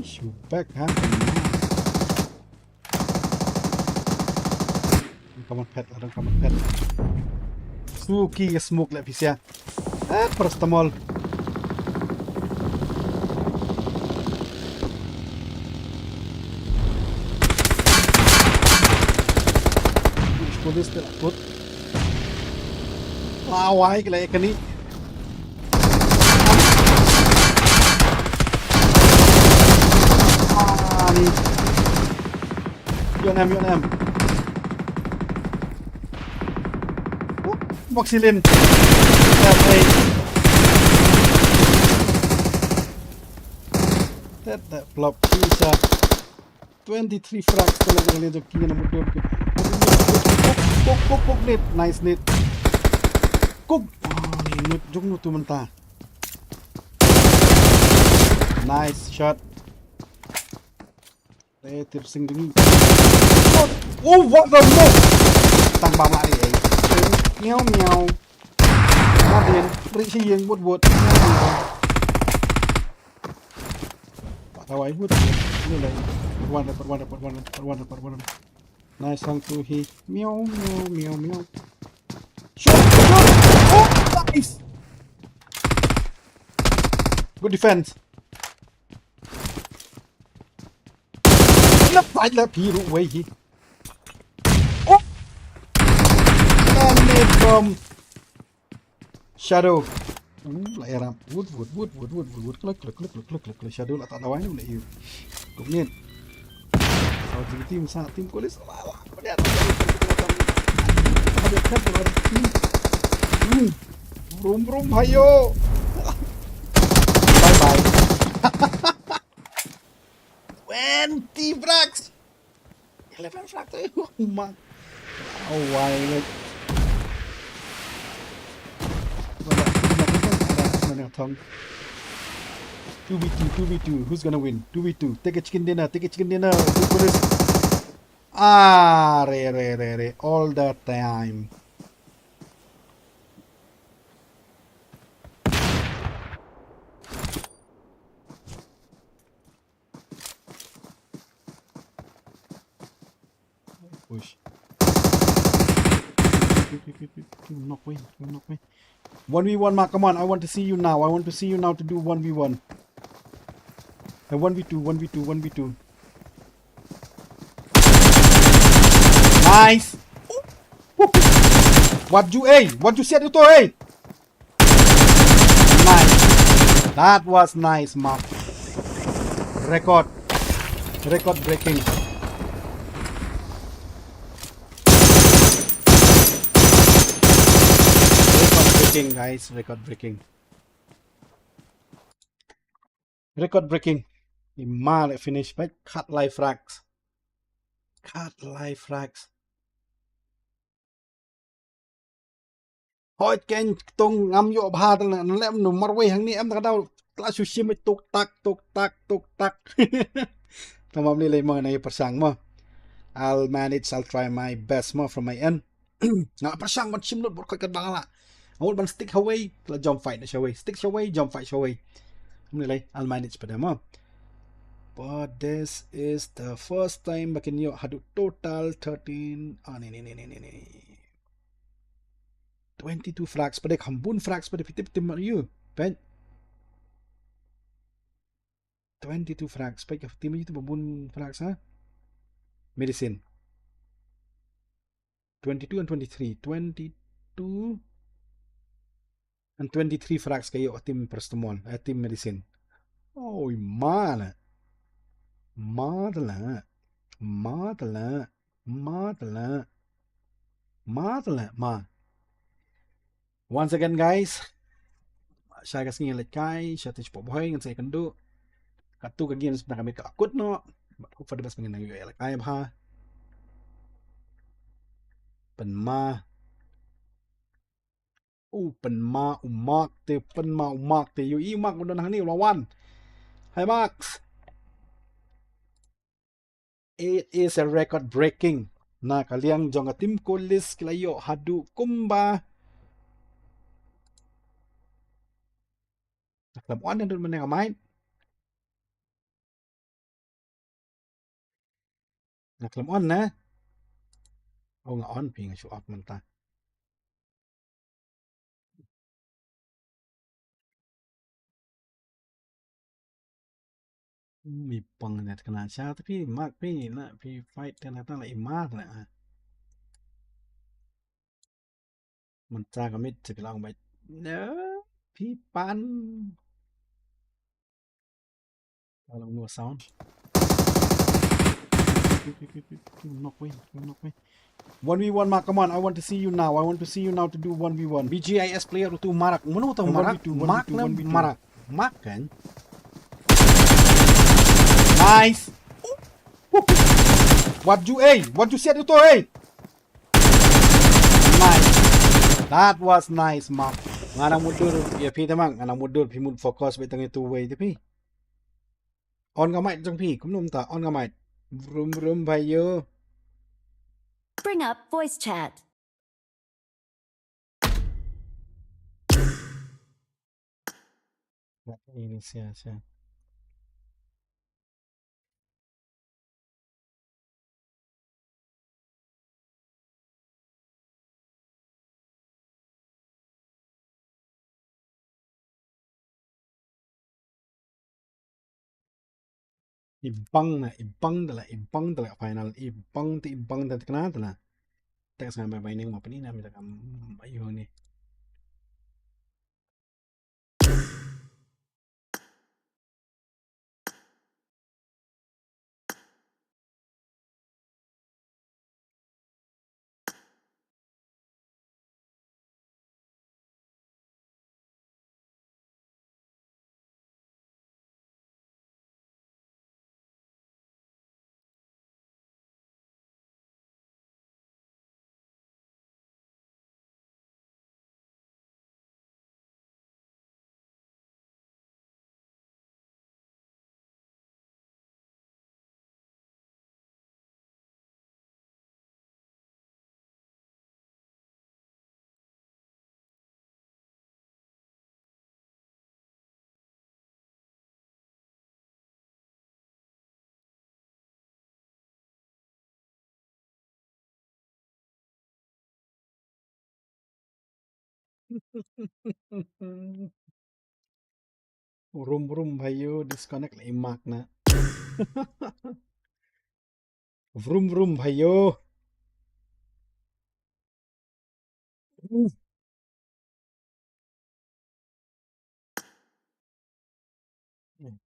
Shoot back, ha. come on pet, don't come on pet. Suki smoke like Pisia. Prostamol. Police telah put. Lawai ke lah ni. Ni. Yun. Moxilin. That flop bisa 23 frags pala kali itu kini nomor 2. Cook net, nice net. Cook. Ni jung nu tu mentah. Nice shot. Tirsing dingin. Oh, what the no? Tang bang lại ấy. Meow. Nó điên, beri siang buat. Pak tahu buat. Ini lah. Perwarna. Nice sang tu hi. Meow. Shot. Oh, nice. Good defense. Phải là Piru way hi. Oh! And from Shadow. Lại làm wood. Click. Shadow lại tạo đầu anh lại yêu. Cũng nên. Sau team sa team Colis. Ada kan team. Brum hayo. Bye. 20 frags. 11 frags tu. Man. Oh why like. Mana thong. 2v2. Who's gonna win? 2v2. Take a chicken dinner. Re. All the time. Push. Knock away. 1v1, Mark. Come on. I want to see you now. To do 1v1. 1v2. Nice. What you said itu, hey? Nice. That was nice, Mark. Record breaking. Guys, record breaking. Mal finish by cut live frags. Hỏi kênh tung ngắm dụ ba tầng nó lẽ nụ mặt quay hàng ní em ta đâu là sushi mới tục tắc. Tầm đi lấy mơ này persang mà. I'll try my best more from my end. Nggak persang mà chim lụt bột khỏi cân bằng là. Hold one stick away, la jump fight na away. Stick away, jump fight away. I'll manage pada mo. But this is the first time bakin yo hadu total 13 ni. 22 frags pada hambun frags pada pitip you. Ben 22 frags pada tim itu hambun frags ha. Medicine 22 and 23. 22 and 23 frags kayo tim pertemuan, tim medicine. Oh, mana. Madala. Once again, guys, saya kasi ngilit kay, siya tich po buhay, saya kendo. Katu kagin na kami kaakot no. Hope for the best pangin nang yung kay ha. Penma umak te yung imak mo na ni lawan. Hi Max. It is a record breaking na kaliang jong tim Colis kilayo hadu kumba. Nakamuan na doon man nga main. Nakamuan na. Oh nga on ping show out mentah. Mi pang net kena cha tapi mak pi na pi fight kan ta la imak na. Mentah kami sekelang baik. No, pi pan. Kalau no sound. Knock way. 1v1 mak, come on, I want to see you now. I want to see you now to do 1v1. BGIS player tu marak. Mana tahu marak? Mak na marak. Mak kan? Nice. What you said itu Nice. That was nice, mak. Ngana mudur ya pi tamang, ngana mudur pi mud focus be tang itu way tu pi. On gamai jong pi, kum nom ta on gamai. Vroom bhayo. Bring up voice chat. Ini sia. Ibang tala final ibang tala kena tala. Tak sampai baining mo panina mi takam ayo ni. Rum bhayo disconnect la imak na. Vroom bhayo.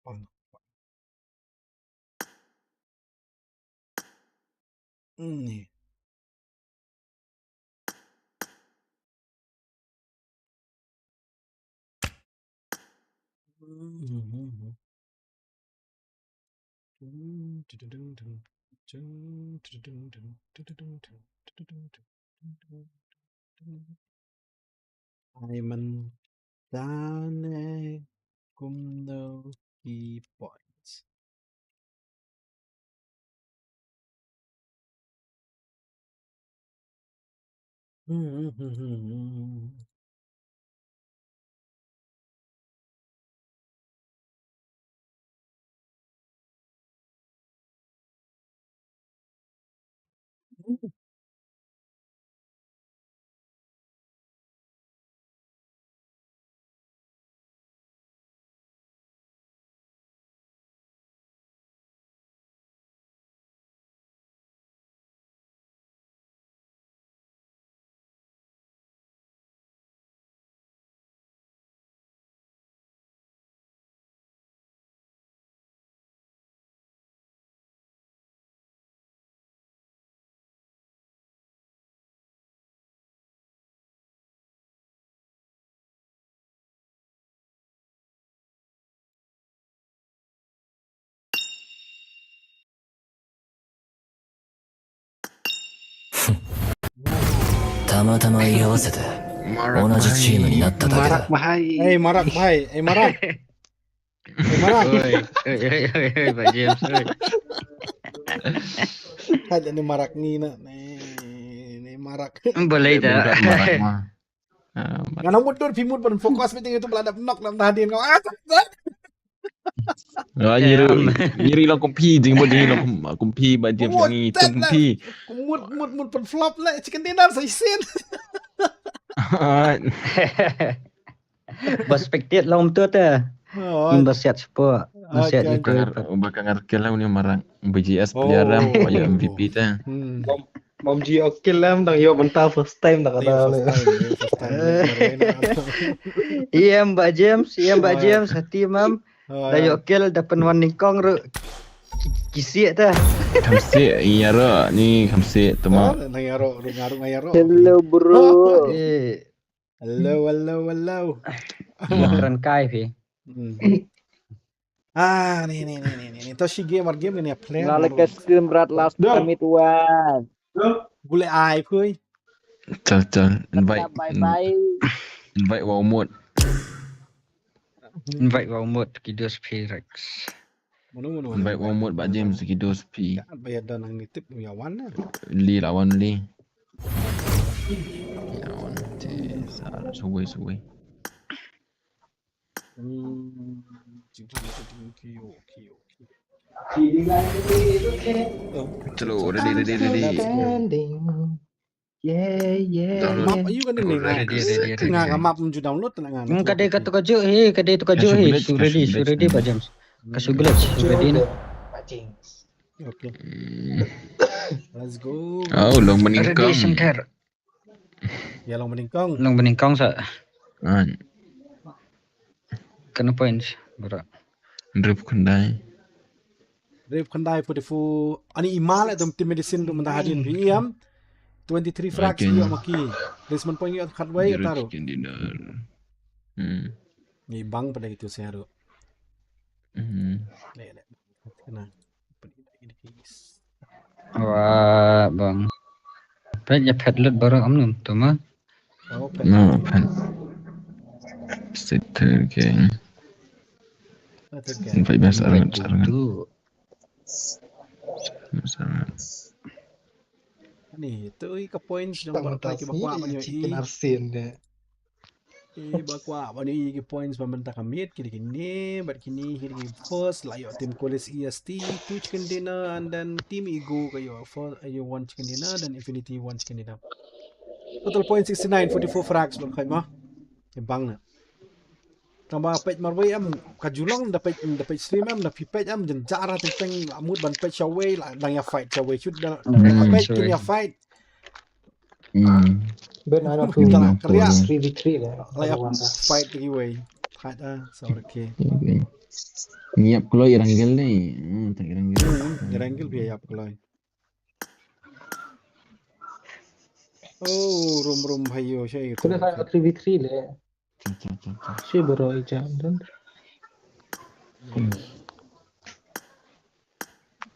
Pang. Ni. Ai man dane kum no key points. Tama-tama 居合わせて同じチームになっただけだ。Marak bhai. Marak. Oi, Pak James. Ada ni marak ni na. Ni marak. Boleh tak? Marak mah. Ngana mudur pimut pun fokus meeting itu beladap knock dalam tahdin kau. Nyiri lang kumpi jing buat jing lang kumpi ba James What ngi that lah. kumpi. Mut pen flop lah chicken dinner sa isin. Perspektif long tu tu. Oh. Imbasiat sepuluh. Masiat Okay. itu. Bakal ngarkel lah ni marang BGS player paya MVP ta. Mom G okay lah dang yo mentah first time dah kata. First time. Iya Mbak James, hati mam. Dayo kel dapat warning kong ru. Kisi ta. Kamsi iya ro ni kamsi tama. Ngayaro, ngayaro. Hello bro. Hello. Keren kai pi. Nih. Itu si game ni player. Ngalek SCRIM berat last time itu wan. Boleh ai puy. Cal invite Bye. Invite vào một cái đứa Rex. Invite Womot Pak James gitu sepi. Bayar dan ang nitip yawan na. Li lawan Li. Yawan ti suwe. Chalo ready. Map ayu kan ni nga map mu download na nga. Kadai kata kaju ready Pak James. Kasu glitch ready na. Okay. Let's go. Oh, long meningkang. Ready Shankar. Ya long meningkang. Long meningkang sa. An. Kena points bro. Drip kendai. Rave kandai for the full ani imal at team medicine do manda hadin riam 23 frags yo maki placement point yo kat way taro ni bang pada itu saya ro le kena Wah bang. Pet lut barang amnum tu mah. No pen. Sitter geng. Invite biasa sarangan. Ni tu ke points dong berapa ke bakwa banyo chicken arsin deh. Bakwa banyo ke points pembentang kamit kini bat kini first layo tim Kolis EST 2 chicken dinner and then team Ego kayo for ayo 1 chicken dinner dan Infinity 1 chicken dinner. Total point 69 44 frags bang kay mo. Bang na. Tambah page marway am kajulong dapat stream am dapat page am jen jara tentang amud ban page away lah dang ya fight away shoot dah page kini ya fight Ben ada tu kita kerja 3v3 lah. lah ya fight lagi way fight so okay Nyiap keluar ranggil ni. Tak ranggil biaya apa keluar oh room hayo saya itu Sudah saya 3v3 lah. Si bro jam dan.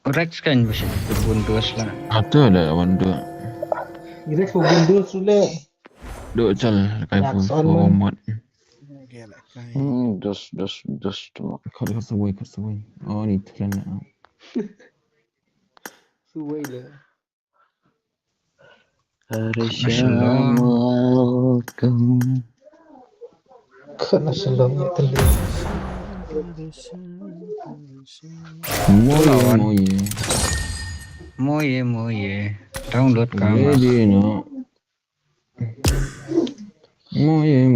Rex kan bisa berbuntus lah. Ada lah lawan dua. Ini sebelum sudah. Dua cal kai Womot. Dos tu. Kalau kasaway. Oh ni trend na. Suwe lah. Assalamualaikum. Kena selong itu le. Moye. Download kamera. Ready no. Moye.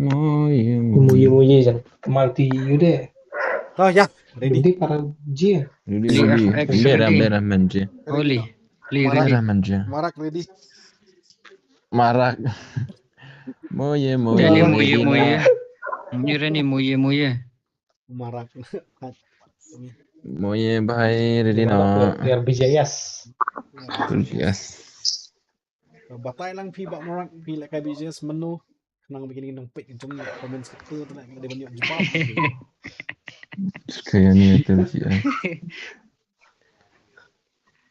Muye jangan multi yude. oh ya ready Jadi para G. Bera manje. Oli. Bera manje. marak ready Marak. Moye. Jadi moye. Nyuruh ni moye. marak Moye bahai ready no. Biar BJS. Yes. batai lang pi bak marak pi like business menu nang begini nang page jom comment tu nak dia banyak jumpa Kaya ni terus ya.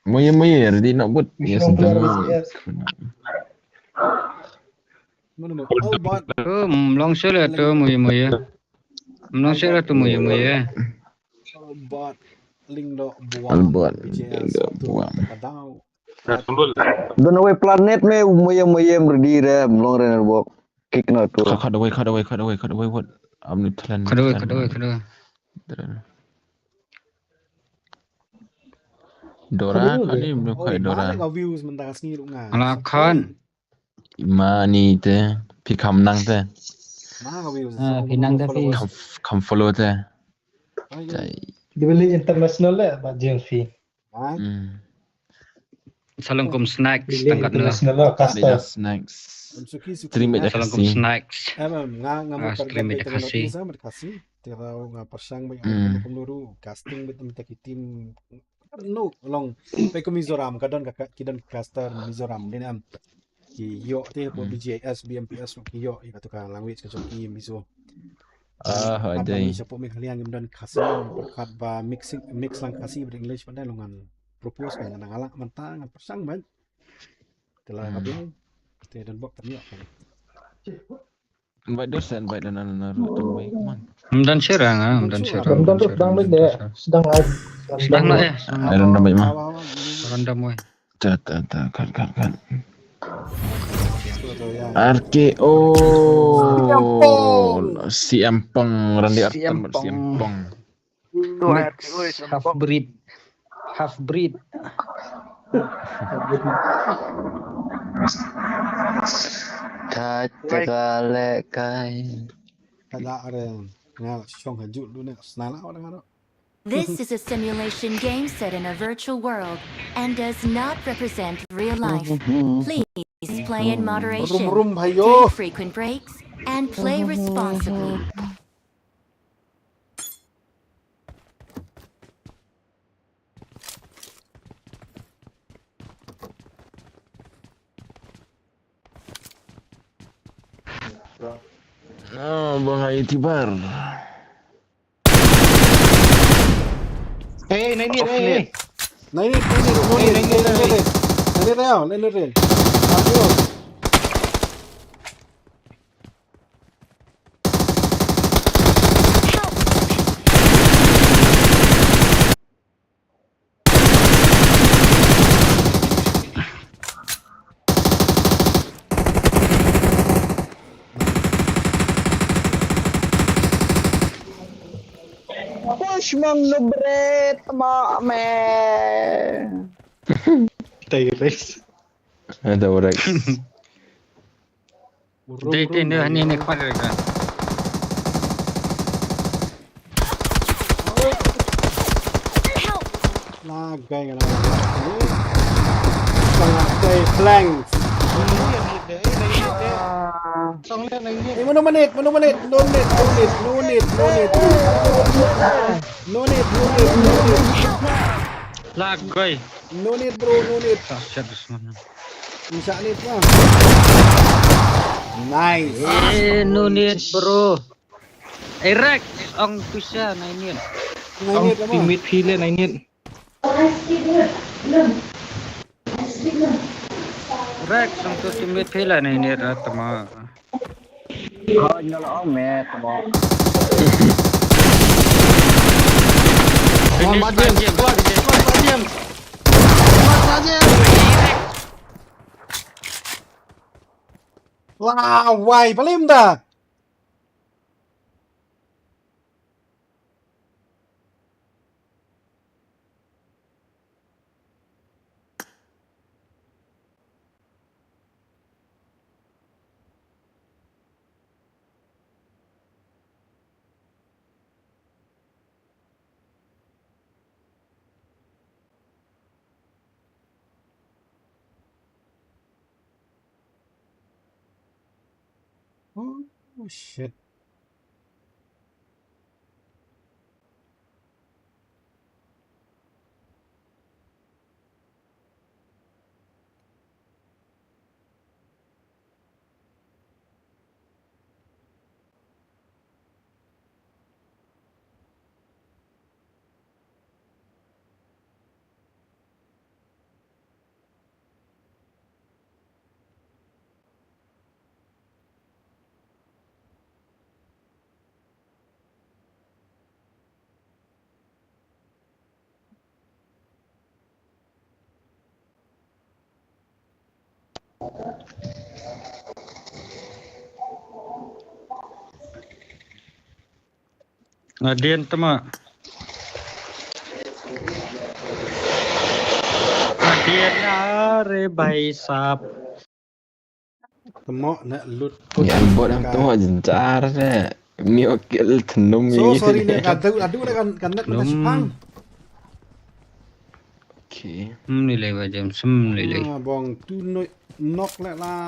Moye ready nak buat. Yes. Mana oh bot Oh, mlongsel lah tu moye. Mlongsel lah tu moye. bot link do Albot. buang kadau Don't know planet me moye berdiri melong renner bok. Kick na tu. Cut away what? I'm not telling. Kedua. Dora Kau kau ni belum Oh, kau Dora. balik kau views mentang sini lu ngah. Alah kan. Ima ni te, pi kam nang te, Mana kau views? Pinang dah fi. kam follow te. Ay, Jai. Dibeli international lah, Pak James fi. ay. Assalamualaikum snacks Beli tangkat na. international lah, Beda caster. snacks. Suki Stream aja Assalamualaikum kasih. snacks. Nga mo Stream target aja dengan kasih. notis sama kasih. Tiraw nga persang may ang kumluru casting bet minta kitim. No, long. Pe ko Mizoram kadon kidan caster Mizoram dinam. Ki yo te po BJS BMPS ki yo ikatu ka language ka ki mizo. Ada mi siapa Meghalaya yang dan kasih yang perkat ba mix lang kasih ber English pandai longan propose kan nang ala mentang persang ban. Telah kabiau. Te dan bok terniok kan. Invite dosen, invite dan anak-anak tambah. Come on. Dan serang, dan serang. Dan terus sedang deh, sedang aja. Sedang nak ya. Dan tambah mah. Random weh. Kan. RKO. Si Empong, Randy Artan si Empong. Half breed. Kacakale kai. Kada ada nga syong hajut lu ne snala orang ada. This is a simulation game set in a virtual world and does not represent real life. Please play in moderation, Rum hayo. take frequent breaks, and play responsibly. Oh, bahaya tibar. Hey, nainit. Nainit tayo, nainit. Adios. Push mang nubret ma me. T-Rex. Ada orang. Dek ni kepala kan. Lagay nga naman. Pangakay flanks. Eh, mano manit. No need. Lagoy. No need bro, no need. Shit this one. Bisa need pa. Nice. No need bro. Rex, ang pisah nainit. Nainit apa? Pimit pila nainit. Rex, ang timid pila nainit tama. Kau nyala me tamo. Wow, why palim dah? Oh shit. Ngadian tama. Ngadian are baisap. Temo nak lut. Ya bot ang tuh jencar deh. Miokil tenum So ini. sorry nih kadu kan nak kita sepang. Oke. Nilai bajam nilai. Bong tu nok lah.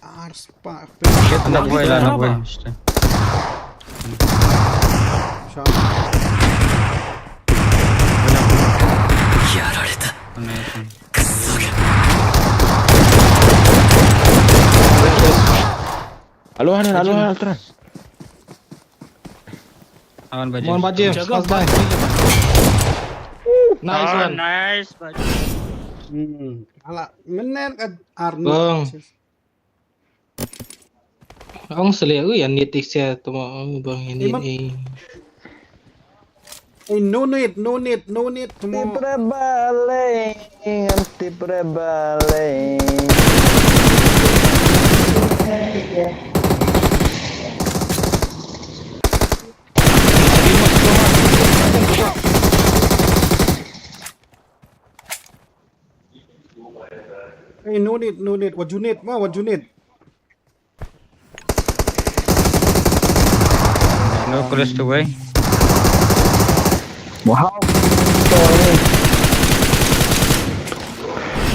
Ars pak. Anak boy. Halo terang. Awan bajam. Mohon bajam. Nice one. Nice bajam. Ala menen kan Arno. Bang. Ang seliu ya nitik saya tuma bang ini. No need. Temo. Anti prebale. Hey, no need. What you need? No cross the way. Wow.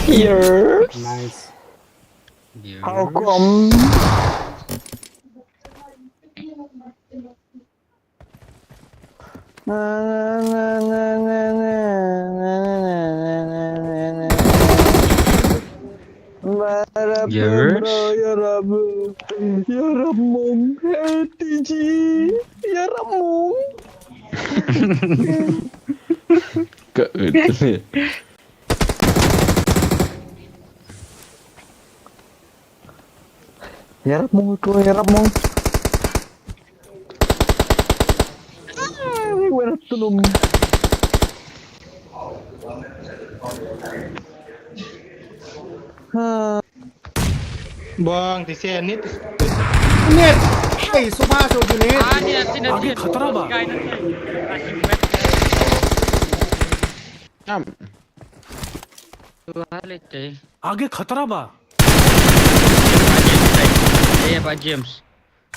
Here. Nice. How come? Yours? Ya Ramong, TG, ya Ramong. Ke itu. Ya Ramong. Wala tulong. Bang, di sini Net. Hey, sumpah so net. Nanti. खतरा बा Am. आगे खतरा बा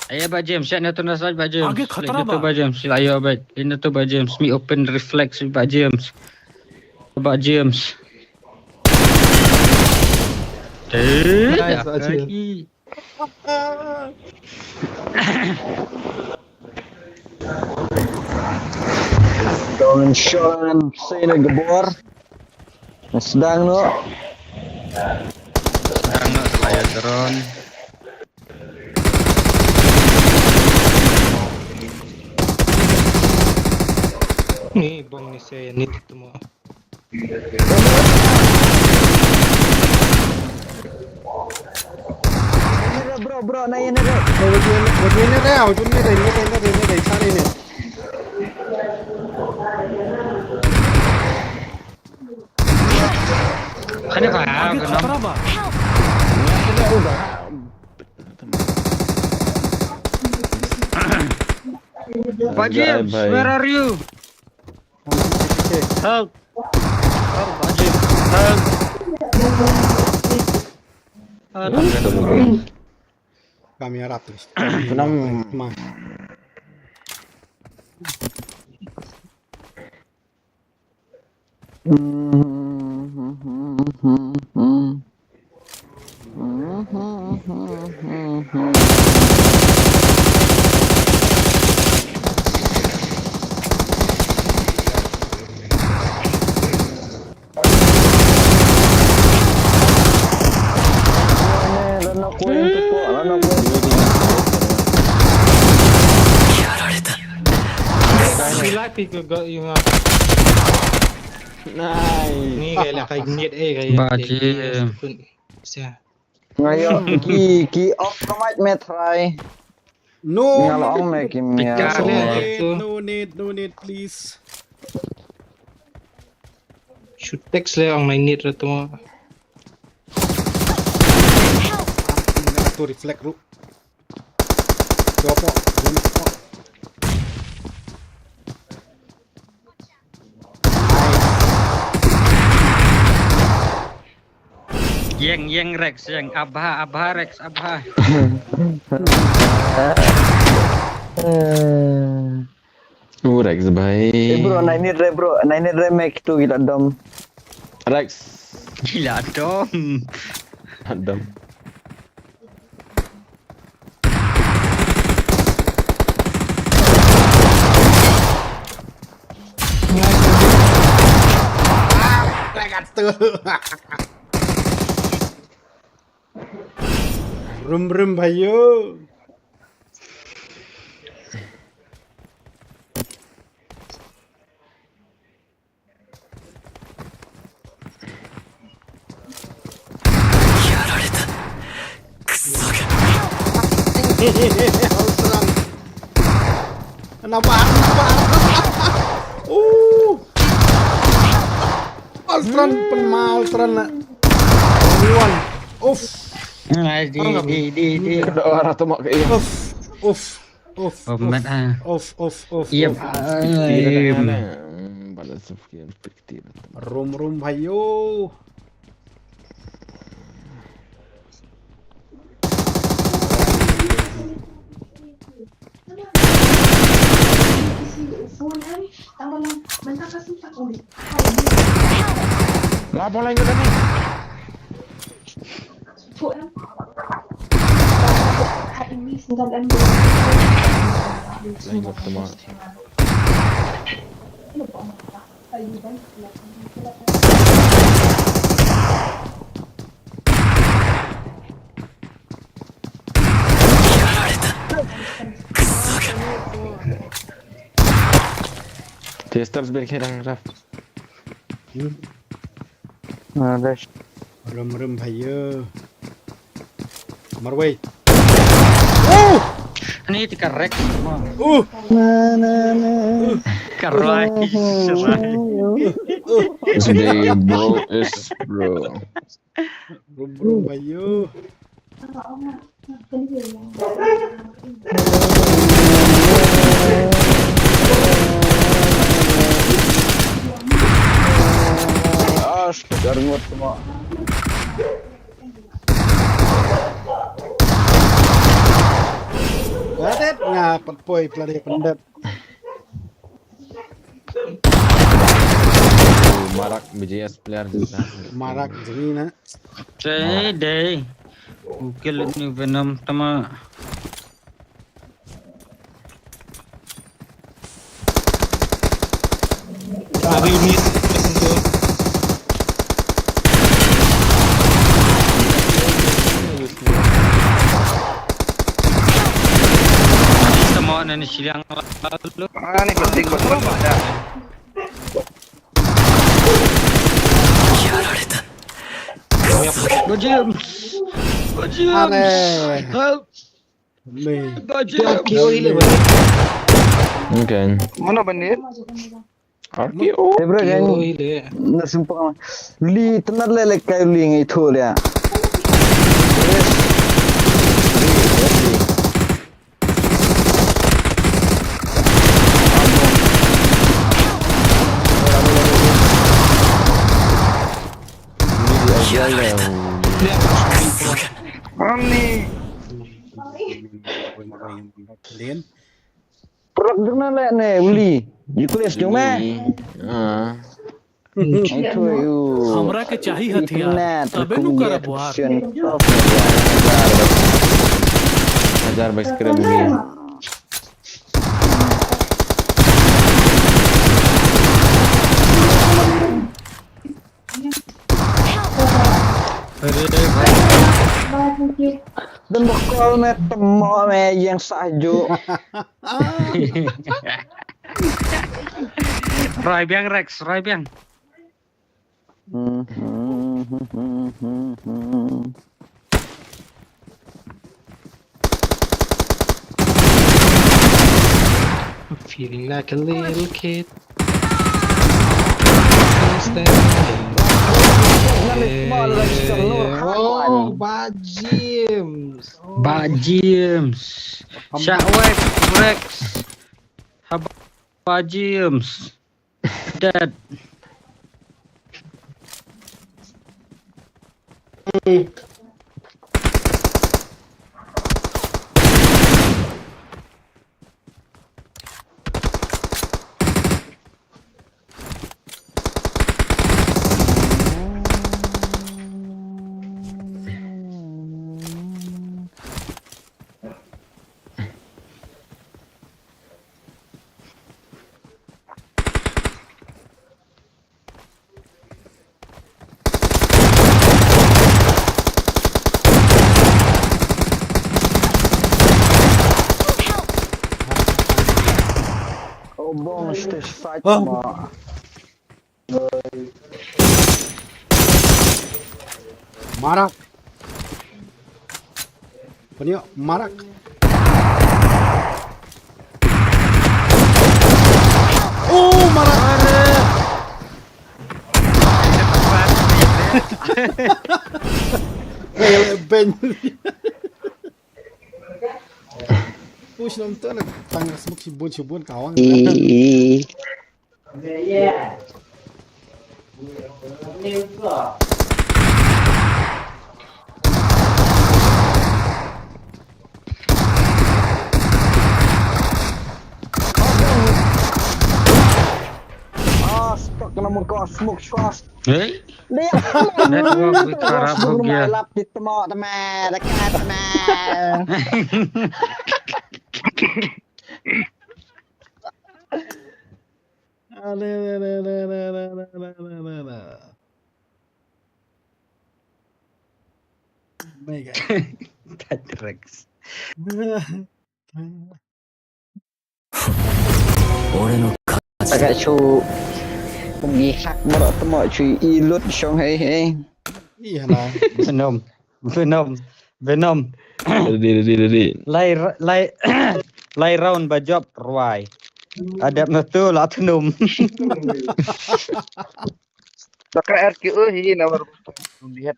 Ayah Pak James, saya nak tunas Pak James. Agak khatara, Ini tu Pak. Pak James, ayo Pak. Ini tu Pak James, me open reflex Pak James. Pak James. Nice, Pak James. Lagi. Jangan syaran saya nak gebor. Sedang no. Sekarang nak saya drone. Nih bang nih saya nitik semua. Bro, naik ni bro. What you need now? What you need? Cari net. Kenapa? आगे खतरा बा Pak James, Bye-bye. where are you? Help! Pak James, help! Kami harap terus. Kenam. Pikir gak yung Nice. ni kayak lah kayak nyet kayak Pak James. Siya. Ngayo, ki off mic me try. No. Ngalo ang me kimya. No need, please. Shoot text lah ang nainit na ito. To reflect ru. Apa? James apa? Yang Rex, yang Abha Rex, Abha. Rex baik. Bro, 9 Ray bro, 9 Ray make tu gila dom. Rex. Gila dom. Adam. Rum भाइयों Kenapa? Altran pemaltran nak. Luan. Uff. Di. Orang tu mak ke Uff. Omat ah. Uff. Iya. Balas sekian fikir. Rum भाइयों Lapor lain ke tadi? Lain ke teman. Testers berkira Raf. Ada. Rum भाइयों Marway Ini tika Rex semua. Na. Karai. Is bro. Rum भाइयों Astaga, ngot semua. Gadet ngapet poy pelari pendet Marak BJS player juga. marak jemina Deh. Ukil ni Venom tama. Hari ini Semua nani silang lalu. Ini penting buat ada. Bajim. are Help. me Bajim. Mungkin. Mana bandit? RKO. Bro, kan. Nasumpah. Li tenar lelek kayu li ngai tu dia. Ani. Lien Produk dana lek ne uli. Jikules jom Itu you. हमरा के चाही हथियार तबे नु करब वार Hajar by SCRIM ni. Dan bakal me temo me yang sajo. Roy biang Rex, Roy biang. feeling like a little kid. Oh, Pak James. Pak James. Shockwave Rex. Pak James. Dead. Oh, bom, stage fight Oh. ma. Marak. Penyo marak. Oh, marak. Kayak ben. Push nonton tangga semuk sibun kawang. Stuck na mo ko smoke shots. Hey. Dia. Network with Arab Hugya. Lap di temo teman, dekat teman. Mega. Rex. 俺の勝ち Agak cu pengihak berat temo cuy ilut syong hei. Iya lah. Venom. Ready. Lay round bajop ruai. Ada betul atunum. Pakai RQE ini nomor lihat.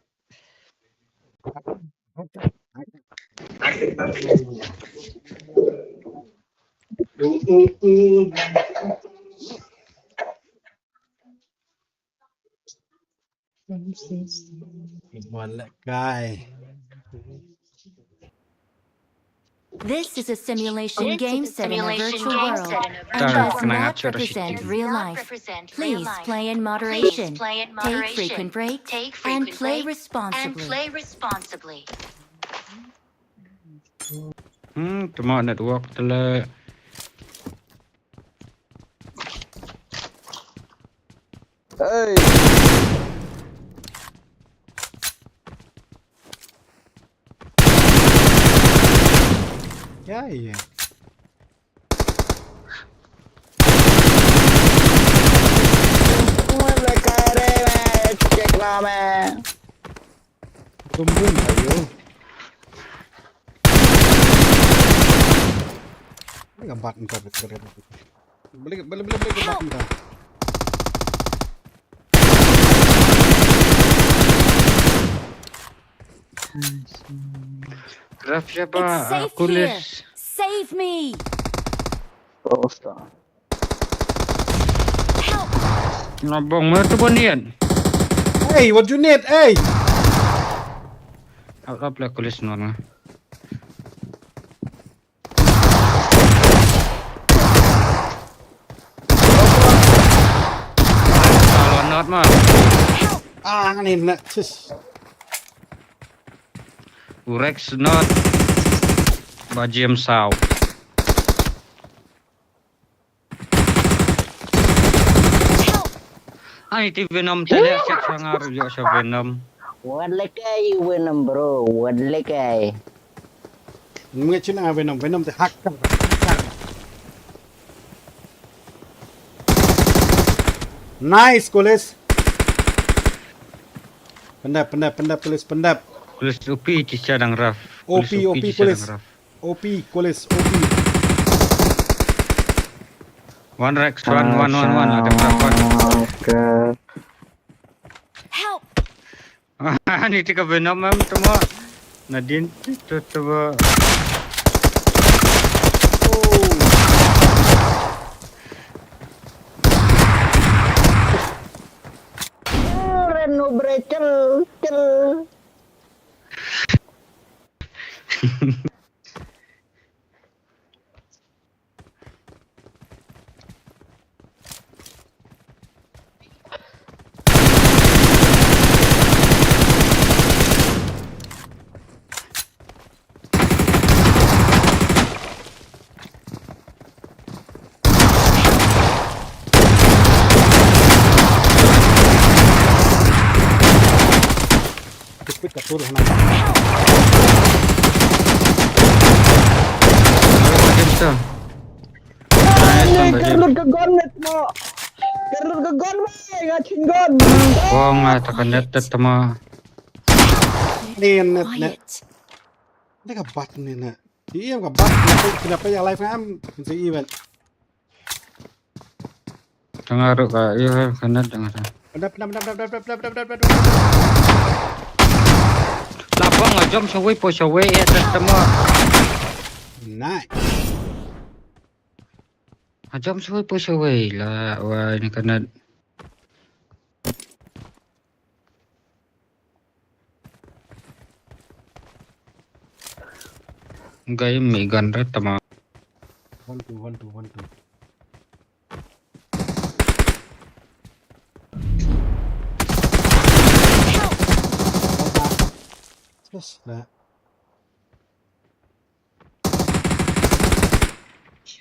One guy. This is a simulation game set in a virtual world and does not represent real life. Please play in moderation, take frequent breaks, and play responsibly. Cuma network telah. Hey. Ya iya. Tumbun ayo. Ini gambar entar beli gambar entar. Raf siapa? It's safe Aku here. list. Save me! Nabong mo ito bonian. Hey, what you need? Hey. Aku apply aku list nona. Kalau not mah. Ini nak sis. Rex not. Bajem saw. Ay, ti Venom tadi asyik sangar juga sa Venom. Wadle kay Venom bro, wadle kay. Mga cina Venom te hak kan. Nice, Kulis. Pendap, Kulis, pendap. Kulis UP cisadang Raf. OP, Kulis. OP, Kulis, OP. One Rex, one. Ada berapa? Okay. Help! Ni tika Venom mem temo. Nadin tu Reno brecel, cel. Quick katul hana. James tu. Karlut ke gon net mo. Karlut ke gon mo, ngacin gon. Wong tekan net temo. Net. Quiet. Ini kabat nih nak. Iya kabat. Kenapa yang live ngam? Bisa event. Tengah ka iya kanet tengah. Pendap. Lapang jom sawi po sawi temo. Nice. Jom sawi po sawi lah. Wah ini kanet. Gaya Megan dah temo. 1-2. Yes, nah.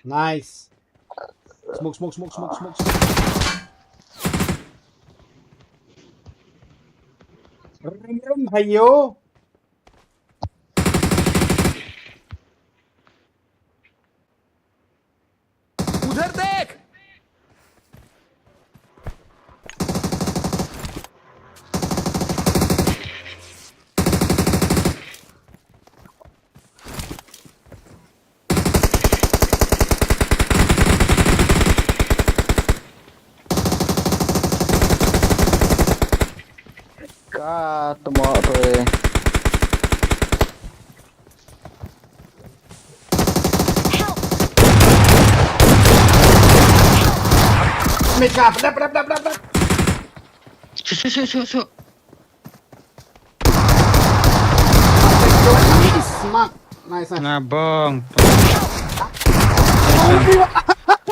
Nice. Smoke. Rum hayo. उधर देख Ka temo rồi. Mega, pendap. Su. Smart. Nice. Ngabong.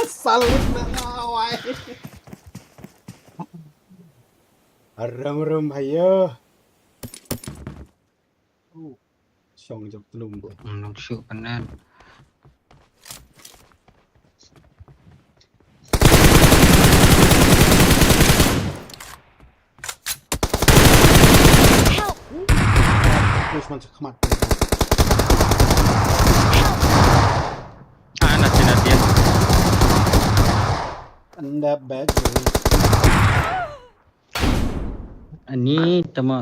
Salit na away. Rum hayo. Song jog tulung. Nungsu kanet. Push man khamat. Nanti. Pendap back. Ani temo.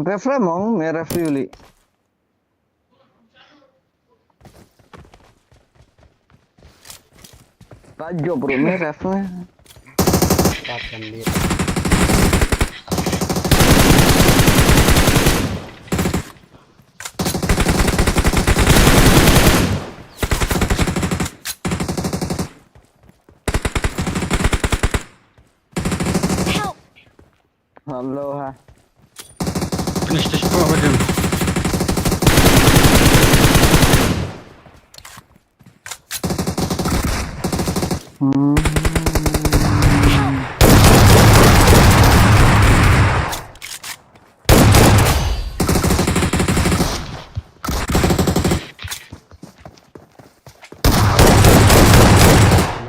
Refre mong, may refre uli. Tajo bro, may refre. Patkan dia. Halo ha. Finish the score with him.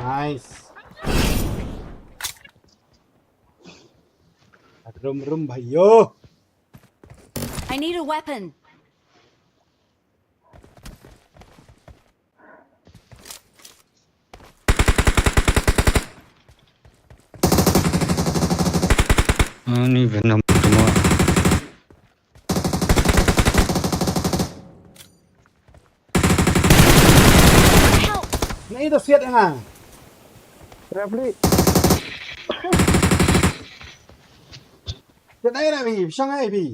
Nice. Rum hayo. I need a weapon. Ni Venom semua. Nah itu siat nga. Refre. จะได้นะพี่ช่างไอ้พี่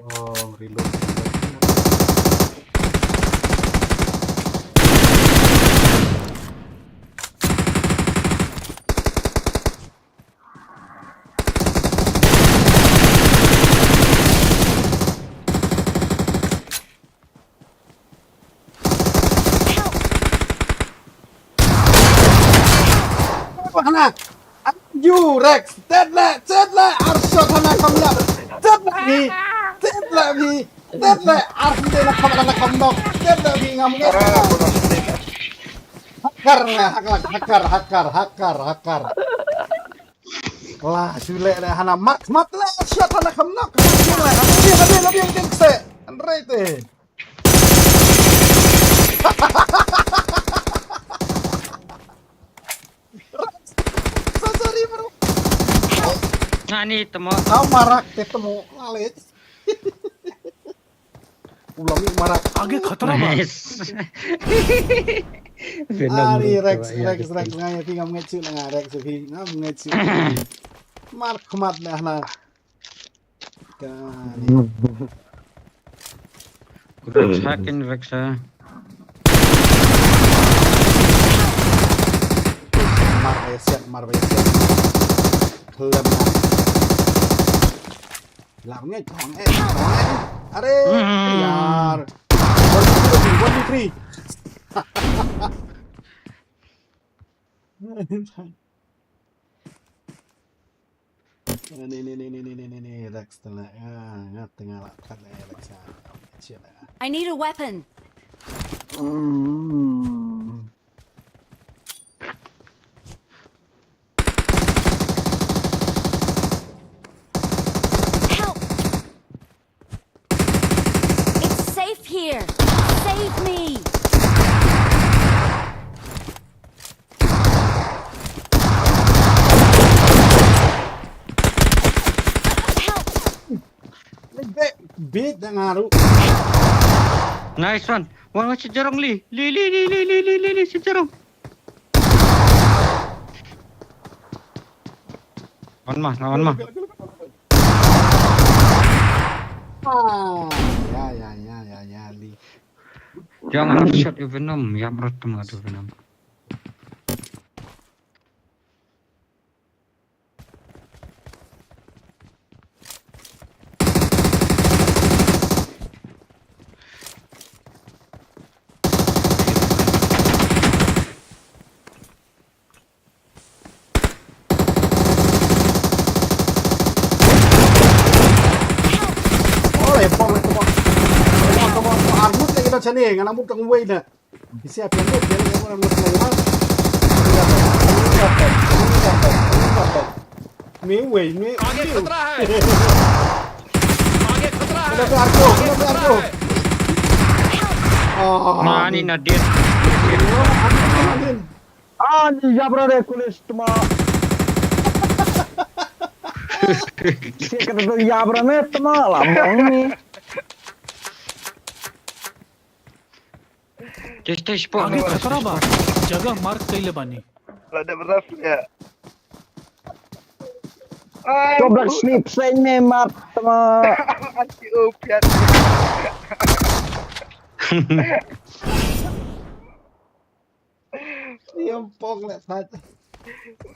Oh, reload. Hana, you Rex, chết lại, Arshot Hana không nhận, chết lại Arshot Hana không nọc, chết lại vì ngầm nghe. Hakkar. Wah, sulit dah Hana mat lah, Arshot Hana không nọc, lebih yang tinggi, Andre Sorry bro. Nah ni temo. Tahu marak ketemu lalit. Ulangi marak. आगे खतरा बा Ari Rex ngaya pi ngam ngecil nga Rex pi ngam ngecil. Mar khmat dah na. Kan. Rex hakin Rex. Mar bayar siap. Kelem. Làm nghe còn em. Are yaar. 1v3. Ini Rex tengah tengah lah kan Rex. I need a weapon. Help! It's safe here. Save me. Beat dah ngaruh. Nice one. One si Jarong Li. Li si Jarong. Lawan mah. Ya Li. Jangan shot Venom, ya berantem ada Venom. Arbut lagi dah cani, ngan arbut tang way na. Siap yang arbut dia orang lagi mas. Me way. आगे खतरा है Ada arko. Nah ni Nadir. Ani jabra de kulis tuma. Siapa kata jabra me tuma lambang ni. Just spot. आगे खतरा बा जगह मार्क कइले बानी Ada berapa ya? Coba snip saya mat tuma. Anti opiat. Tiempong nak saja.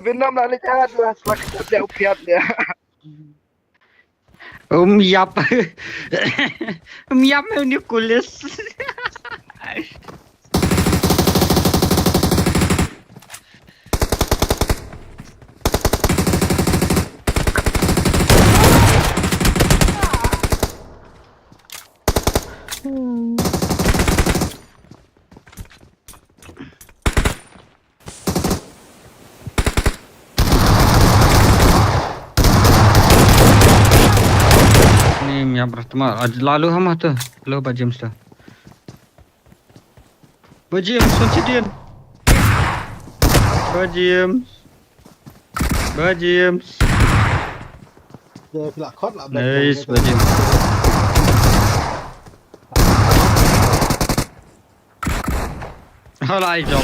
Venom nak jahat lah selaku ada opiat dia. Yap. Yap ni kulis. Ni yang pertama lalu hama tu. Lalu James tu. James kunci dia. James. Pak James. Dia pula kot lah. Nice, Pak James. Alright, job.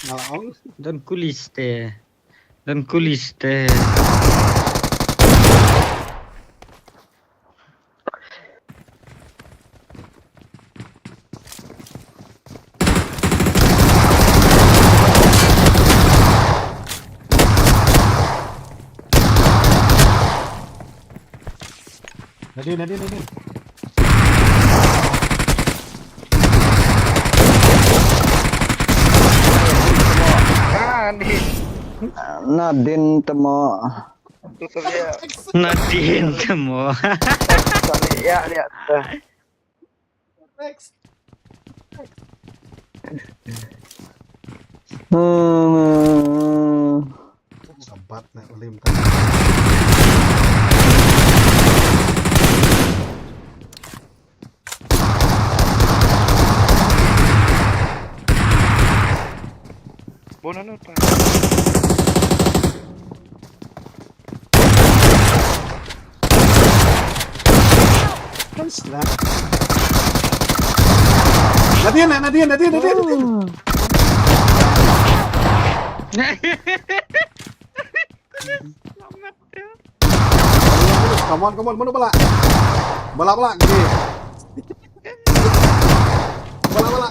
Ngalang. Don't kuliste. Don't kuliste. Nadine. Nadine temo. Nadine temo. Lihat. Next. Sampat nak ulim tak. Bonan apa? Nadine. Come on, mana bala? Bala gini. Bala.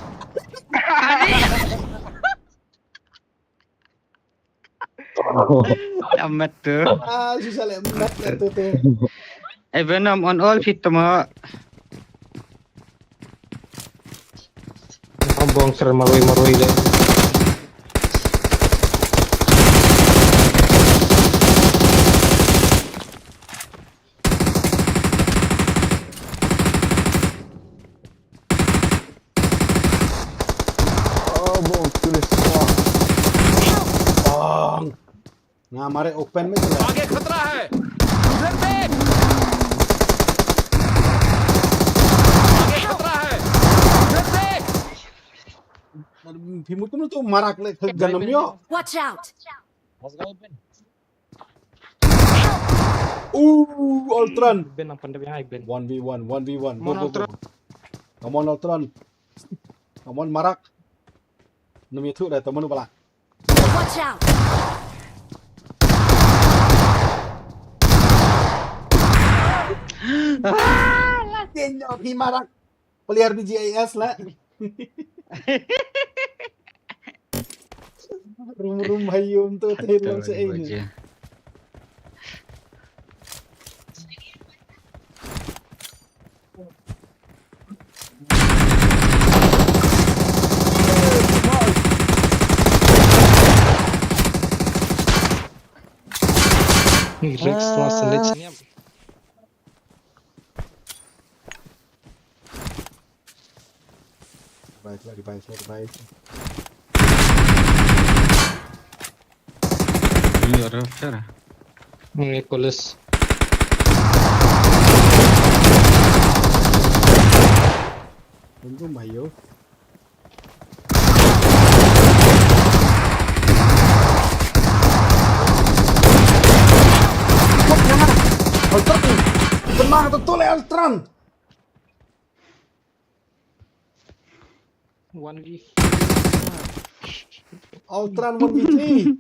Amat tu. Susah lemat tu. Venom on all fit temo. Ambong ser maroi dah. Oh, bong tulis semua. ना हमारे ओपन में चला आगे खतरा है उधर देख आगे खतरा है उधर देख भीमुत में तो मारा के जन्मियो Watch out! Ultron Ben apa dah behind Ben. 1v1 go come on Ultron come on marak nami thu dah teman bala Watch out! Tenyo pi marak player BJS lah rum hayum tu telong sa ini Ni Rex tu select ni. Revive. Ini orang cara. Nicholas. Tunggu Mayo. Ultron! Tenang betul ya Ultron! 1v. Ultron 1v3.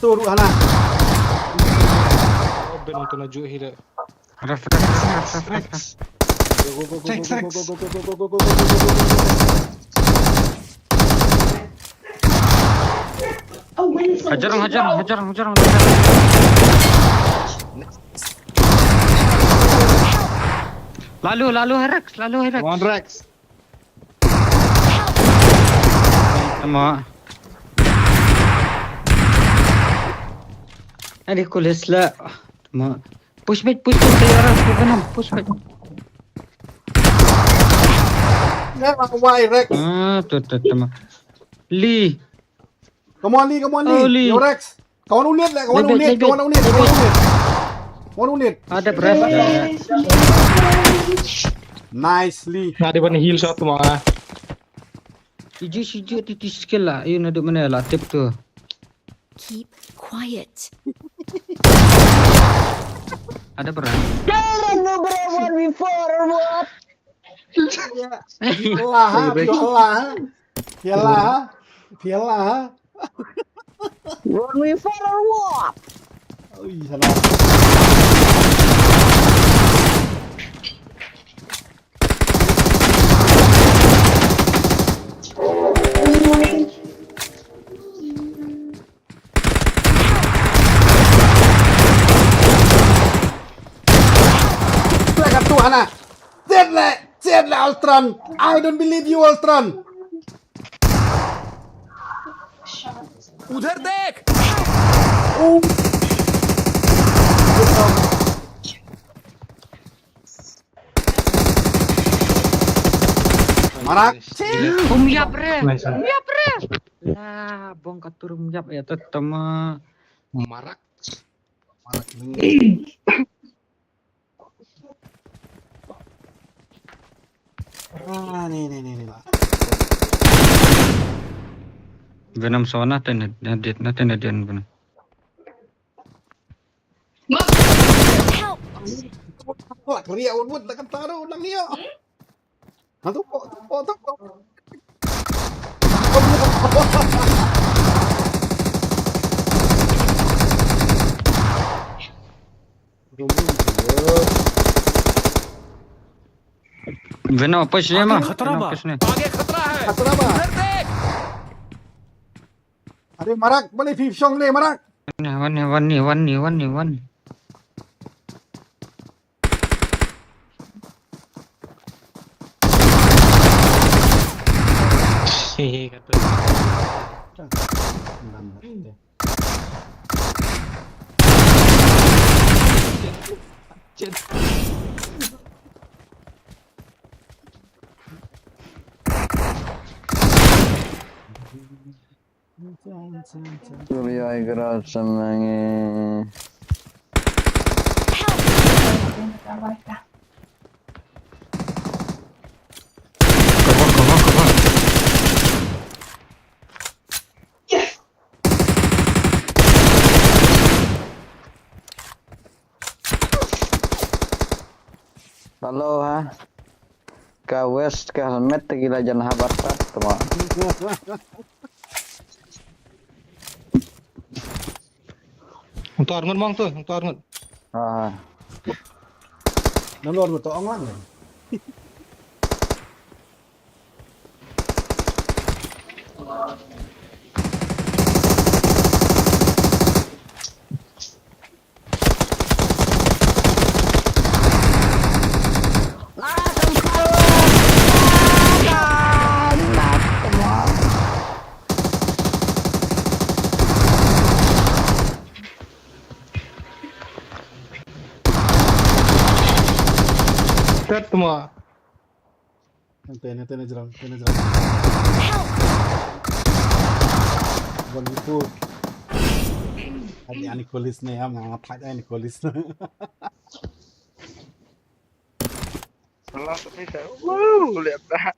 Turu hana. Oh Ben untuk naju hira. Raf. Go. Hajar. Lalu Rex. One Rex. Temo. Ada kulis lah. Push mid kayak orang Venom. Push mid. Ya, why Rex? Tuh teman. Lee. Come on Lee, Oh, Lee. Yo Rex. Kawan unit lah, Lebih. Kawan unit. Ada berapa? Nice Lee. Nggak ada heal satu mah. Hijau titis skill lah. Yun ada mana lah tip tuh. Keep quiet. Ada berapa? Piala. Run me for or what? Ui, salah. Kartu anak. Chết lại Ultron. I don't believe you Ultron. उधर देख Marak. Bre. Lah, bongkat turun ya tetema. Marak. Nih lah. Venom sona tenadian Venom. Wah, keria unut nak taruh ulang dia. Hantu kok. Venom push dia mah. खतरा बा Push ni. आगे खतरा है Khatra ba? उधर देख Ada marak, boleh fifshong ni marak. One. Hehe kata. Surya Igrasan nangi. Cover. Halo ha. Ka west ka helmet gila jan habat tuma. Untuk arngot bang tuh, untuk arngot. Ah. Nalor mo to ang lang. Tet semua. Nanti na jerang. Bang itu. Ada Nicholas ni ha, mga ada Nicholas. Salah tapi saya. Wow, lihat dah.